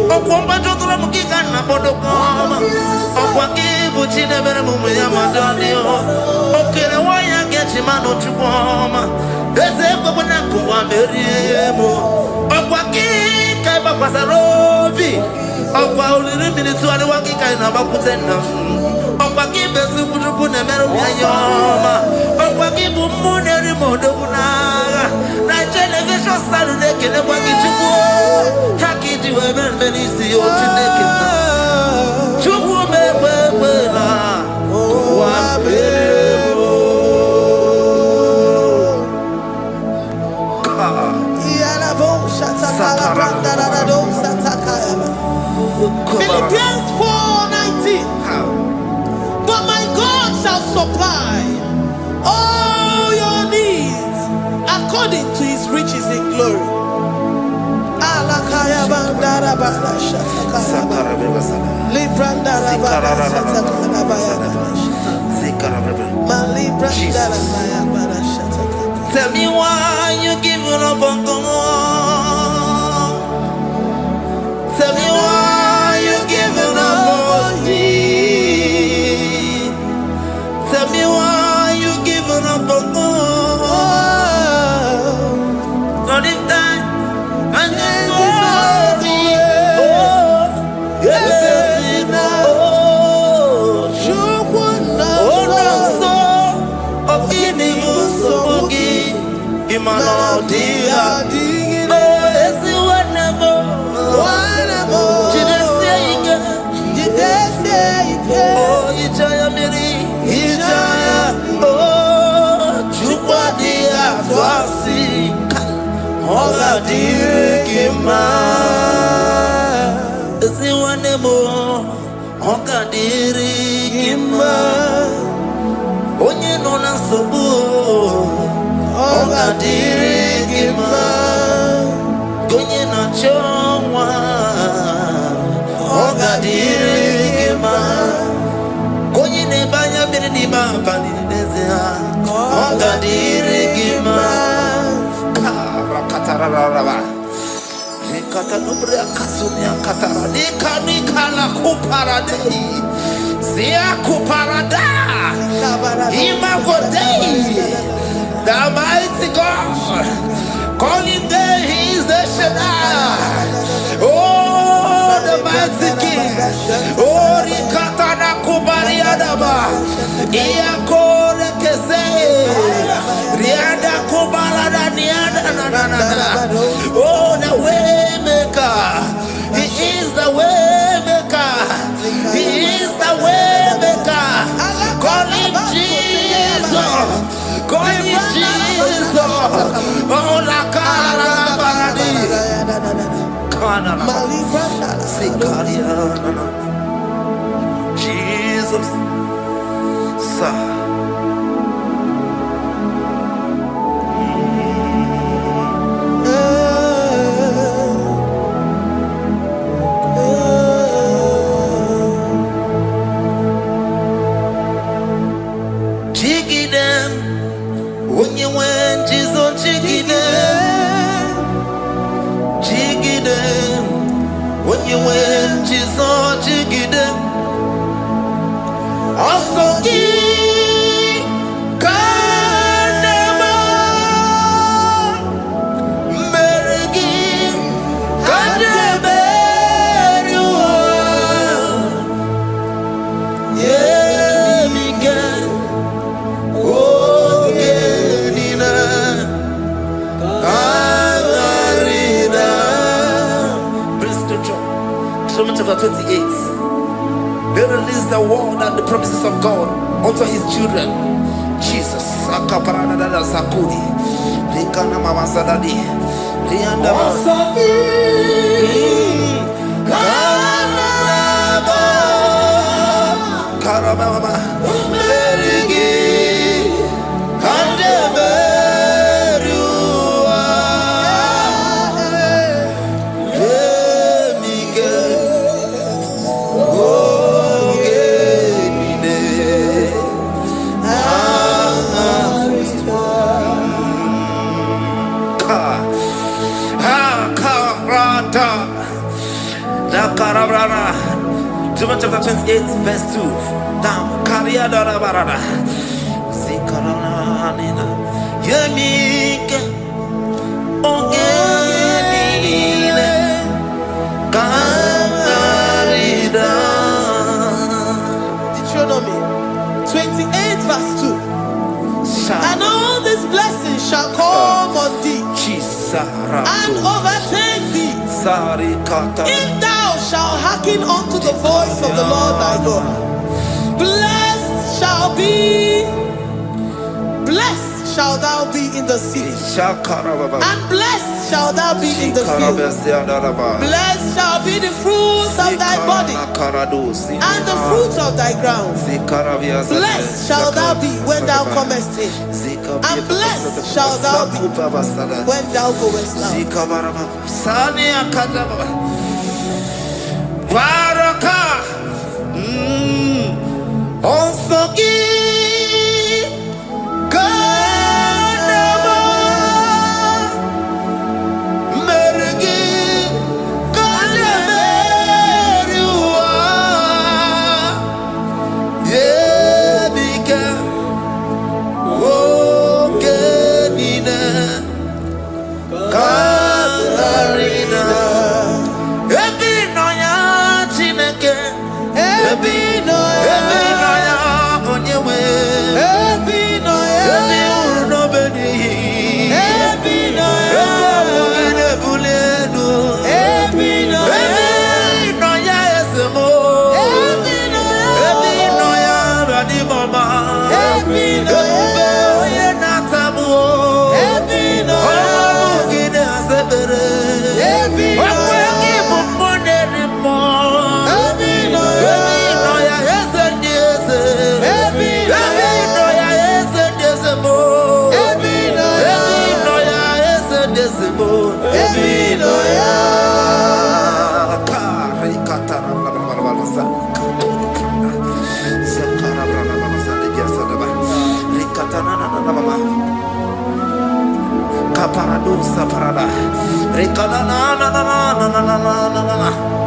Okwamba to tula mukika na bodo koma. Okwaki Puchine Beremumu Yamadonio. Okay, why I get him out of Chupoma? There's a Bobonaku, I'm very able. Okwaki, Kaiba Pasarobi. Okwa minutes to Alawaki Kainaba Putena. Okwaki Besuku Nemeroma. Okwaki Bumuneri Modona. Television Saturday, can I walk into war? Haki to heaven, many see you today. Philippians 4:19. But my God shall supply all your needs according to his riches in glory. Tell me why you giving up on God. Tell me why you giving up on me. Tell me why you giving up on God. Not in time and then glory. Oh, yes, oh, of onye nọ na nsogbu ọ ga-adịrị gị mma onye na-achọ nwa ọ ga-adịrị gị mma onye na-ebe anya mmiri n'ime abalị n'eze ha ọ ga-adịrị gị mma karakatara kata nubre akasumia katara nika la kuparadei sia kuparada imagodei the mighty God calling there he is the Shaddai oh the mighty King oh rikata na kubariadaba iakore kese riada kubarada niada na oh the way he is the way maker. He is the way maker. Call him Jesus. Call him Jesus. Oh, la cara baradi. Jesus. Sir. Chapter 28. They release the word and the promises of God unto his children. Jesus. Sakudi. Rikana mama sadadi. Rianda Karababa. Deuteronomy chapter 28, verse 2. Down. Karia dara barada. Zikarana nina. Yemike. Ongenine. Karida. Deuteronomy 28, verse 2. And all these blessings shall come on thee and overtake thee if thou shalt hearken unto the voice of the Lord thy God. Blessed shall thou be in the city, and blessed shall thou be in the field. Blessed shall be the fruits of thy body and the fruits of thy ground. Blessed shall thou be when thou comest in, and blessed shall thou be when thou goest out.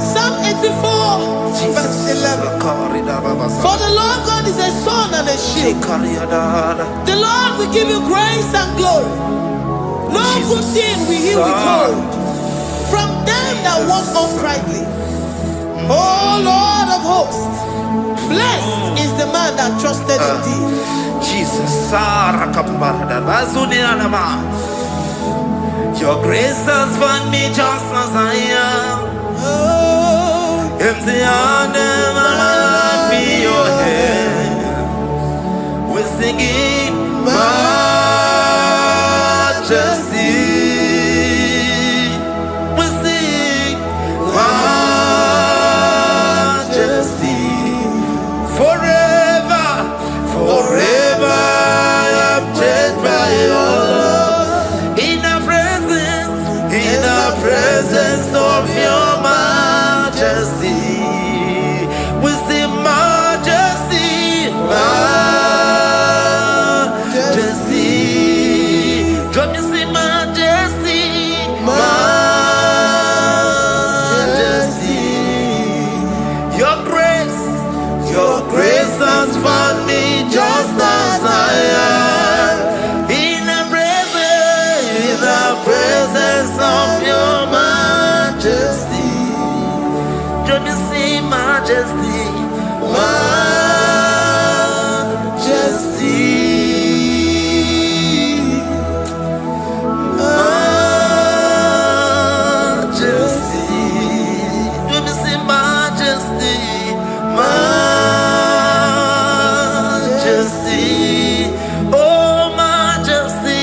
Psalm 84, verse 11. For the Lord God is a sun and a shield. The Lord will give you grace and glory. No good thing will he withhold from them that walk uprightly. O Lord of hosts, blessed is the man that trusted in thee. Jesus, your grace has found me just as I am. Empty handed, my life in your hand. We're singing majesty. We sing majesty. Forever, forever I'm changed by your love. In the presence of your majesty, we see majesty, majesty. Don't you see majesty, majesty? Your grace has found me just as I am. In the presence of your majesty, don't you see majesty, majesty, majesty, don't you see majesty, majesty, oh majesty.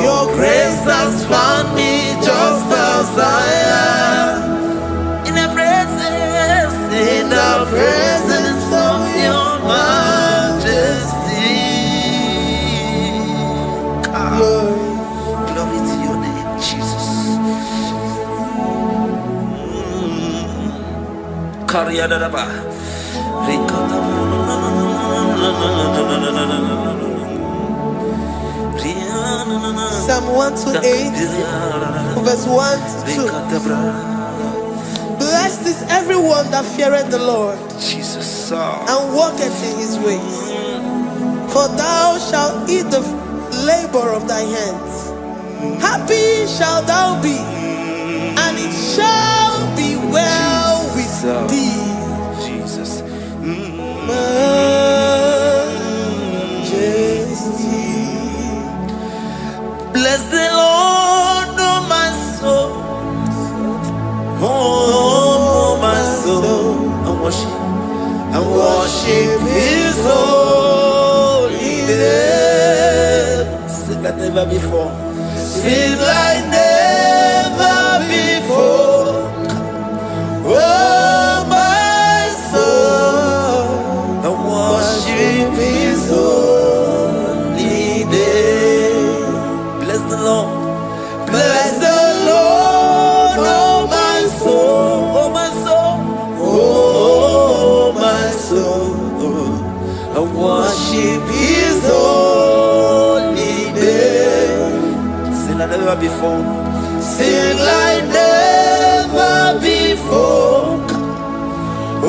Your grace has found me just as I am. In the presence of your majesty. Glory to your name, Jesus. Psalm 128, verse 1 to 2. Blessed is everyone that feareth the Lord, Jesus, and walketh in his ways. For thou shalt eat the labor of thy hands. Happy shalt thou be, and it shall be well with thee. Jesus. Majesty. Bless the Lord, oh my soul. Oh, my soul. And worship his holy name. Sing like never before. Sing like never before. Oh, my soul. And worship his holy name. Bless the Lord. Bless the Lord, oh my soul, oh my soul, oh my soul. I worship his holy name. Sing like never before. Sing like never before.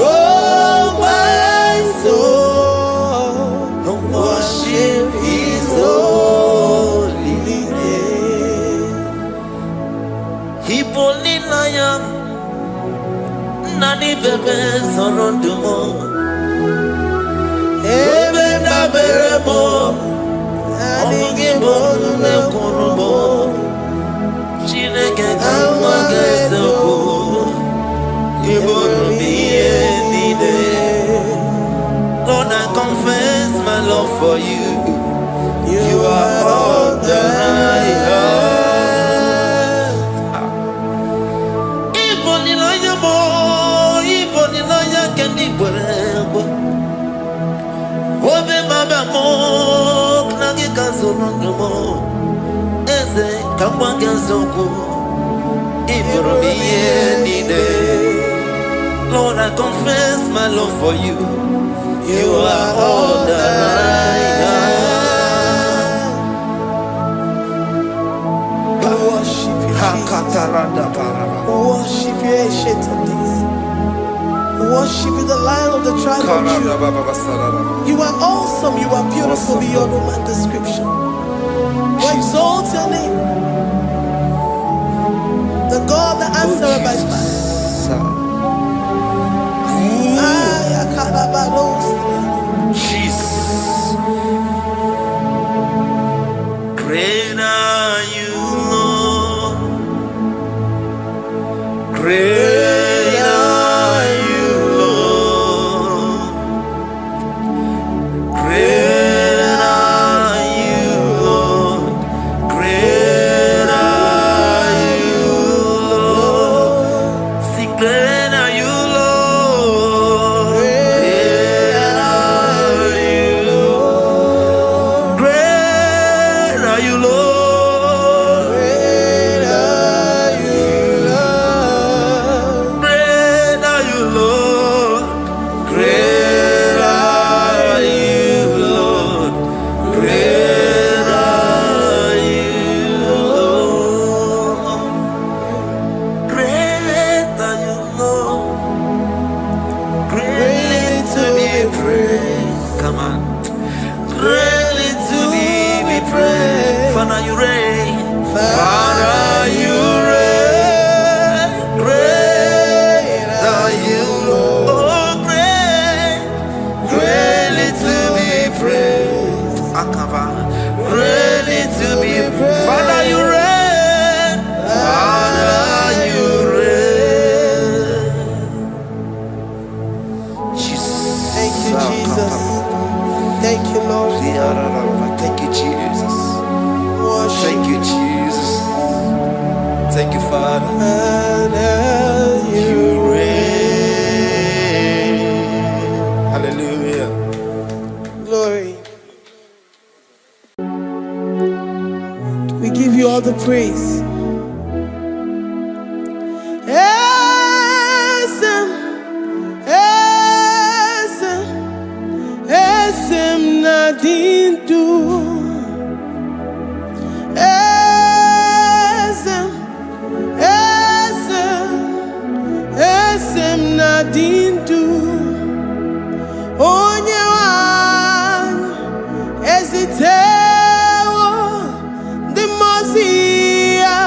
Oh my soul, I worship his holy name. Hipoli nayam nani bebe sorondumo ebe na beremo omugi bonu ne kunumo Chineke kama geseko ibonu miye nide. Lord, I confess my love for you. You are all that I have. Obe mama mo knagi kazono mo eze kangwa gazoko iboro miye nide. Lord, I confess my love for you. You are all that I have. Worship you, Jesus. Worship you, ancient of days. Worship you, the Lion of the tribe of Judah. You are awesome, you are beautiful beyond human description. We exalt your name, the God that answered by fire. Jesus. Great are you, Lord. Great are you, Lord. Great are you, Lord. Great are you, Lord. Sing great are you, Lord. Great are you, Lord. Great are you, Lord. Father, you reign. Father, you reign. Great are you, Lord. Oh, great, greatly to be praised. Akaba, greatly to be praised. Father, you reign. Father, you reign. Jesus. Thank you, Jesus. Thank you, Lord. Thank you, Jesus. Worship Thank you, Thank you, Father. And You reign. Hallelujah. Glory. We give you all the praise. Esem nadindu. Esem nadindu. Onyewan ezitewo dimozia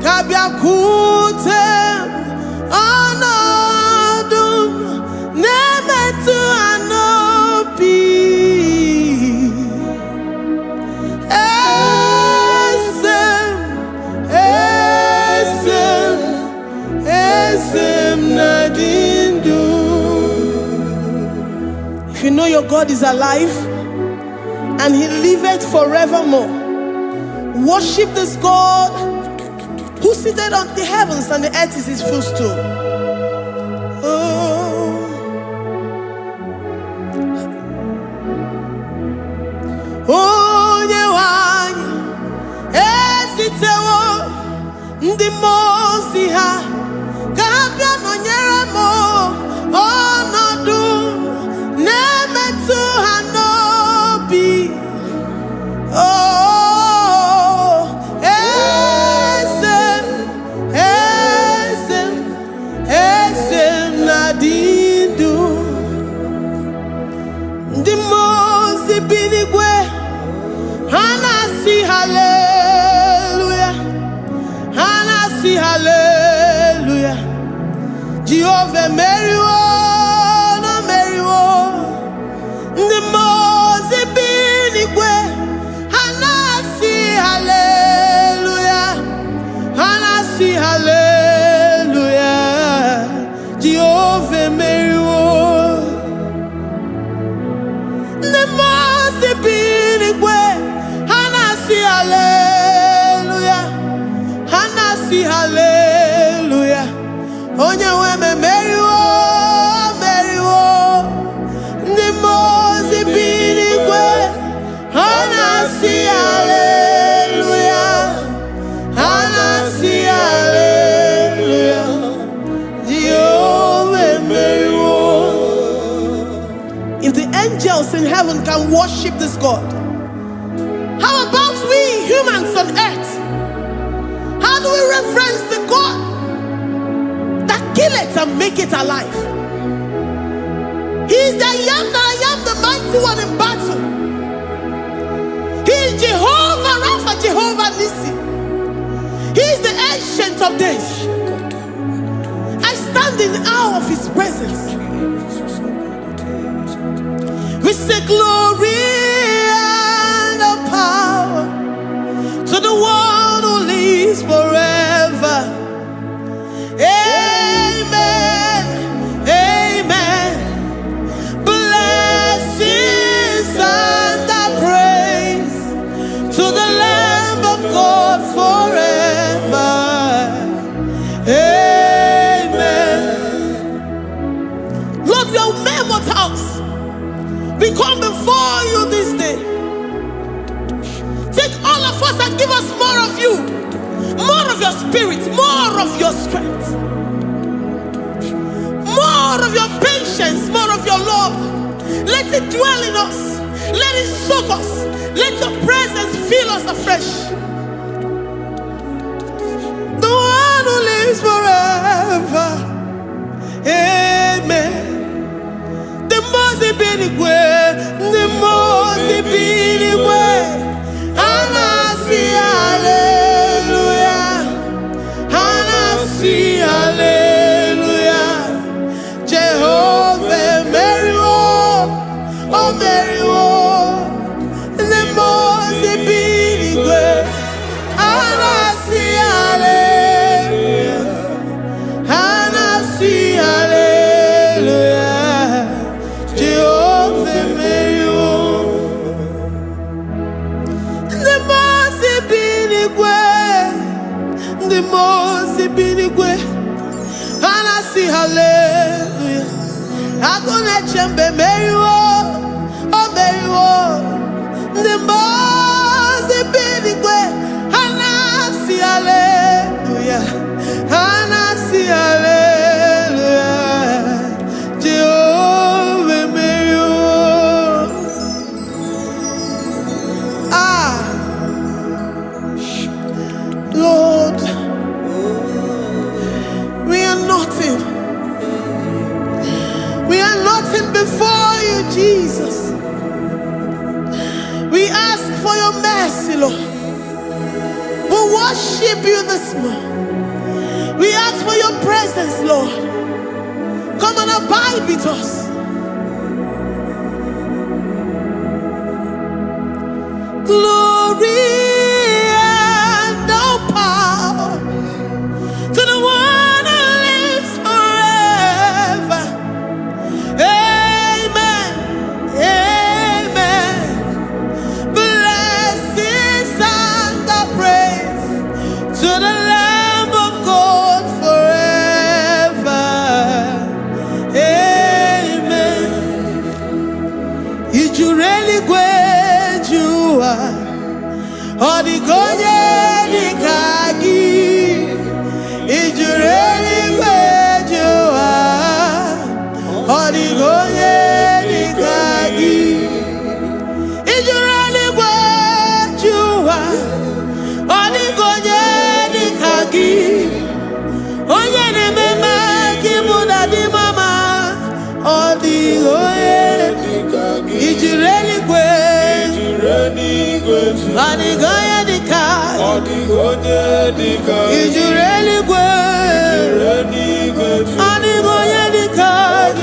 kabiakute anadum nemetu anopi esem nadindu. If you know your God is alive and he liveth forevermore, worship this God who seated on the heavens and the earth is his footstool. Oh, Nyewani, esitewo ndi mozi ha, kabia no nyeremo, onodu nemetu hanobi. Oh, esem nadindu. Ndi mozi binigwe, hanasi hallelujah, hanasi hallelujah. Jehovah meriwo, no meriwo. Ndi mozi binigwe, hanasi hallelujah, hanasi hallelujah. Jehovah meriwo. Ndi mozi binigwe, hanasi hallelujah, hanasi hallelujah. Onye weme meriwo, meriwo. Ndi mozi binigwe, hanasi hallelujah, hanasi hallelujah. Jehovah meriwo. If the angels in heaven can worship this God, how about we humans on earth? How do we reference the God that killeth and make it alive? He is the I am, the mighty one in battle. He is Jehovah Rapha, Jehovah Nissi. He is the ancient of days. I stand in awe of his presence. We say glory and the power to the one who lives forever. Amen, amen. Blessings and the praise to the Lamb of God forever. Amen. Lord, your mammoth house, we come before you this day. Take all of us and give us more of you, more of your spirit, more of your strength, more of your patience, more of your love. Let it dwell in us. Let it soak us. Let your presence fill us afresh. The one who lives forever. Amen. The most benigwe, the most benigwe. Hanasi hallelujah, hanasi hallelujah. Jehovah meriwo, oh meriwo. The most benigwe, hanasi hallelujah, hanasi hallelujah. Jehovah meriwo. The the most binigwe. And I see hallelujah. I'm gonna chamber Mary oh Mary the most binigwe. And I see hallelujah. And I see hallelujah. Jehovah Mary Lord, we are nothing. We are nothing before you, Jesus. We ask for your mercy, Lord. We worship you this morning. We ask for your presence, Lord. Come and abide with us. Glory and all power to the one who lives forever. Amen. Amen. Blessings and the praise to the Lamb of God forever. Amen. Did you really great you are? Odigonye dikagi, ijureli kwejuwa. Odigonye dikagi, ijureli kwejuwa. Odigonye dikagi, onye ne mema kimuda di mama. Odigonye dikagi, ijureli kwejuwa. Odigonye dikagi, ijureli kwejuwa.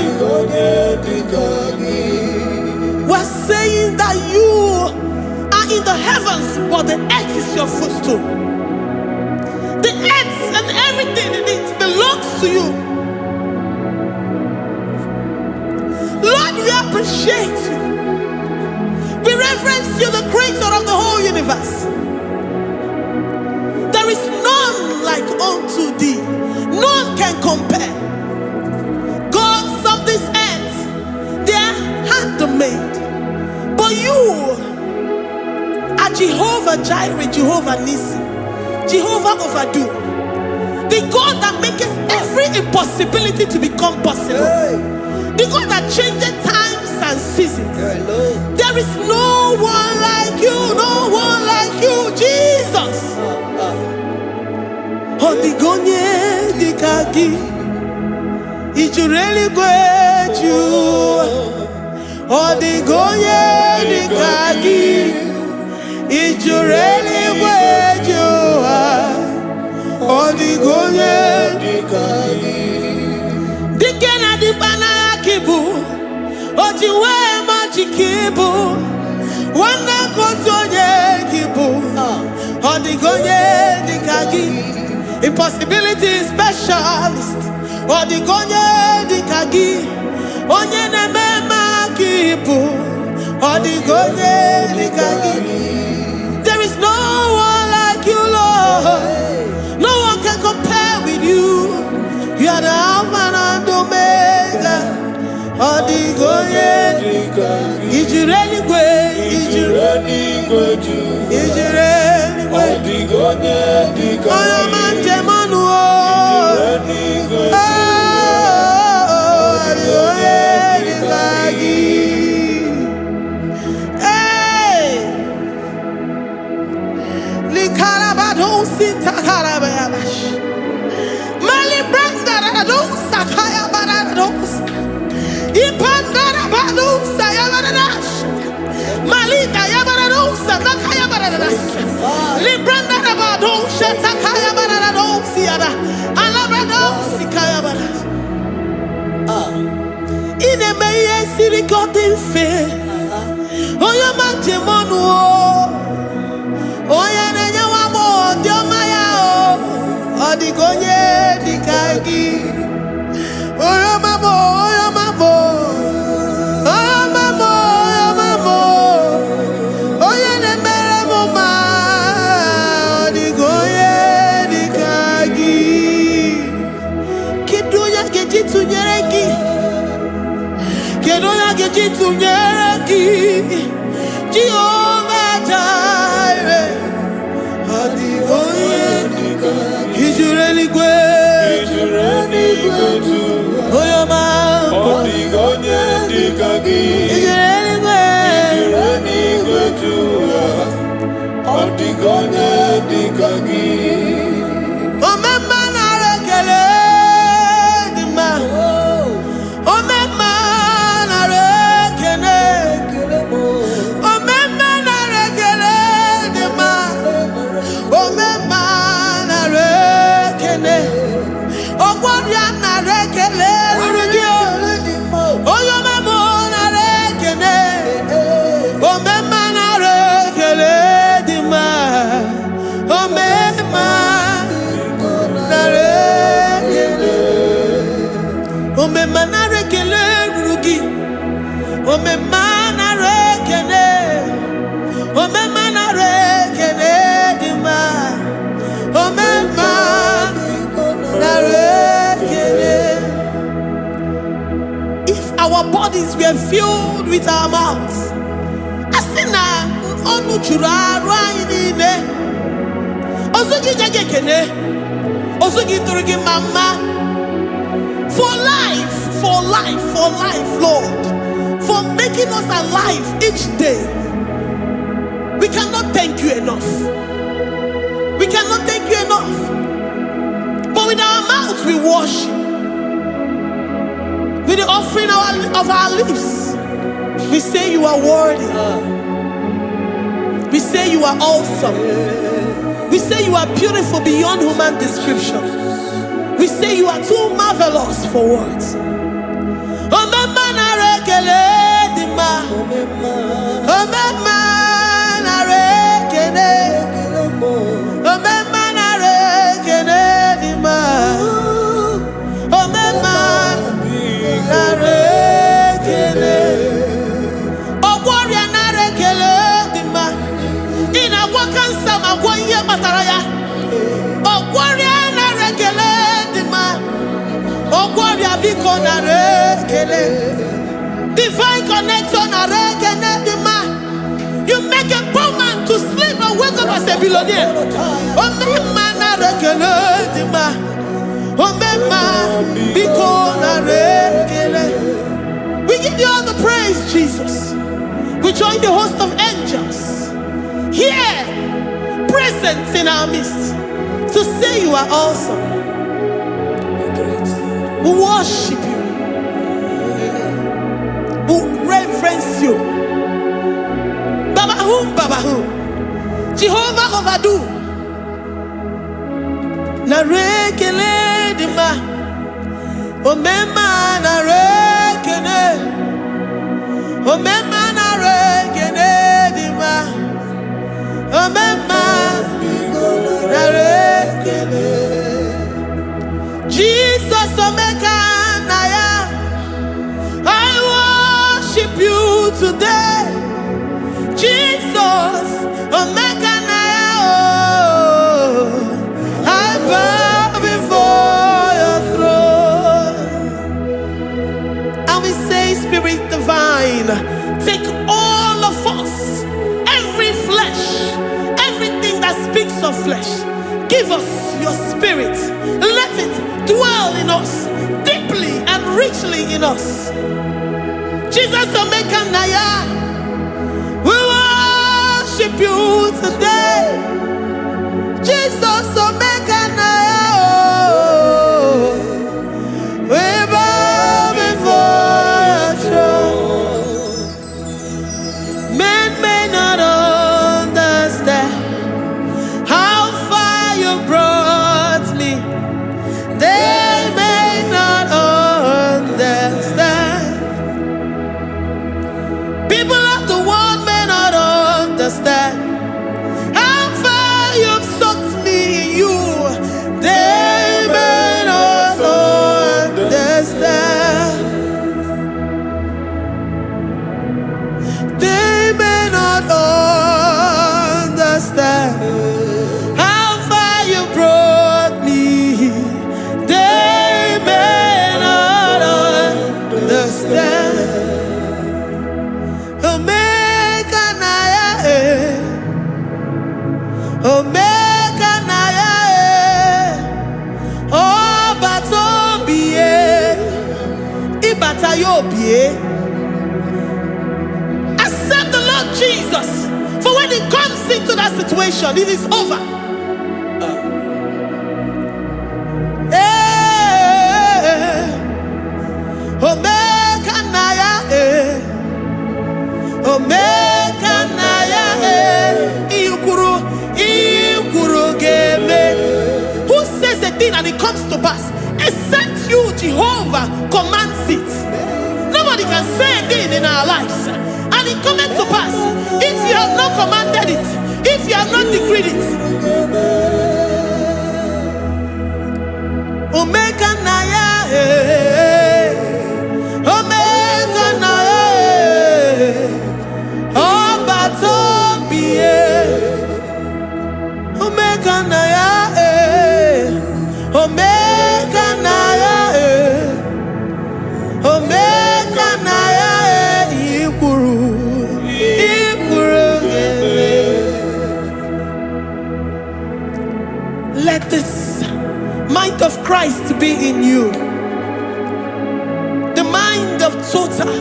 Odigonye dikagi. We're saying that you are in the heavens, but the earth is your footstool. The earth and everything in it belongs to you. Lord, we appreciate you. We reverence you, the creator of the whole universe. There is none like unto thee. None can compare. Gods of this earth, they are handmade. But you are Jehovah Jireh, Jehovah Nissi, Jehovah Overdo. The God that makes every impossibility to become possible. The God that changes times and seasons. There is no one like you, no one like you, Jesus. Odigonye dikagi, ijureli kweju. Odigonye dikagi, ijureli kweju. Odigonye dikagi. Dikena dipana kibu, ojiwe majikibu. Wana kotonye kibu, odigonye dikagi. Impossibility specialist, odigonye dikagi. Onye nemema kibu, odigonye dikagi. There is no one like you, Lord. No one can compare with you. You are the Alpha and Omega. Odigonye dikagi. Ijureli kwe, ijureli kwe, ijureli kwe. Odigonye dikagi. Oyomanje manu o. Ijureli kwe. Odigonye dikagi. Hey, likarabado sitakarabayabash. Mali branda radosa kaya baradosa. Ipandara badosa yabaradosa. Malika yabaradosa takaya baradosa. Libranda rabadosa takaya baradosa yada. Alabradosa kaya baradosa. Ine meye sirikotin fe. Oya manjemonu o. Oya nenya wamo diomaya o. Odigonye dikagi. Oya mamo, oya mamo. Oya mamo, oya mamo. Oya nemere moma. Odigonye dikagi. If our bodies were filled with our mouths, asina onu chura rainine osugi jagekene osugi turugi mama for life, Lord, for making us alive each day. We cannot thank you enough. We cannot thank you enough. But with our mouths we worship. With the offering of our lips, we say you are worthy. We say you are awesome. We say you are beautiful beyond human description. We say you are too marvelous for words. Divine connection. You make a poor man to sleep and wake up as a billionaire. We give you all the praise, Jesus. We join the host of angels here, present in our midst, to say you are awesome. We worship you. We reverence you. Baba Jehovah overdo. Na rekele dima. Omema na rekele. Omema na rekele dima. Omema na rekele. Jesus omeka na ya. I worship you today. Jesus, omeka na ya. I bow before your throne. And we say, Spirit divine, take all of us, every flesh, everything that speaks of flesh. Give us your spirit. Let it dwell in us, deeply and richly in us. Jesus, omeka na ya. We worship you today. Jesus, omeka na ya. We bow before your throne. Men may not understand how far you brought me. They may not understand. People of the world may not understand how far Accept the Lord Jesus. For when He comes into that situation, it is over. Omega Naya, Omega Naya, Ikuru Game. Who says a thing and it comes to pass? Except you, Jehovah, commands it. Nobody can say a thing in our lives and it cometh to pass if you have not commanded it, if you have not decreed it. Omega Naya, Omega Naya, Obatobie, Omega Naya, Omega Naya, Omega Naya, Ikuru. Let this mind of Christ be in you. The mind of total.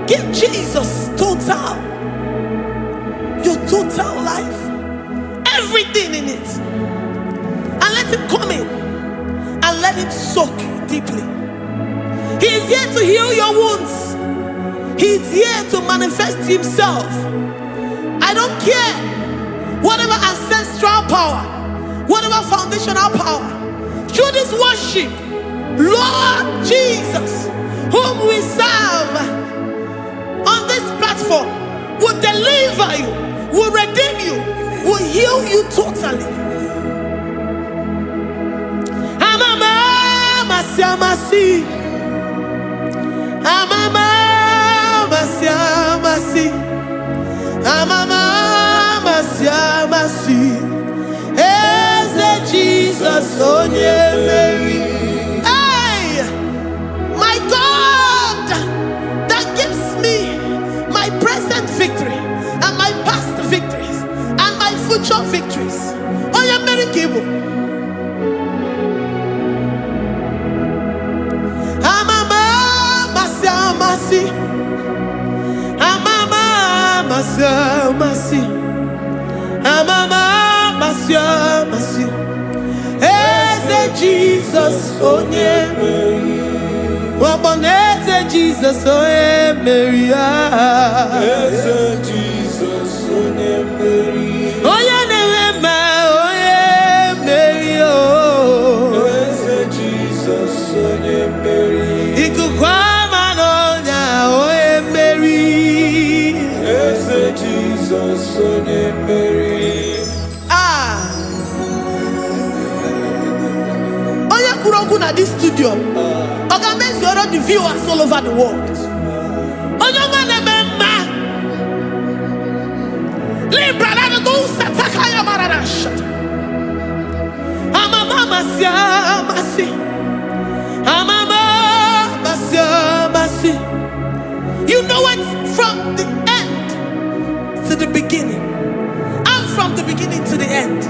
Give Jesus total. Your total life. Everything in it. And let Him come in. And let Him soak deeply. He is here to heal your wounds. He is here to manifest Himself. I don't care. Whatever ancestral power, whatever foundational power, through this worship, Lord Jesus, whom we serve on this platform, will deliver you, will redeem you, will heal you totally. Amama Masiamasi, Amama Masiamasi, Amama Masiamasi, Eze Jesus Onye Mary. Hey, my God, that gives me my present victory and my past victories and my future victories. Onye Mary Kibu. Amama Masiamasi, Amama Masiamasi, Amama Masiamasi, Eze Jesus Onye Mary. Waboneze Jesus Onye Mary. Eze Jesus Onye Mary. Onye Newema Onye Mary. Eze Jesus Onye Mary. Ikukwama Nonya Onye Mary. Eze Jesus Onye Mary. At this studio, organize the viewers all over the world. You know it from the end to the beginning, and from the beginning to the end.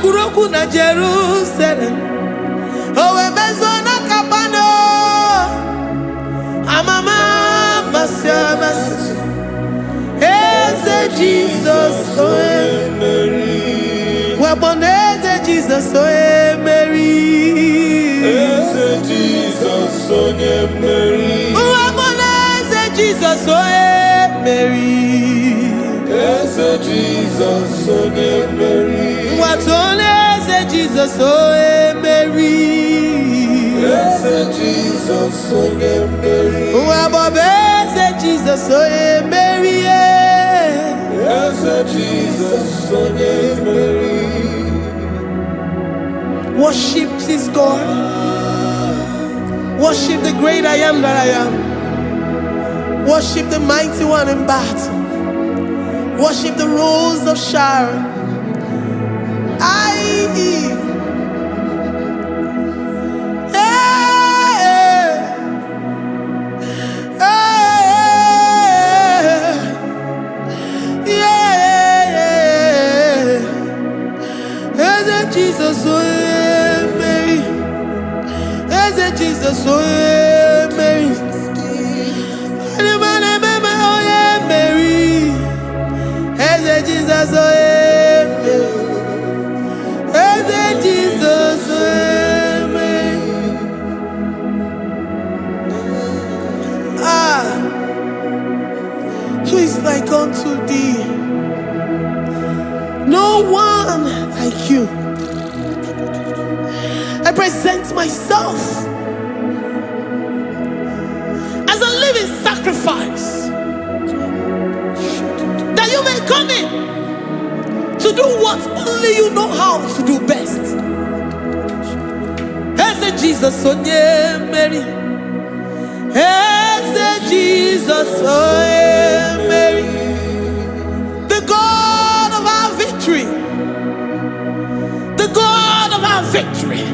Kuroku na Jerusalem, Owebezona Kapano, Amama Masiamasi, Eze Jesus Onye Mary. Waboneze Jesus Onye Mary. Eze Jesus Onye Mary. Waboneze Jesus Onye Mary. Eze Jesus Onye Mary. What only Jesus Onye Mary. Eze Jesus Onye Mary. Wabobeze Jesus Onye Mary. Eze Jesus Onye Mary. Worship this God. Worship the great I am that I am. Worship the mighty one in battle. Worship the rose of Sharon. Jesus Onye Mary. Jesus, oh yeah, Mary. Oh yeah, Mary. Hey, Jesus, oh yeah, Mary. Hey, Jesus, oh yeah, Mary. Who is like unto thee? No one like you. I present myself as a living sacrifice, that you may come in to do what only you know how to do best. Hey, Jesus, oh yeah, Mary. Hey, Jesus, oh yeah, Mary. The God of our victory. The God of our victory.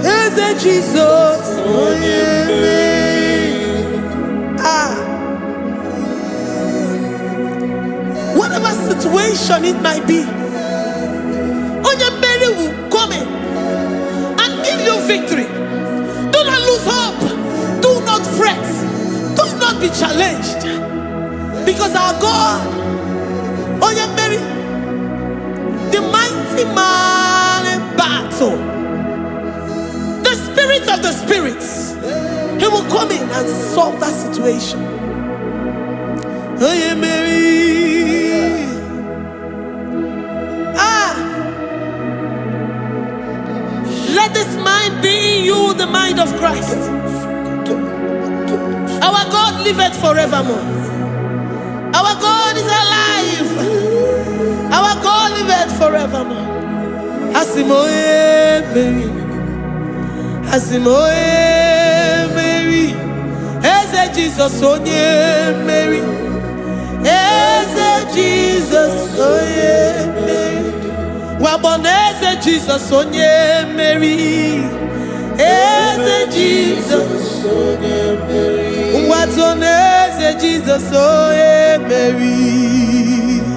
Hey, Jesus, oh yeah, Mary. Whatever situation it might be, Mary will come in and give you victory. Do not lose hope. Do not fret. Do not be challenged. Because our God, Mary, the mighty man in battle, the spirit of the spirits, he will come in and solve that situation. Mary. Let this mind be in you, the mind of Christ. Our God liveth forevermore. Our God is alive. Our God liveth forevermore. Asimoye Mary. Asimoye Mary. Eze Jesus onye Mary. Eze Jesus onye Mary. Waboneze Jesus onye Mary. Eze Jesus onye Mary. Watoneze Jesus onye Mary.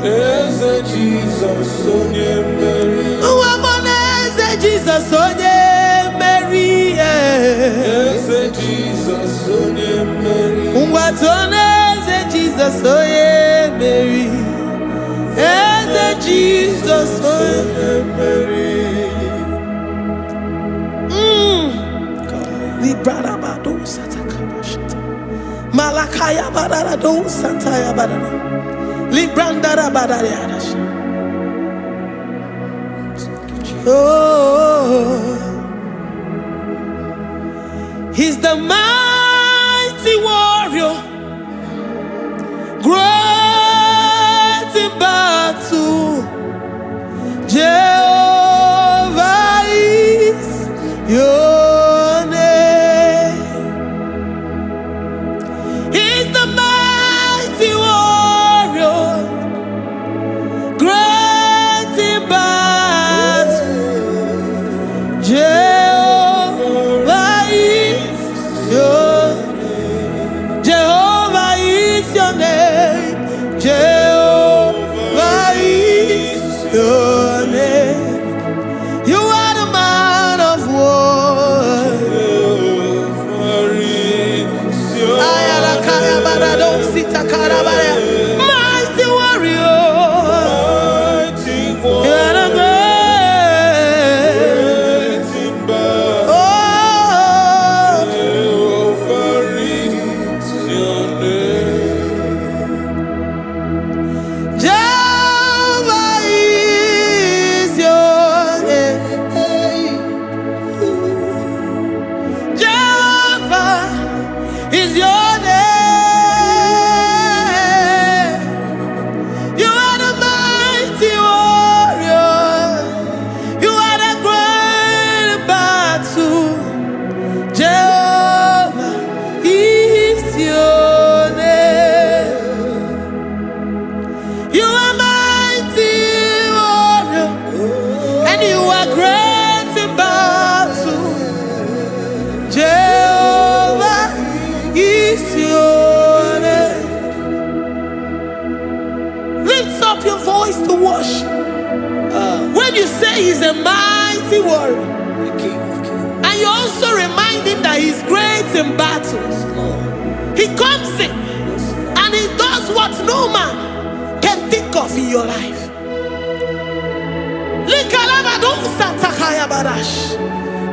Eze Jesus onye Mary. Waboneze Jesus onye Mary. Eze Jesus onye Mary. Watoneze Jesus onye Mary. Eze Jesus onye Mary. Librada bado satakabashita. Malakaya badara do sataya badara. Librandara badara yadash. Oh, he's the mighty warrior, great in battle. Jehovah is your name. He's the mighty warrior, great in battle. Jehovah is your name. Jehovah is your name. Jehovah is your name. You are the man of war. Mighty warrior. You are the great. Oh, Jehovah is your name. Jehovah is your name. You are the mighty warrior. You are the great battle. Jehovah is your name. You are mighty warrior, and you are great in battle. Jehovah is love in your life.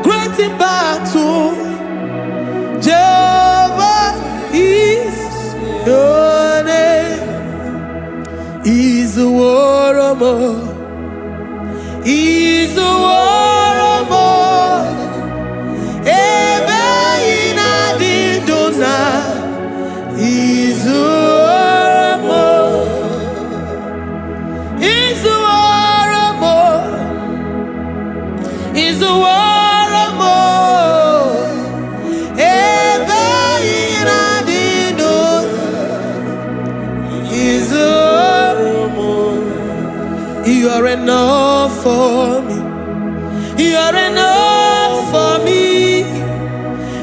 Great in battle, Jehovah is your name. He's a warrior, he's a warrior. Ebe ina didona, he's a warrior, he's a warrior, he's a warrior. You are enough for me. You are enough for me.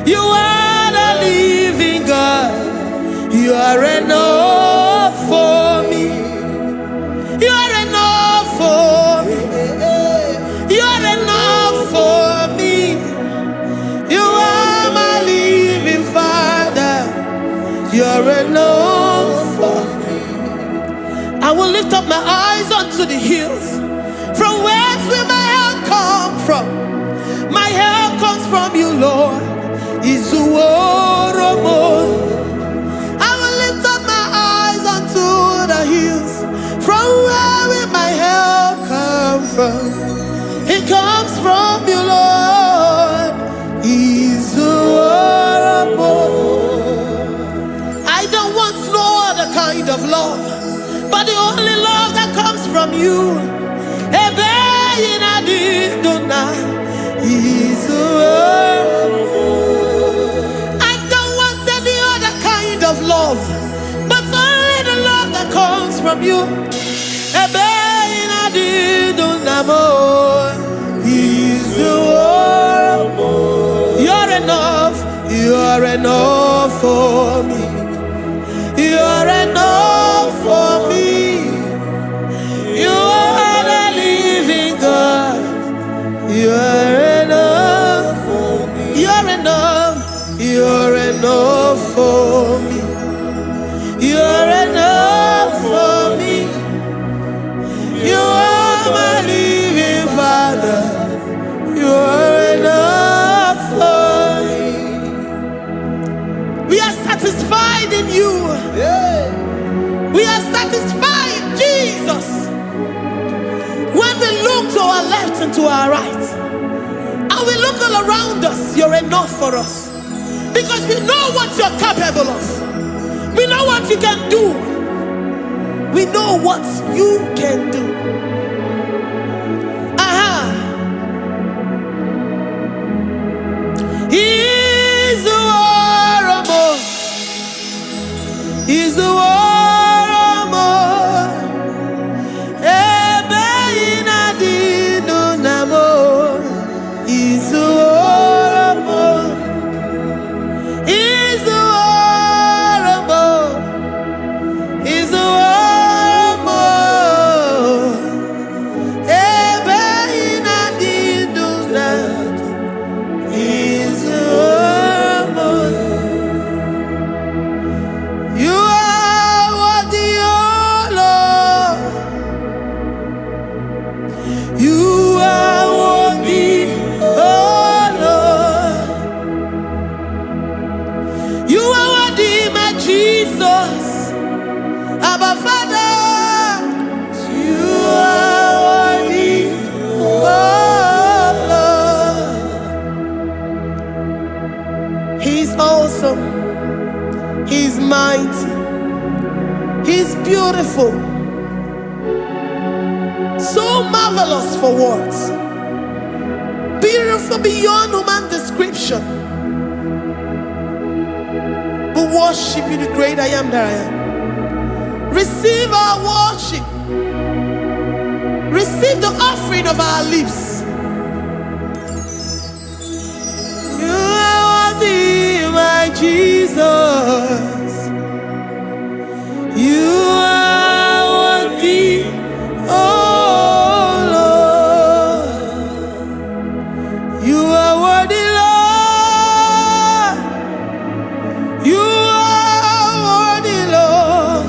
You are the living God. You are enough for me. You are enough for me. You are enough for me. You are my living Father. You are enough for me. I will lift up my eyes unto the hills. From whence will my help come from? My help comes from you, Lord. Is the word of God. I will lift up my eyes unto the hills. From where will my help come from? It comes from you, Lord. Is the word of God. I don't want no other kind of love, but the only love that comes from you. I don't want any other kind of love, but only the love that comes from you. You're enough, you're enough for me. You're enough for me. You are the living God. You're enough for me. You're enough. You're enough for me. You're enough for me. You are my living Father. You're enough for me. We are satisfied in you. We are satisfied, Jesus. When we look to our left and to our right, and we look all around us, you're enough for us. Because we know what you're capable of. We know what you can do. We know what you can do. He's the warrior. He's the warrior. He's mighty. He's beautiful. So marvelous for words. Beautiful beyond human description. We worship you, the great I am that I am. Receive our worship. Receive the offering of our lips. You are worthy, my Jesus. You are worthy, oh Lord. You are worthy, Lord. You are worthy, Lord.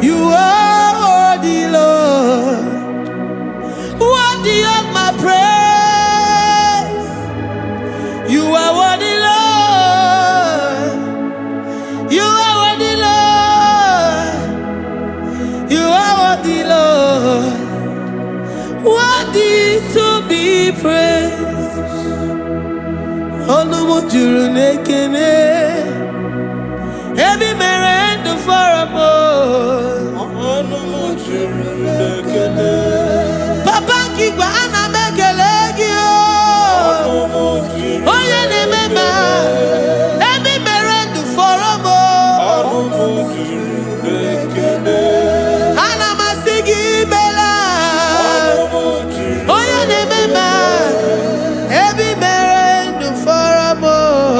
You are Olumu juru nekene. Every man do for a boy. Olumu juru nekene. Papa kigwa ana mekelegi o. Olumu juru. Oye ne mema. Every man do for a boy. Olumu juru nekene. Ana masigi bela. Olumu juru. Oye ne mema. Every man do for a boy.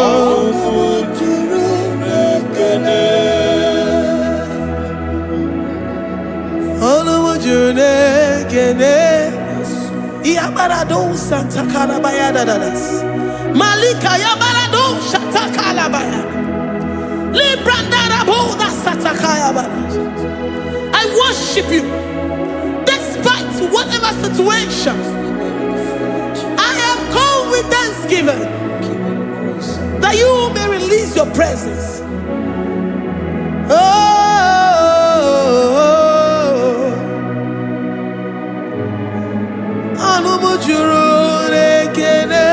Olumu juru nekene. Olumu juru nekene. Yabarado Santa Calabaya dadas. Malika Yabarado Shata Calabaya. Librandara Boda Satakaya badas. I worship you despite whatever situation. I have come with thanksgiving that you may release your presence. Olumu juru nekene.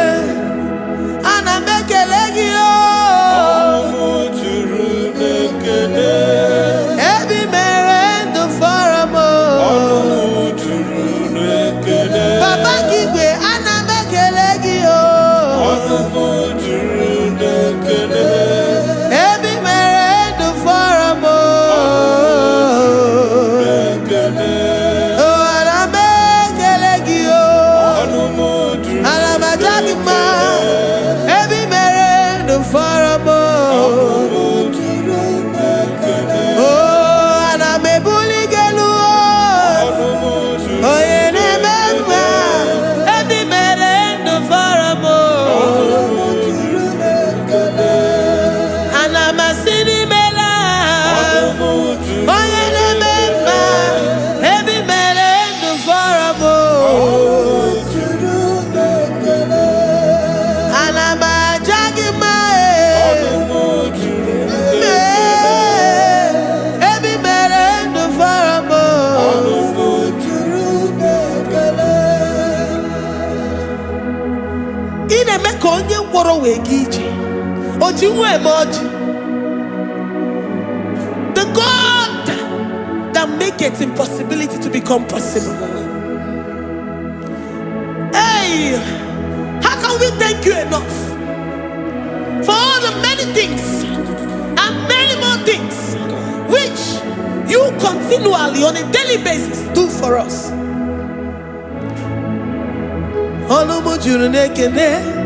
Ana mekelegi o. Olumu juru nekene. Every man do for a boy. Olumu juru nekene. Papa kigwe ana mekelegi o. Olumu juru nekene. Every man do for a boy. Nekene. The God that makes impossibility to become possible. Hey, how can we thank you enough for all the many things and many more things which you continually on a daily basis do for us? Olumu juru nekene.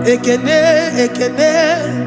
Ekene, ekene.